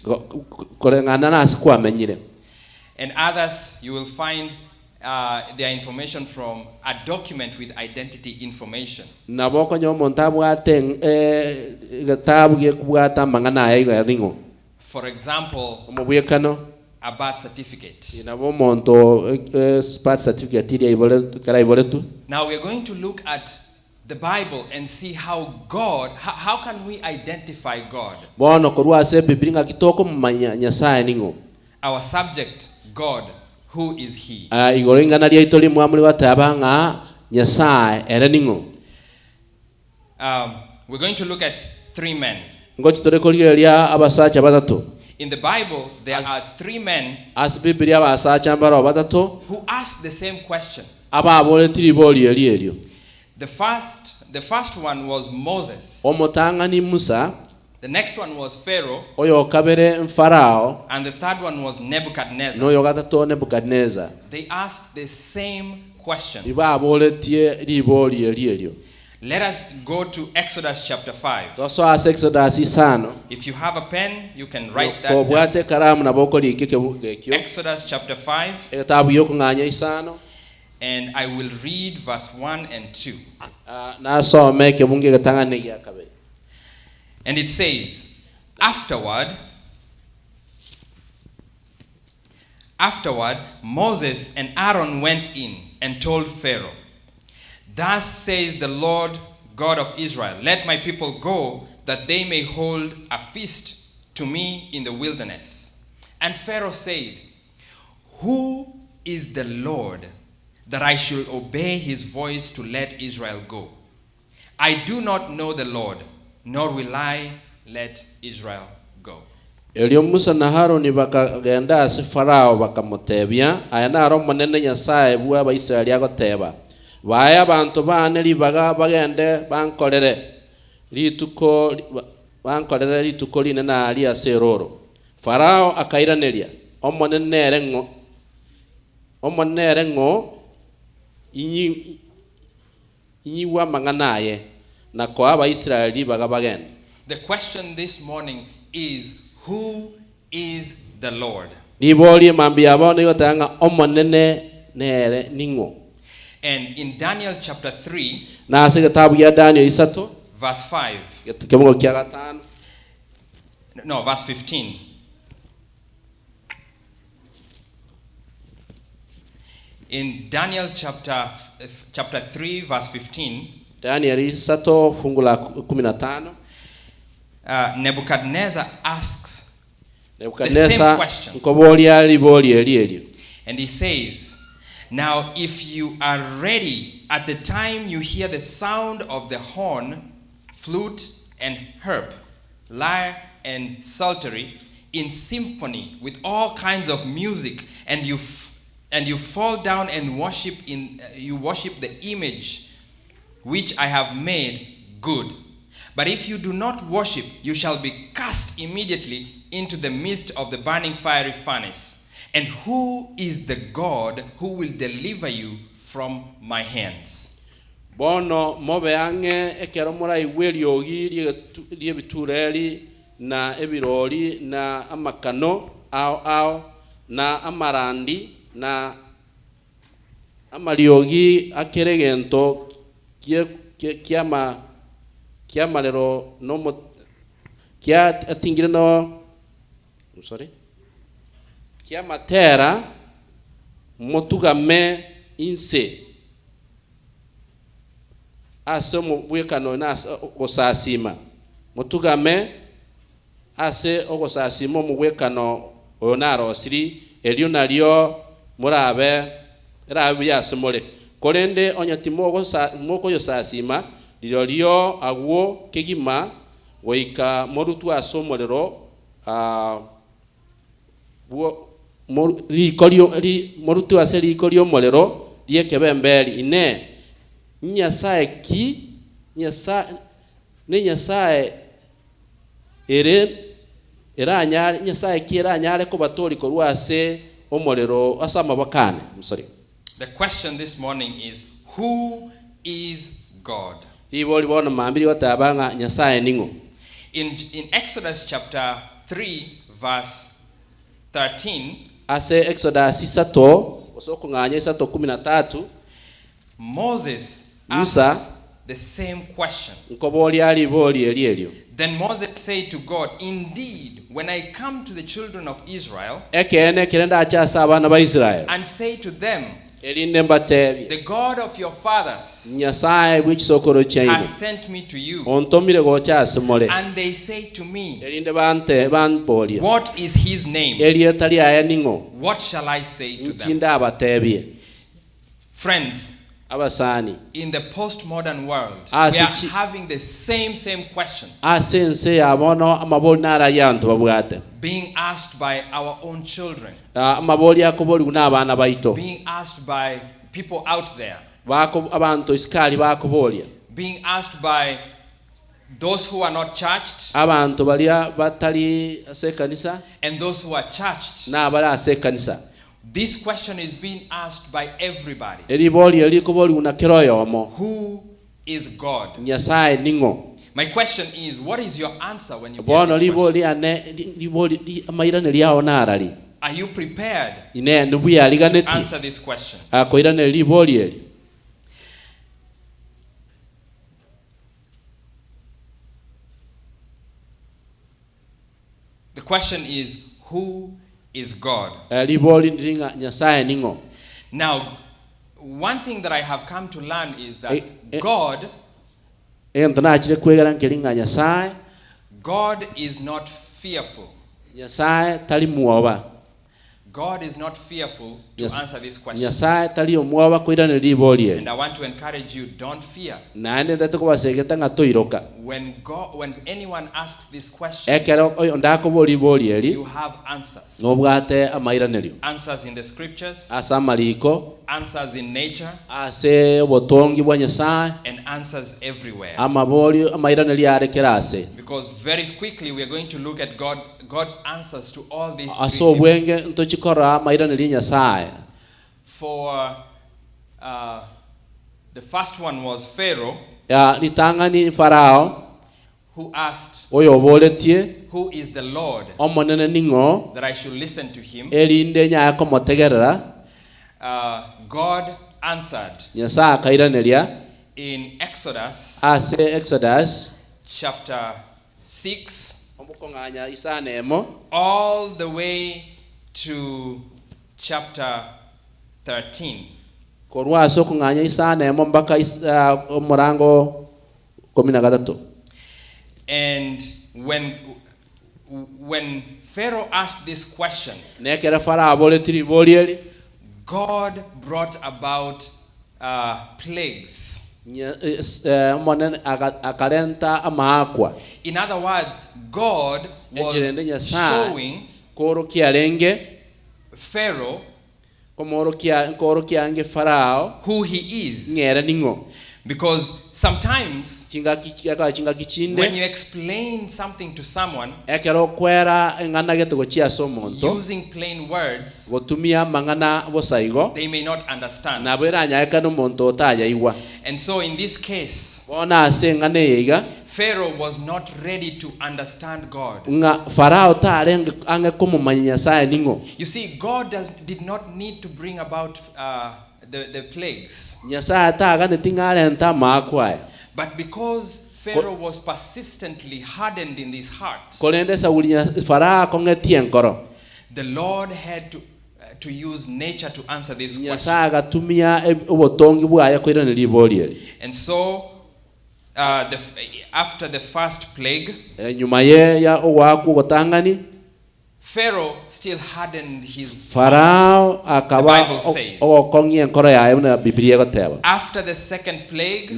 And others, you will find their information from a document with identity information. For example, a birth certificate. Now we are going to look at the Bible and see how can we identify God? Our subject, God, who is He? We're going to look at three men. In the Bible, there are three men who ask the same question. The first one was Moses. The next one was Pharaoh. Oyo kabere Pharaoh. And the third one was Nebuchadnezzar. Noyo gatatu Nebuchadnezzar. They asked the same question. Let us go to Exodus chapter 5. If you have a pen, you can write that down. Exodus chapter 5. And I will read verse 1 and 2. And it says, Afterward, Moses and Aaron went in and told Pharaoh, Thus says the Lord God of Israel, let my people go, that they may hold a feast to me in the wilderness. And Pharaoh said, Who is the Lord, that I should obey his voice to let Israel go? I do not know the Lord, nor will I let Israel go. Elio Musa na Haruni bakagenda ase Farao bakamutebya aya naro monene Nyasaye bwa Abaisiraeli agoteba baya abantu bane libaga bagende bankolere lituko line na ali ase roro. Farao akairaneria omonene ngo inyiwa manganaye na kwa Abaisiraeli baga bagende. The question this morning is, who is the Lord? And in Daniel chapter 3, verse 5, no, verse 15. In Daniel chapter 3, verse 15, Nebuchadnezzar asks the same question. And he says, Now if you are ready at the time you hear the sound of the horn, flute and harp, lyre and psaltery, in symphony with all kinds of music, and you fall down and worship the image which I have made, good. But if you do not worship, you shall be cast immediately into the midst of the burning fiery furnace. And who is the God who will deliver you from my hands? Bono mobe ange ekero morai weliogi liebitureli na ebiroli na amakano ao na amarandi na amariogi akeregento kia malero no kia atingire no kia matera motugame inse ase mo bwekano na osasima motugame ase ogosasima mo bwekano onaro siri elio nalio murabe erabe yasemole kolende onyatimo moko yosasima lio agwo kegima goika morutu asomolero morutu aseli kolio molero liekebembeli ine Nyasaye Nyasaye ki eranyare ko batoliko rwase omolero asama bakane. I'm sorry. The question this morning is, who is God? In Exodus chapter 3 verse 13, Moses asks the same question. Then Moses said to God, Indeed, when I come to the children of Israel and say to them, the God of your fathers has sent me to you, and they say to me, what is his name? What shall I say to them? Friends, in the postmodern world, we are having the same questions being asked by our own children, being asked by people out there, being asked by those who are not churched, abantu balia batali ase kanisa, and those who are churched. na bali ase kanisa. This question is being asked by everybody. Who is God? My question is, what is your answer when you get this question? Are you prepared to answer this question? The question is, who is God? Now, one thing that I have come to learn is that God is not fearful. God is not fearful to answer this question. And I want to encourage you, don't fear. When anyone asks this question, you have answers. Answers in the scriptures, answers in nature, and answers everywhere. Because very quickly we are going to look at God's answers to all these three. For the first one was Pharaoh, who asked, who is the Lord, that I should listen to him. God answered in Exodus chapter 6 all the way to chapter 13. And when Pharaoh asked this question, God brought about plagues. In other words, God was showing Pharaoh who he is. Because sometimes when you explain something to someone using plain words, they may not understand. And so in this case, Pharaoh was not ready to understand God. You see, God did not need to bring about the plagues. But because Pharaoh was persistently hardened in his heart, the Lord had to use nature to answer this question. And so, after the first plague, Pharaoh still hardened his heart. The Bible says. After the second plague,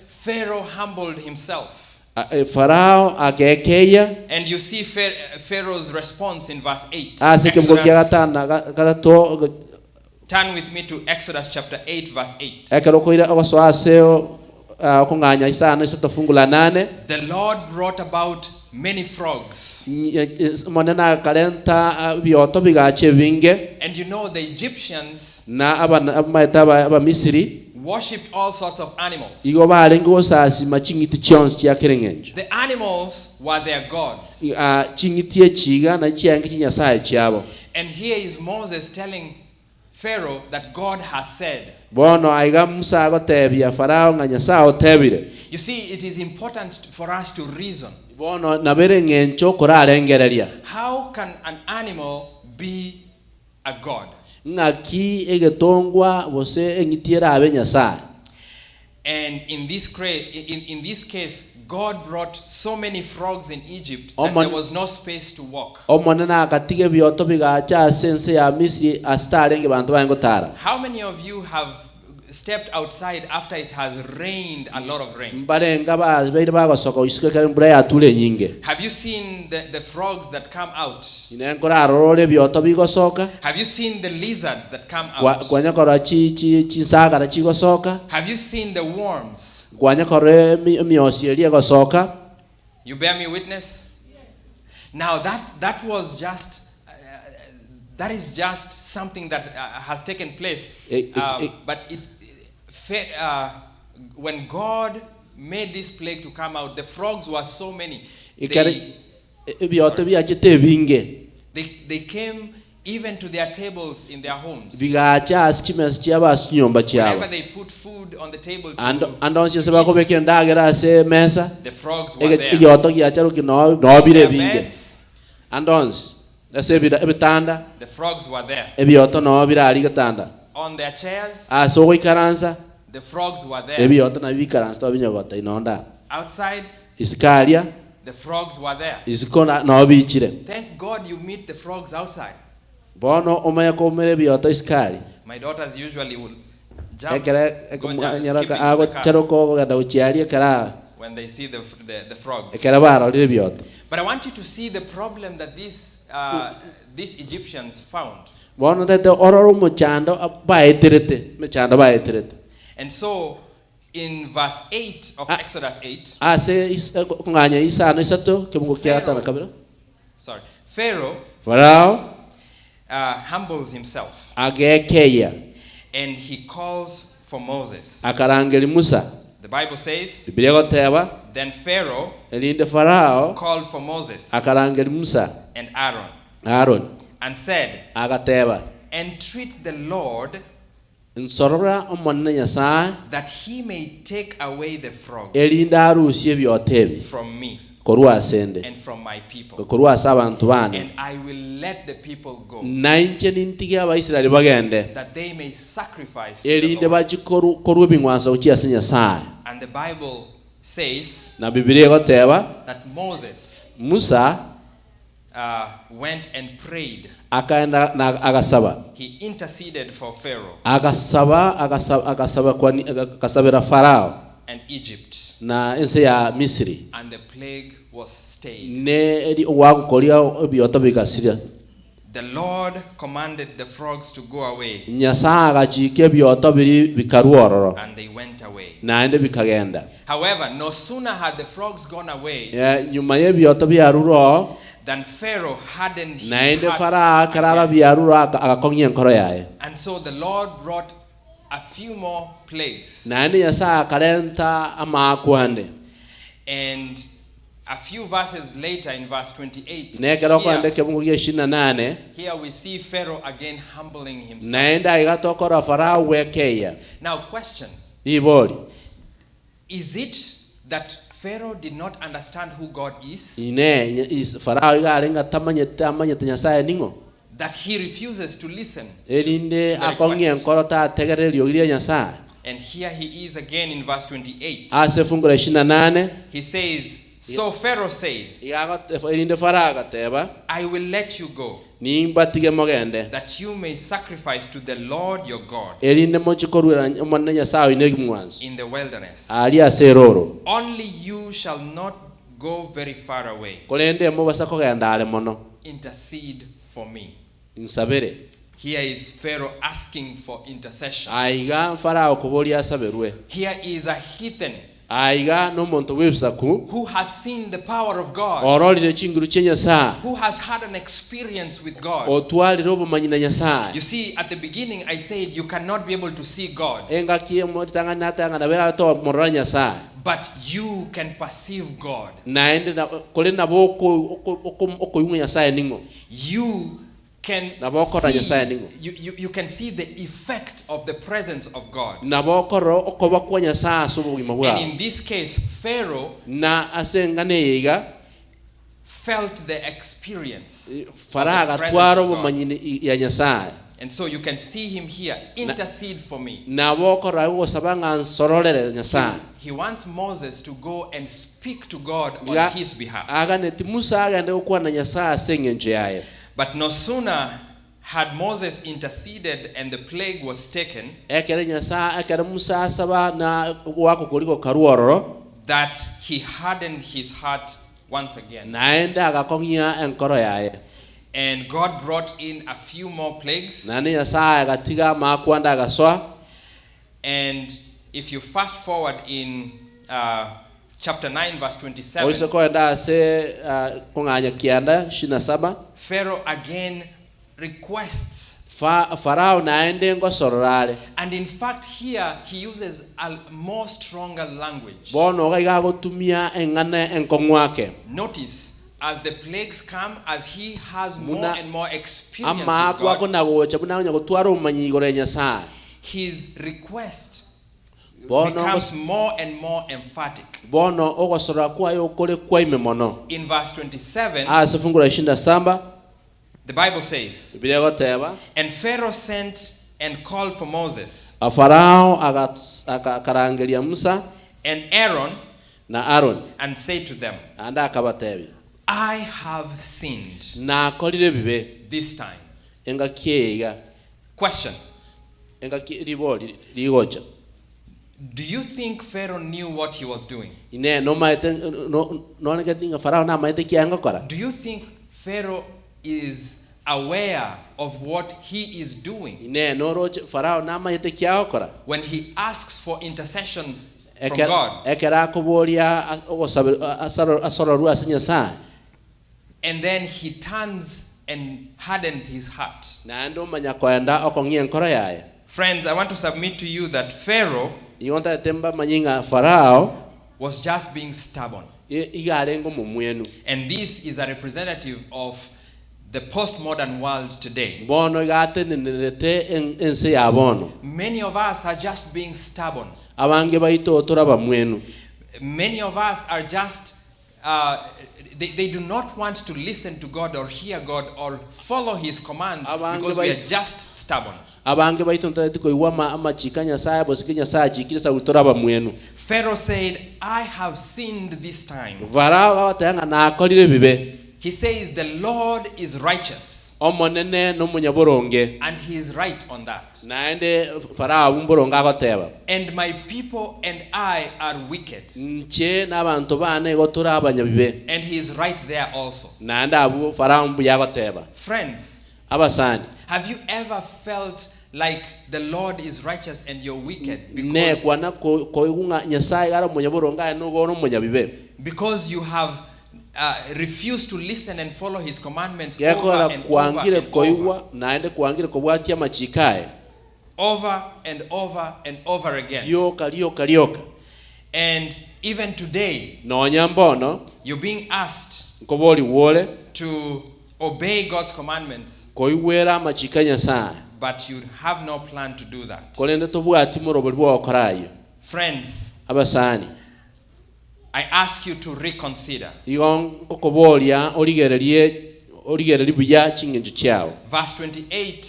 Pharaoh humbled himself. And you see Pharaoh's response in verse 8. Turn with me to Exodus chapter 8 verse 8. The Lord brought about many frogs. And you know the Egyptians worshipped all sorts of animals. The animals were their gods. And here is Moses telling Pharaoh that God has said. You see, it is important for us to reason. How can an animal be a god? And in this case, God brought so many frogs in Egypt that there was no space to walk. How many of you have stepped outside after it has rained a lot of rain? Have you seen the frogs that come out? Have you seen the lizards that come out? Have you seen the worms? kwanya kore miosielia gosoka. You bear me witness? Now that was just that is just something that has taken place. But when God made this plague to come out, the frogs were so many. They came even to their tables in their homes. Whenever they put food on the table to eat, the frogs were there. The frogs were there. On their chairs, the frogs were there. Outside, the frogs were there. Thank God you meet the frogs outside. My daughters usually will jump, go when they see the frogs. But I want you to see the problem that these Egyptians found. And so in verse 8 of Exodus 8, Pharaoh humbles himself. And he calls for Moses. The Bible says, then Pharaoh called for Moses and Aaron and said, entreat the Lord that he may take away the frogs from me and from my people, and I will let the people go, that they may sacrifice to the Lord. And the Bible says that Moses went and prayed. He interceded for Pharaoh and Egypt, and the plague was stayed. The Lord commanded the frogs to go away, and they went away. However, no sooner had the frogs gone away than Pharaoh hardened his heart again. And so the Lord brought a few more plagues. And a few verses later, in verse 28, here we see Pharaoh again humbling himself. Now question, is it that Pharaoh did not understand who God is, that he refuses to listen to the request? And here he is again in verse 28. He says, so Pharaoh said, I will let you go, that you may sacrifice to the Lord your God in the wilderness. Only you shall not go very far away. Intercede for me. Here is Pharaoh asking for intercession. Here is a heathen who has seen the power of God, who has had an experience with God. You see, at the beginning I said you cannot be able to see God, but you can perceive God. You can see the effect of the presence of God. And in this case, Pharaoh felt the experience of the presence of God. And so you can see him here, intercede for me. He wants Moses to go and speak to God on his behalf. But no sooner had Moses interceded and the plague was taken, that he hardened his heart once again. And God brought in a few more plagues. And if you fast forward in chapter 9 verse 27, Oise kwenda se kunganya kianda 27. Pharaoh again requests. Farao naende ngosororare. And in fact here he uses a more stronger language. Bono ga gotumia engane enkongwake. Notice as the plagues come, as he has more and more experience with God, his request becomes more and more emphatic. In verse 27, the Bible says, and Pharaoh sent and called for Moses and Aaron and said to them, I have sinned this time. Question. Do you think Pharaoh knew what he was doing? Do you think Pharaoh is aware of what he is doing when he asks for intercession from God? And then he turns and hardens his heart. Friends, I want to submit to you that Pharaoh was just being stubborn. And this is a representative of the postmodern world today. Many of us are just being stubborn. Many of us are just they do not want to listen to God or hear God or follow his commands because we are just stubborn. Pharaoh said, I have sinned this time. He says the Lord is righteous. And he is right on that. And my people and I are wicked. And he is right there also. Friends, have you ever felt like the Lord is righteous and you're wicked? Because you have refused to listen and follow his commandments over and over again. And even today, you're being asked to obey God's commandments, but you have no plan to do that. Friends, I ask you to reconsider. Verse 28,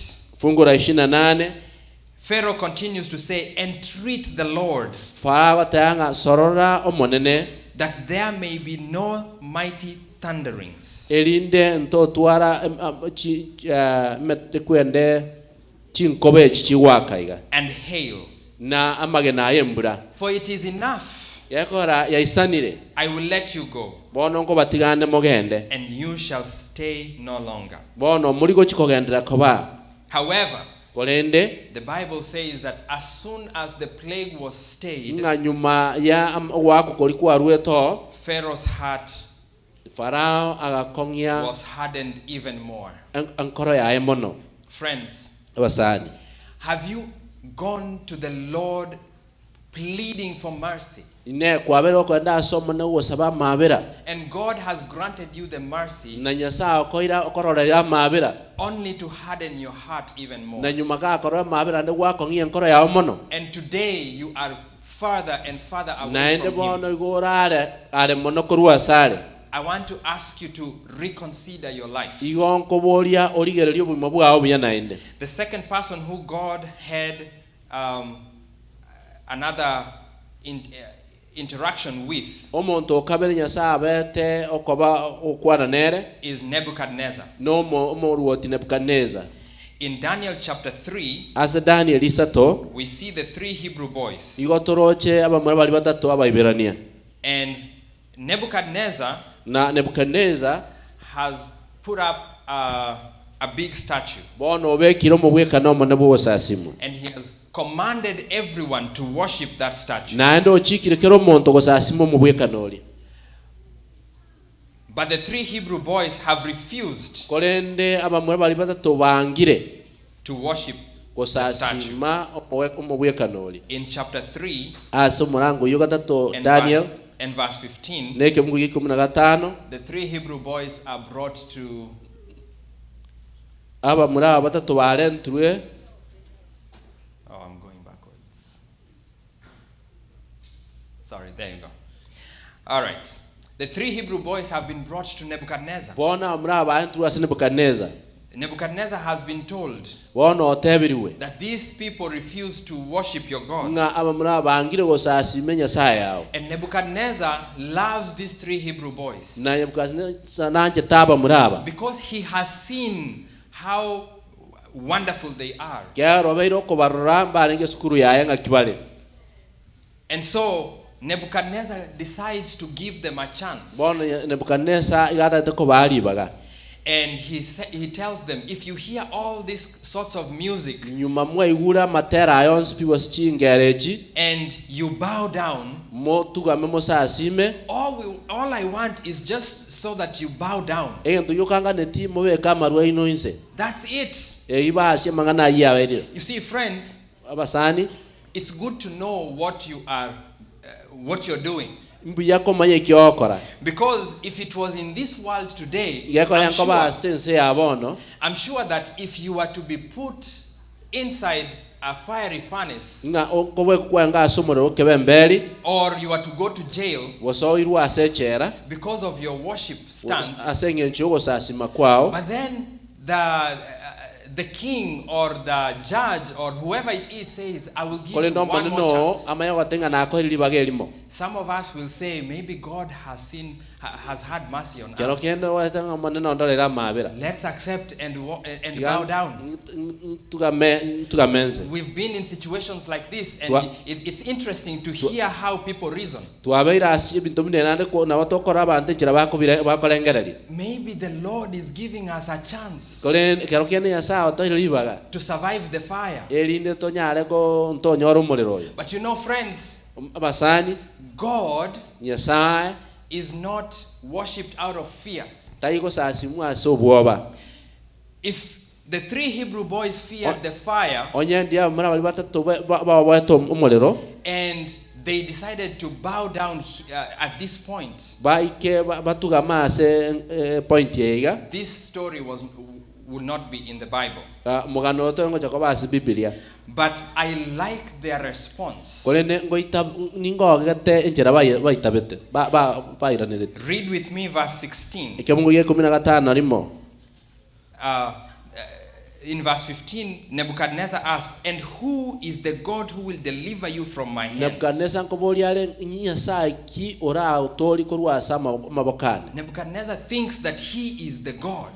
Pharaoh continues to say, entreat the Lord that there may be no mighty thunderings and hail, for it is enough. I will let you go, and you shall stay no longer. However, the Bible says that as soon as the plague was stayed, Pharaoh's heart was hardened even more. Friends, have you gone to the Lord pleading for mercy? And God has granted you the mercy only to harden your heart even more. And today you are further and further away from Him. I want to ask you to reconsider your life. The second person who God had another interaction with is Nebuchadnezzar. In Daniel chapter 3, we see the three Hebrew boys. And Nebuchadnezzar has put up a big statue. And he has commanded everyone to worship that statue. naende ochikire kero omonto gosasima omubwekano oria. But the 3 Hebrew boys have refused korende abamwe bali batatu bangire to worship gosasima omubwekano oria. in chapter 3 ase omurango yo gatatu Daniel and verse 15, neke mungu 15 the 3 Hebrew boys are brought to abamwe aba batatu barenturwe. Oh, I'm going backwards. Sorry, there you go. All right. The 3 Hebrew boys have been brought to Nebuchadnezzar. bona amra abantu ase Nebuchadnezzar. Nebuchadnezzar has been told bona otebiriwe that these people refuse to worship your gods. nga abamra bangire gosasima nyasaye yao. And Nebuchadnezzar loves these 3 Hebrew boys na Nebuchadnezzar nanje taba muraba because he has seen how wonderful they are. kero bairo ko baramba nge skuru yaye nga kibale. And so Nebuchadnezzar decides to give them a chance. bona Nebuchadnezzar igata te ko bali baga. And he tells them, if you hear all these sorts of music nyuma mwaigura matera ayons piwas chingereji and you bow down, mo tugame mosasime all I want is just so that you bow down. ento yokanga neti mowe kamarwa ino inse. That's it. iba ashe mangana ya wedio. You see, friends, abasani, it's good to know what you're doing. Because if it was in this world today, I'm sure that if you were to be put inside a fiery furnace, or you were to go to jail because of your worship stance, but then the king or the judge or whoever it is says, I will give you one more chance. Some of us will say, maybe God has had mercy on us. Let's accept and bow down. We've been in situations like this, and it's interesting to hear how people reason. Maybe the Lord is giving us a chance to survive the fire. But you know, friends, God is not worshipped out of fear. If the 3 Hebrew boys feared the fire and they decided to bow down at this point, this story would not be in the Bible. But I like their response. Read with me verse 16. In verse 15, Nebuchadnezzar asked, and who is the God who will deliver you from my hands? Nebuchadnezzar thinks that he is the God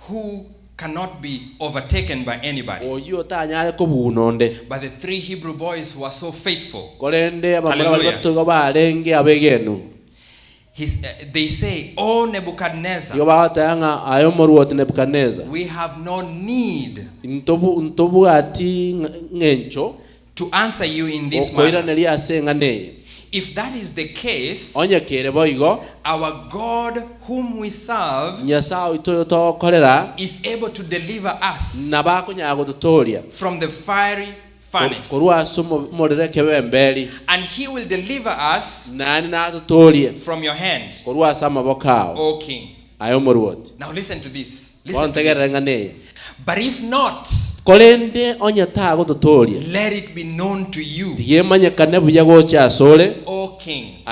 who cannot be overtaken by anybody. But the 3 Hebrew boys who are so faithful, hallelujah, they say, oh Nebuchadnezzar, we have no need to answer you in this matter. If that is the case, our God whom we serve is able to deliver us from the fiery furnace. And he will deliver us from your hand, O king. Now listen to this. But if not, let it be known to you, O king,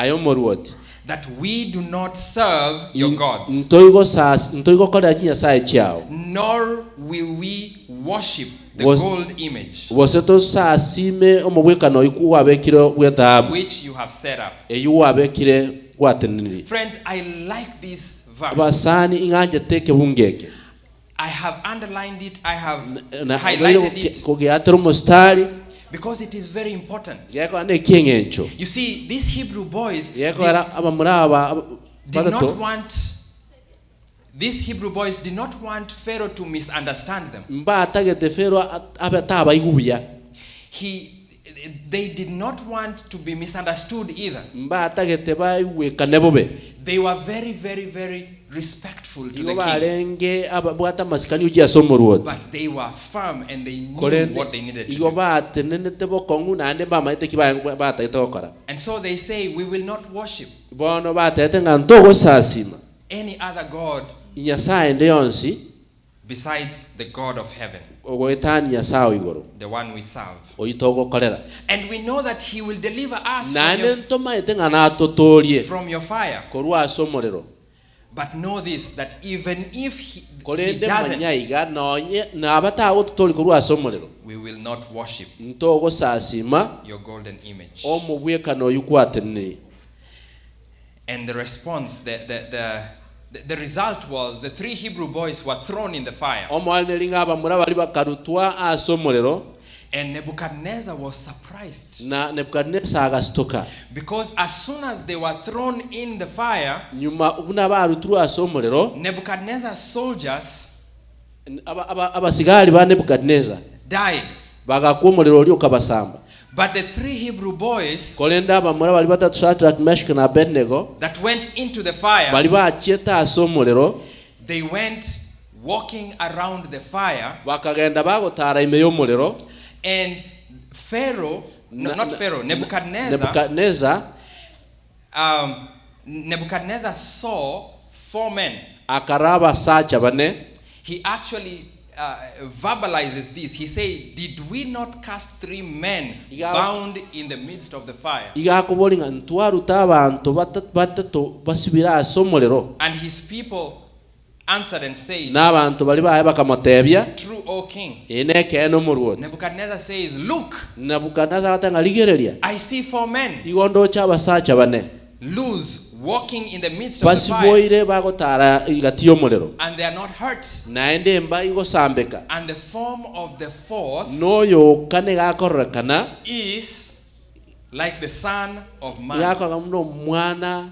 that we do not serve your gods, nor will we worship the gold image which you have set up. Friends, I like this verse. I have underlined it, I have highlighted it, because it is very important. You see, these Hebrew boys did not want these Hebrew boys did not want Pharaoh to misunderstand them. They did not want to be misunderstood either. They were very, very, very respectful to the king. But they were firm and they knew what they needed to do. And so they say, we will not worship any other God besides the God of heaven, the one we serve. And we know that he will deliver us from your fire. But know this, that even if he doesn't, we will not worship your golden image. And the response, the result was the 3 Hebrew boys were thrown in the fire. And Nebuchadnezzar was surprised. Because as soon as they were thrown in the fire, Nebuchadnezzar's soldiers died. But the 3 Hebrew boys that went into the fire, they went walking around the fire, and Pharaoh, not Pharaoh, Nebuchadnezzar saw 4 men. He actually verbalizes this. He said, did we not cast 3 men bound in the midst of the fire? And his people answered and said, true, O king. Nebuchadnezzar says, look, I see 4 men loose, walking in the midst of the fire, and they are not hurt. And the form of the 4th is like the Son of Man,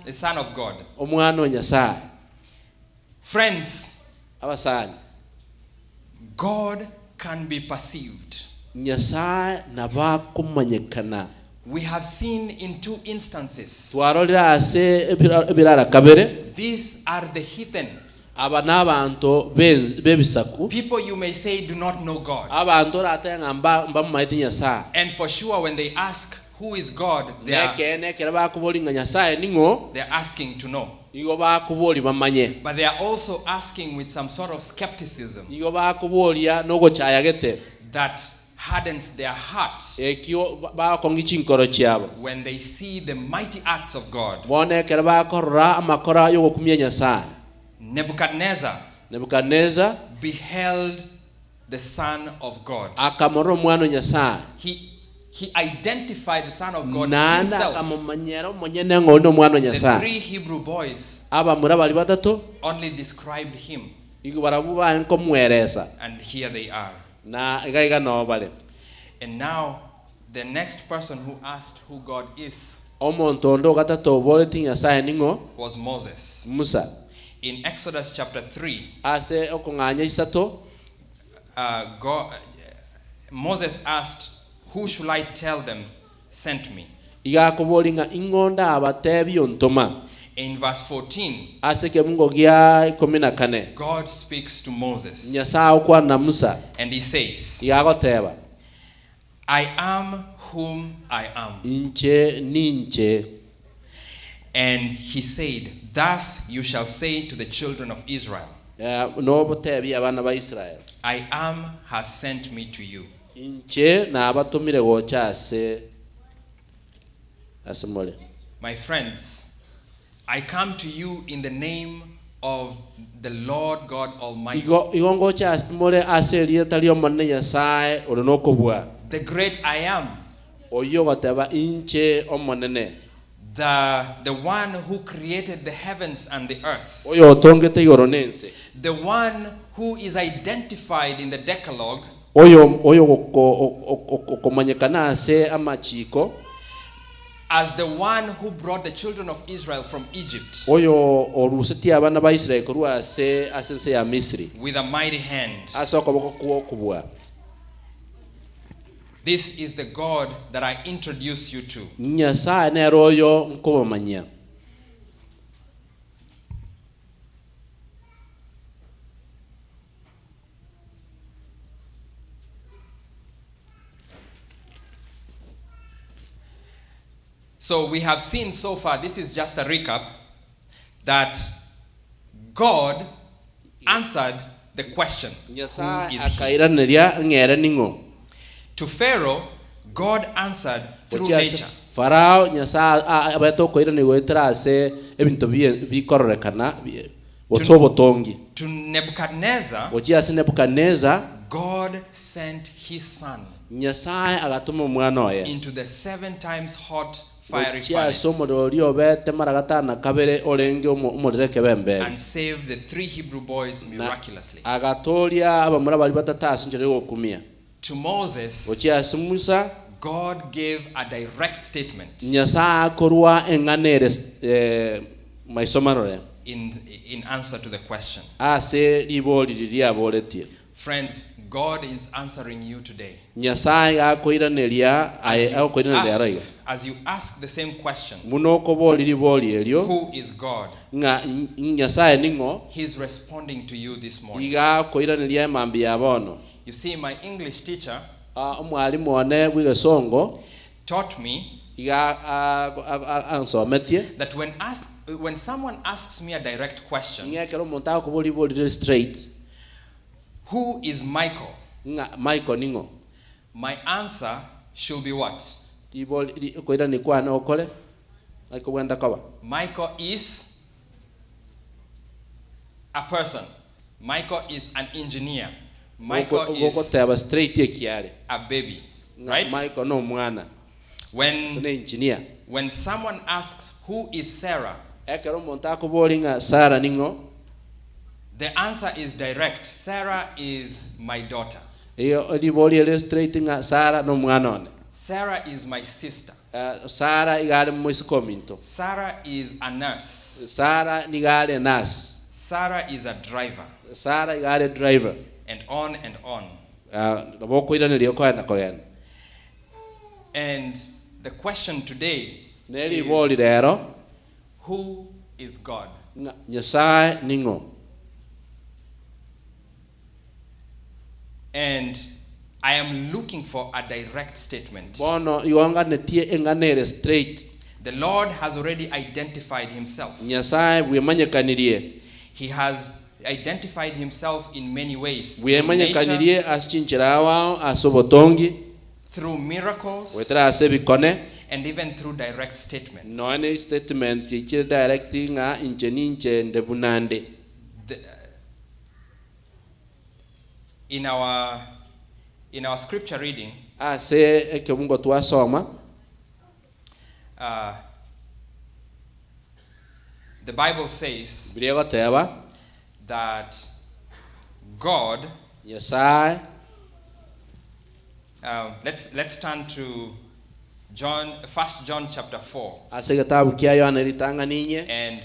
the Son of God. Friends, God can be perceived. We have seen in 2 instances. These are the heathen. People you may say do not know God. And for sure when they ask who is God, they are asking to know. But they are also asking with some sort of skepticism that hardens their heart when they see the mighty acts of God. Nebuchadnezzar beheld the Son of God. He identified the Son of God himself. The 3 Hebrew boys only described him. And here they are. And now the next person who asked who God is was Moses. In Exodus chapter 3, Moses asked, who should I tell them sent me? In verse 14, God speaks to Moses and he says, I am whom I am. And he said, thus you shall say to the children of Israel, I am has sent me to you. My friends, I come to you in the name of the Lord God Almighty, the great I am, the one who created the heavens and the earth, the one who is identified in the Decalogue as the one who brought the children of Israel from Egypt oyo orusetie abana ba Israel kurwa ase ya Misri with a mighty hand. asokoboko kubwa. This is the God that I introduce you to. Nyasaye ne royo nkobamanya. So we have seen so far, this is just a recap, that God answered the question, who is he? To Pharaoh, God answered through nature. Farao Nyasaye abeto koira ni goitera ase ebinto bikororekana botobotongi. To Nebuchadnezzar, God sent his son Nyasaye agatuma omwana oye into the 7 times hot fiery furnace and saved the 3 Hebrew boys miraculously. To Moses, God gave a direct statement in answer to the question. Friends, God is answering you today. As you ask the same question, who is God? He's responding to you this morning. You see, my English teacher taught me that when someone asks me a direct question, who is Michael? My answer should be what? Michael is a person. Michael is an engineer. Michael is a baby. Right? When someone asks who is Sarah, the answer is direct. Sarah is my daughter. Sarah is my sister. Sarah is a nurse. Sarah is a driver. And on and on. And the question today is, who is God? And I am looking for a direct statement. The Lord has already identified himself. He has identified himself in many ways. Through nature, through miracles, and even through direct statements. In our scripture reading, the Bible says that God, let's turn to John, 1 John chapter 4, and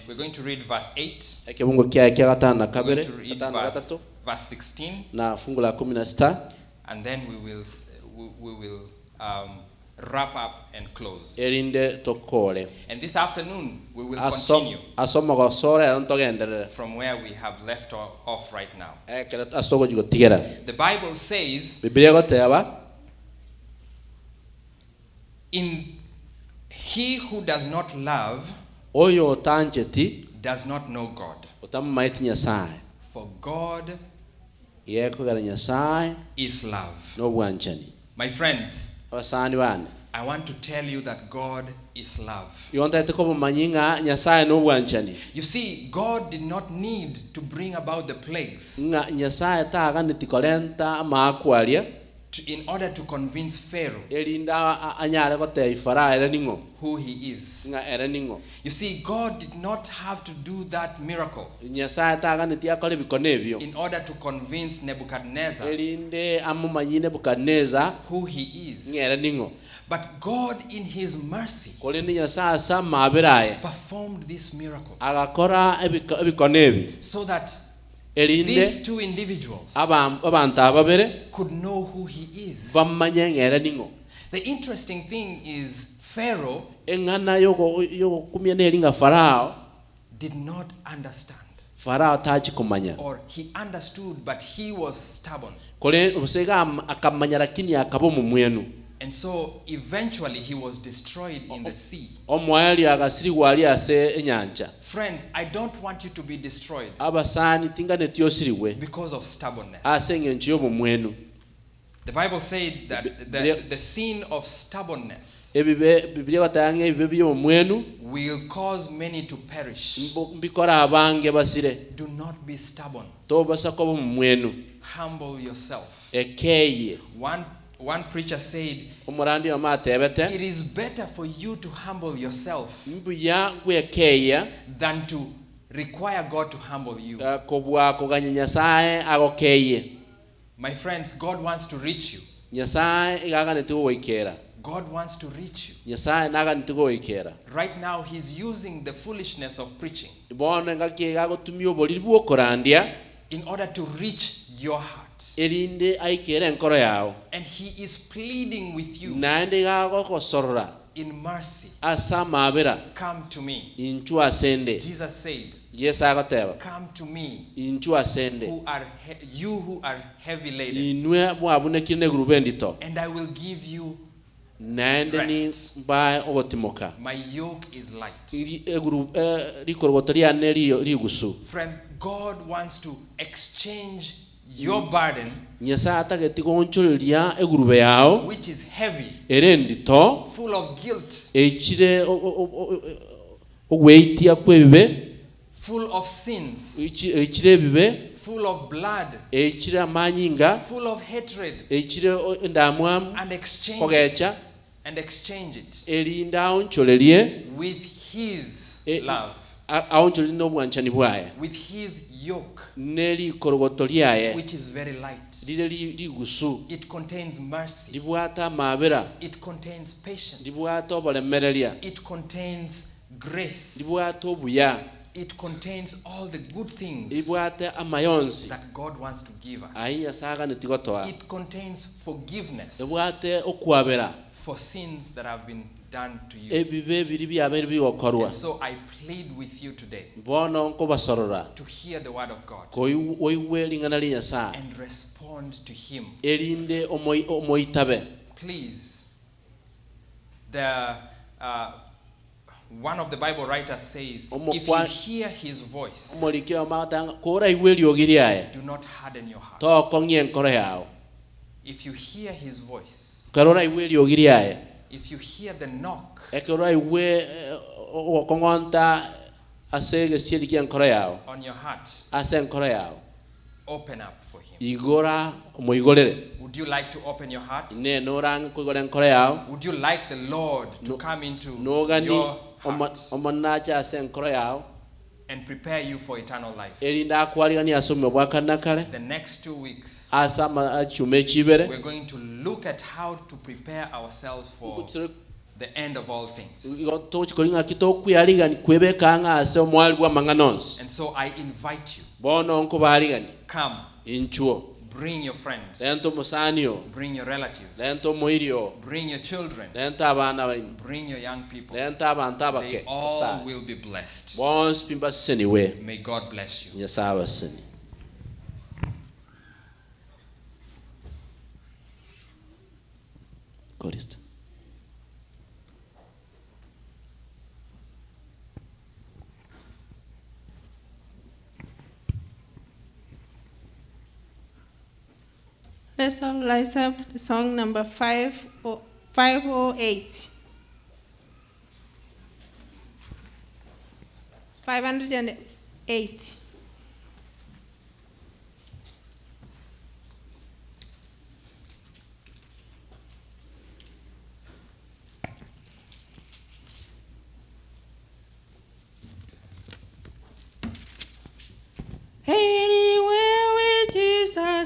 we're going to read verse 8. We're going to read verse 16, and then we will wrap up and close. And this afternoon we will continue from where we have left off right now. The Bible says, in he who does not love does not know God, for God is love. My friends, I want to tell you that God is love. You see, God did not need to bring about the plagues in order to convince Pharaoh who he is. You see, God did not have to do that miracle in order to convince Nebuchadnezzar who he is. But God in his mercy performed this miracle so that these two individuals could know who he is. The interesting thing is Pharaoh did not understand. Or he understood, but he was stubborn. And so eventually he was destroyed in the sea. Friends, I don't want you to be destroyed because of stubbornness. The Bible said that the sin of stubbornness will cause many to perish. Do not be stubborn. Humble yourself. One preacher said, it is better for you to humble yourself than to require God to humble you. My friends, God wants to reach you. God wants to reach you. Right now, He's using the foolishness of preaching in order to reach your heart. And He is pleading with you in mercy. Come to me. Jesus said, come to me, who are heavy laden, and I will give you rest. My yoke is light. Friends, God wants to exchange your burden, which is heavy, full of guilt, full of sins, full of blood, full of hatred, and exchange it with His love, with His yoke, which is very light. It contains mercy. It contains patience. It contains grace. It contains all the good things that God wants to give us. It contains forgiveness for sins that have been done to you. And so I plead with you today to hear the word of God and respond to Him. Please, one of the Bible writers says, if you hear His voice, do not harden your heart. If you hear His voice, if you hear the knock, on your heart, open up for Him. Would you like to open your heart? Would you like the Lord to come into your heart and prepare you for eternal life? The next 2 weeks, we're going to look at how to prepare ourselves for the end of all things. And so I invite you, come, bring your friends, bring your relatives, bring your children, bring your young people. They all will be blessed. May God bless you. Let's all rise up. Song number 508. 508.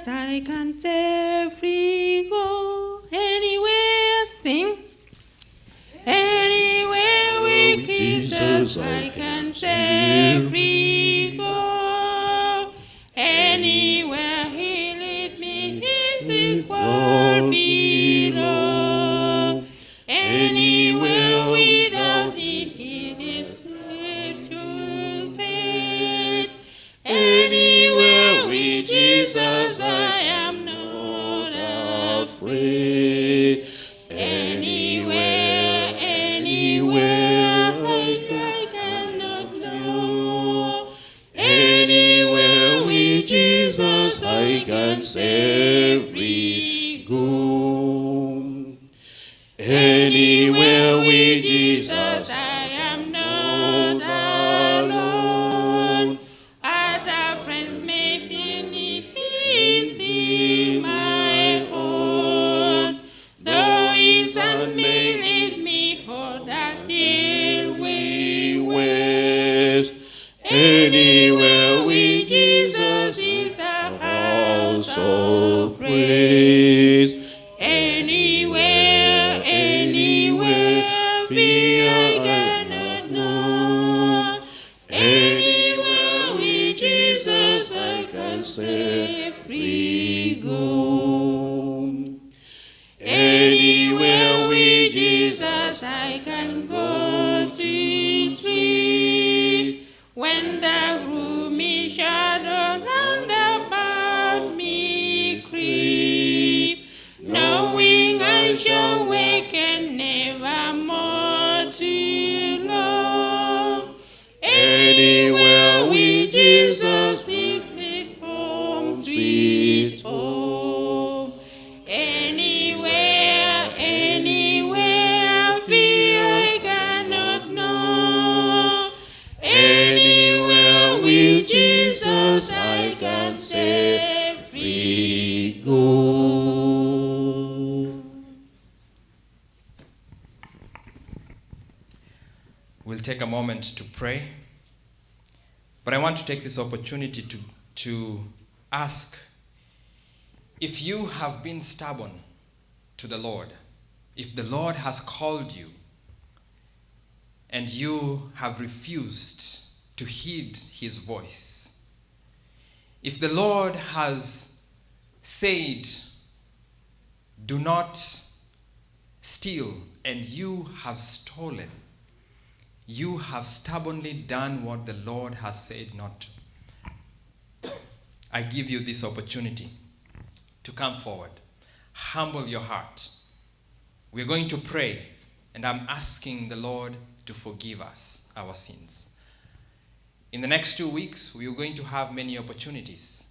Jesus, I can safely go. Anywhere, sing. Anywhere with Jesus, I can safely go. Anywhere He leads me, in this world below. Anywhere without Him, He is to faith. Anywhere with Jesus, I am not afraid. Anywhere, anywhere, I cannot know. Anywhere with Jesus, I can safely go. Anywhere with Jesus, I am not alone. Other friends may feel me, He is my own. Though His hand may lead me on that hill-way west. Anywhere with Jesus is a house of praise. Anywhere, anywhere, fear I cannot know. Anywhere with Jesus I can safely go. Anywhere with Jesus I can go to sleep. When the gloomy shadow round about me creep, knowing I shall wake and never more to love. Anywhere with Jesus, sweet home, sweet home. Anywhere, anywhere, fear I cannot know. Anywhere with Jesus, I can safely go. We'll take a moment to pray. But I want to take this opportunity to ask if you have been stubborn to the Lord, if the Lord has called you and you have refused to heed His voice, if the Lord has said, do not steal, and you have stolen, you have stubbornly done what the Lord has said not to. I give you this opportunity to come forward. Humble your heart. We're going to pray, and I'm asking the Lord to forgive us our sins. In the next 2 weeks, we are going to have many opportunities.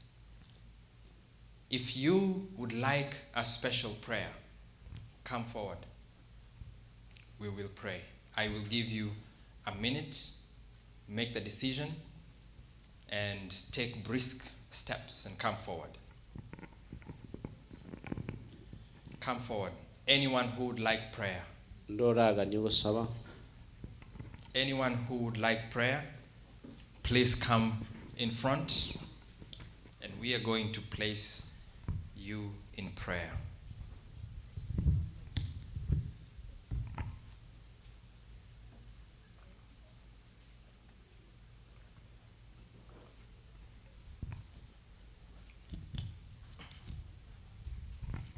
If you would like a special prayer, come forward. We will pray. I will give you a minute, make the decision, and take brisk steps and come forward. Come forward. Anyone who would like prayer. Anyone who would like prayer, please come in front, and we are going to place you in prayer.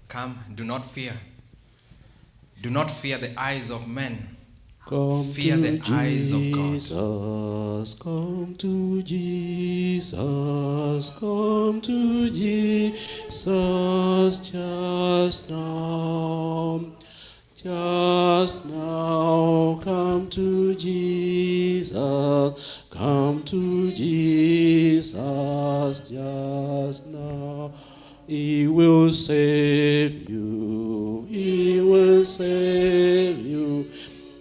Come, do not fear. Do not fear the eyes of men. Come Fear to the eyes of God. Jesus, come to Jesus, come to Jesus just now. Just now, come to Jesus, come to Jesus just now. He will save you, He will save you,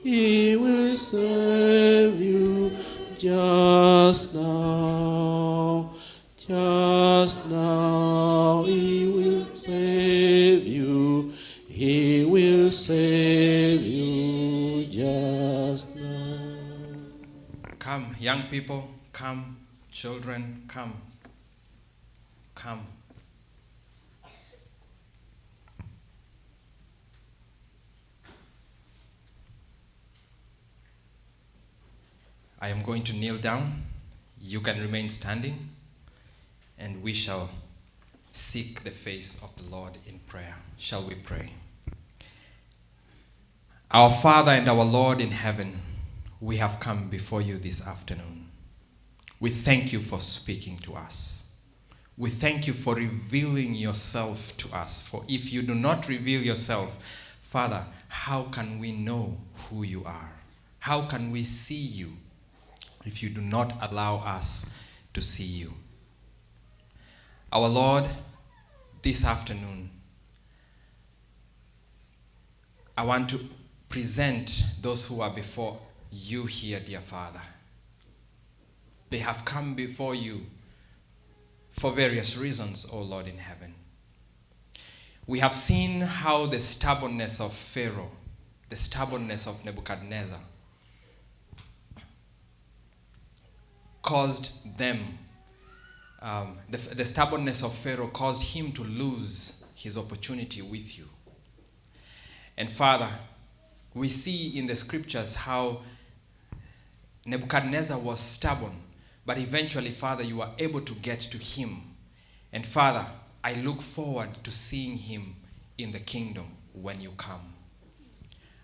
He will save you just now, just now. He will save you, He will save you just now. Come, young people, come, children, come. Come. I am going to kneel down. You can remain standing, and we shall seek the face of the Lord in prayer. Shall we pray? Our Father and our Lord in heaven, we have come before you this afternoon. We thank you for speaking to us. We thank you for revealing yourself to us. For if you do not reveal yourself, Father, how can we know who you are? How can we see you if you do not allow us to see you? Our Lord, this afternoon, I want to present those who are before you here, dear Father. They have come before you for various reasons, O Lord in heaven. We have seen how the stubbornness of Pharaoh, the stubbornness of Nebuchadnezzar, caused them, the stubbornness of Pharaoh caused him to lose his opportunity with you. And Father, we see in the scriptures how Nebuchadnezzar was stubborn, but eventually, Father, you were able to get to him. And Father, I look forward to seeing him in the kingdom when you come.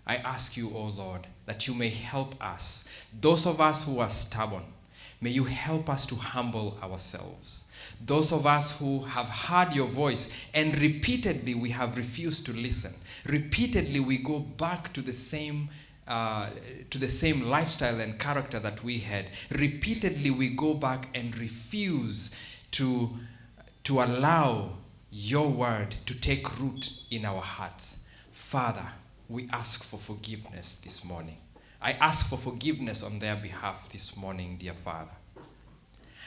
I ask you, O Lord, that you may help us. Those of us who are stubborn, may you help us to humble ourselves. Those of us who have heard your voice and repeatedly we have refused to listen. Repeatedly we go back to the same lifestyle and character that we had. Repeatedly we go back and refuse to allow your word to take root in our hearts. Father, we ask for forgiveness this morning. I ask for forgiveness on their behalf this morning, dear Father.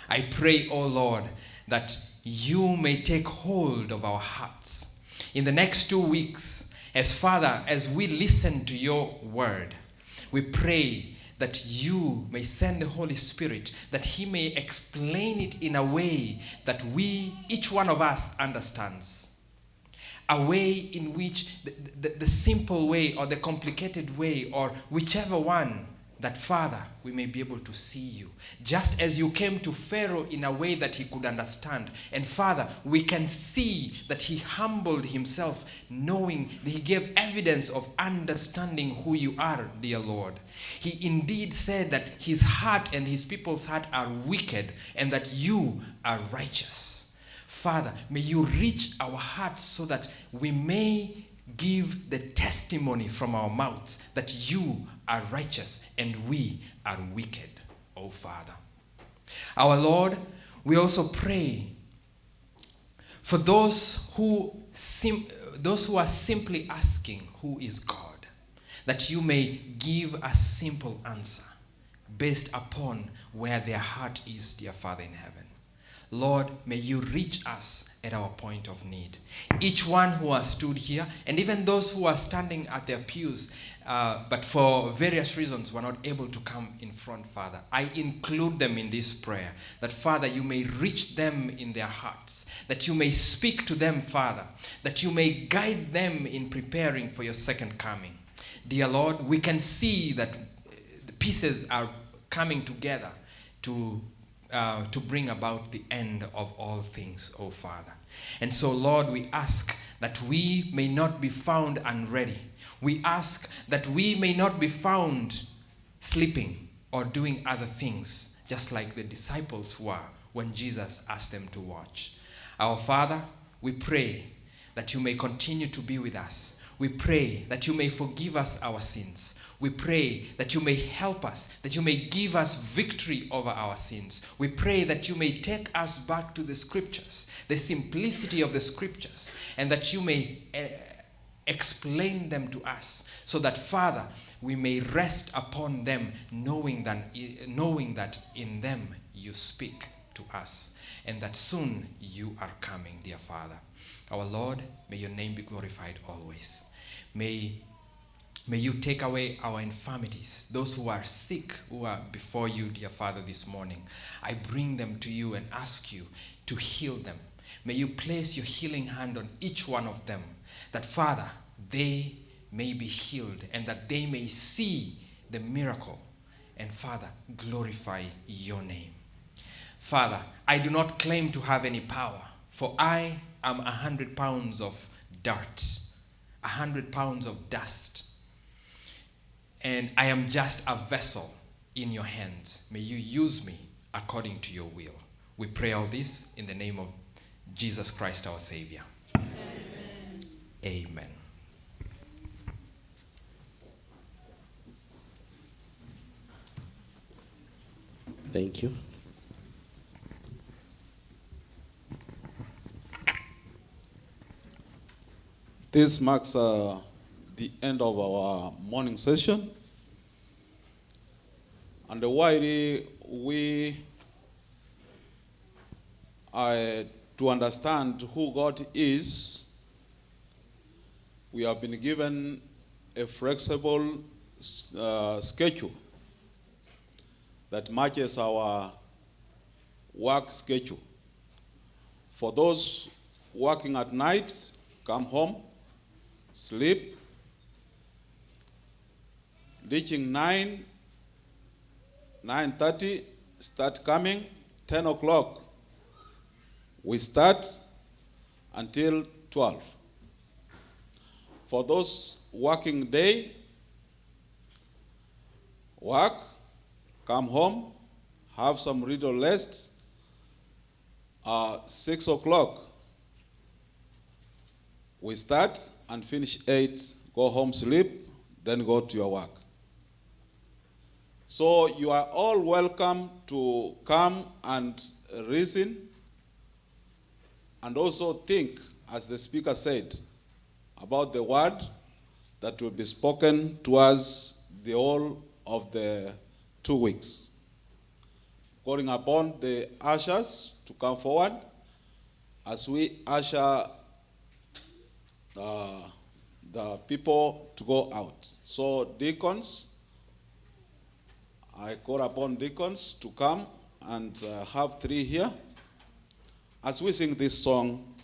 I pray, O Lord, that you may take hold of our hearts. In the next 2 weeks, as we listen to your word, we pray that you may send the Holy Spirit, that he may explain it in a way that each one of us understands. A way in which the simple way or the complicated way or whichever one, that Father, we may be able to see you. Just as you came to Pharaoh in a way that he could understand. And Father, we can see that he humbled himself, knowing that he gave evidence of understanding who you are, dear Lord. He indeed said that his heart and his people's heart are wicked and that you are righteous. Father, may you reach our hearts so that we may give the testimony from our mouths that you are righteous and we are wicked, O Father. Our Lord, we also pray for those who are simply asking, who is God? That you may give a simple answer based upon where their heart is, dear Father in heaven. Lord, may you reach us at our point of need. Each one who has stood here, and even those who are standing at their pews, but for various reasons were not able to come in front, Father, I include them in this prayer, that, Father, you may reach them in their hearts, that you may speak to them, Father, that you may guide them in preparing for your second coming. Dear Lord, we can see that the pieces are coming together to bring about the end of all things, O Father. And so, Lord, we ask that we may not be found unready. We ask that we may not be found sleeping or doing other things, just like the disciples were when Jesus asked them to watch. Our Father, we pray that you may continue to be with us. We pray that you may forgive us our sins. We pray that you may help us, that you may give us victory over our sins. We pray that you may take us back to the scriptures, the simplicity of the scriptures, and that you may explain them to us, so that, Father, we may rest upon them, knowing that in them you speak to us, and that soon you are coming, dear Father. Our Lord, may your name be glorified always. May you take away our infirmities. Those who are sick, who are before you, dear Father, this morning, I bring them to you and ask you to heal them. May you place your healing hand on each one of them, that, Father, they may be healed and that they may see the miracle and Father, glorify your name. Father, I do not claim to have any power, for I am 100 pounds of dirt, 100 pounds of dust, and I am just a vessel in your hands. May you use me according to your will. We pray all this in the name of Jesus Christ, our Savior. Amen. Amen. Thank you. This marks the end of our morning session. And while we are to understand who God is, we have been given a flexible schedule that matches our work schedule. For those working at night, come home, sleep, reaching 9:30, start coming, 10 o'clock. We start until 12. For those working day, work, come home, have some little rest, 6 o'clock. We start and finish 8, go home, sleep, then go to your work. So you are all welcome to come and reason and also think, as the speaker said, about the word that will be spoken to us the whole of the 2 weeks. Calling upon the ushers to come forward as we usher the people to go out. So deacons, I call upon deacons to come and have 3 here as we sing this song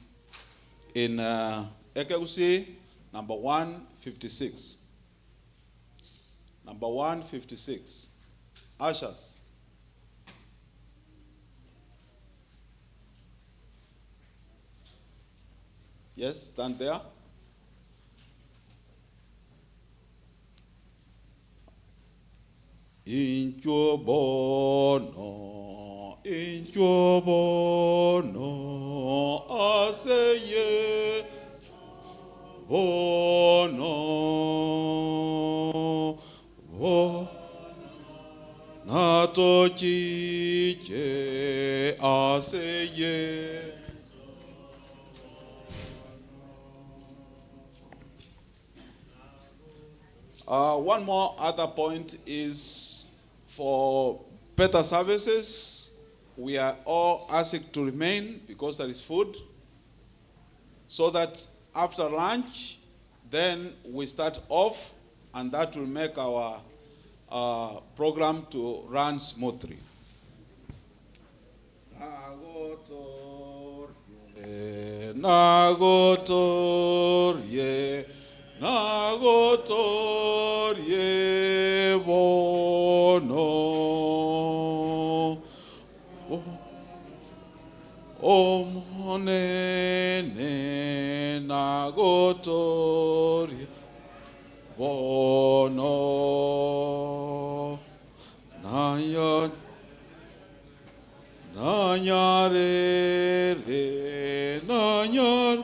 in Ekeusi number 156. Number 156. Ushers. Yes, stand there. Incho bono, aseye bono, nato chiche aseye. One more other point is for better services, we are all asked to remain because there is food, so that after lunch, then we start off, and that will make our program to run smoothly. Nagotorie bono omonene nagotorie bono nanyarere nanyar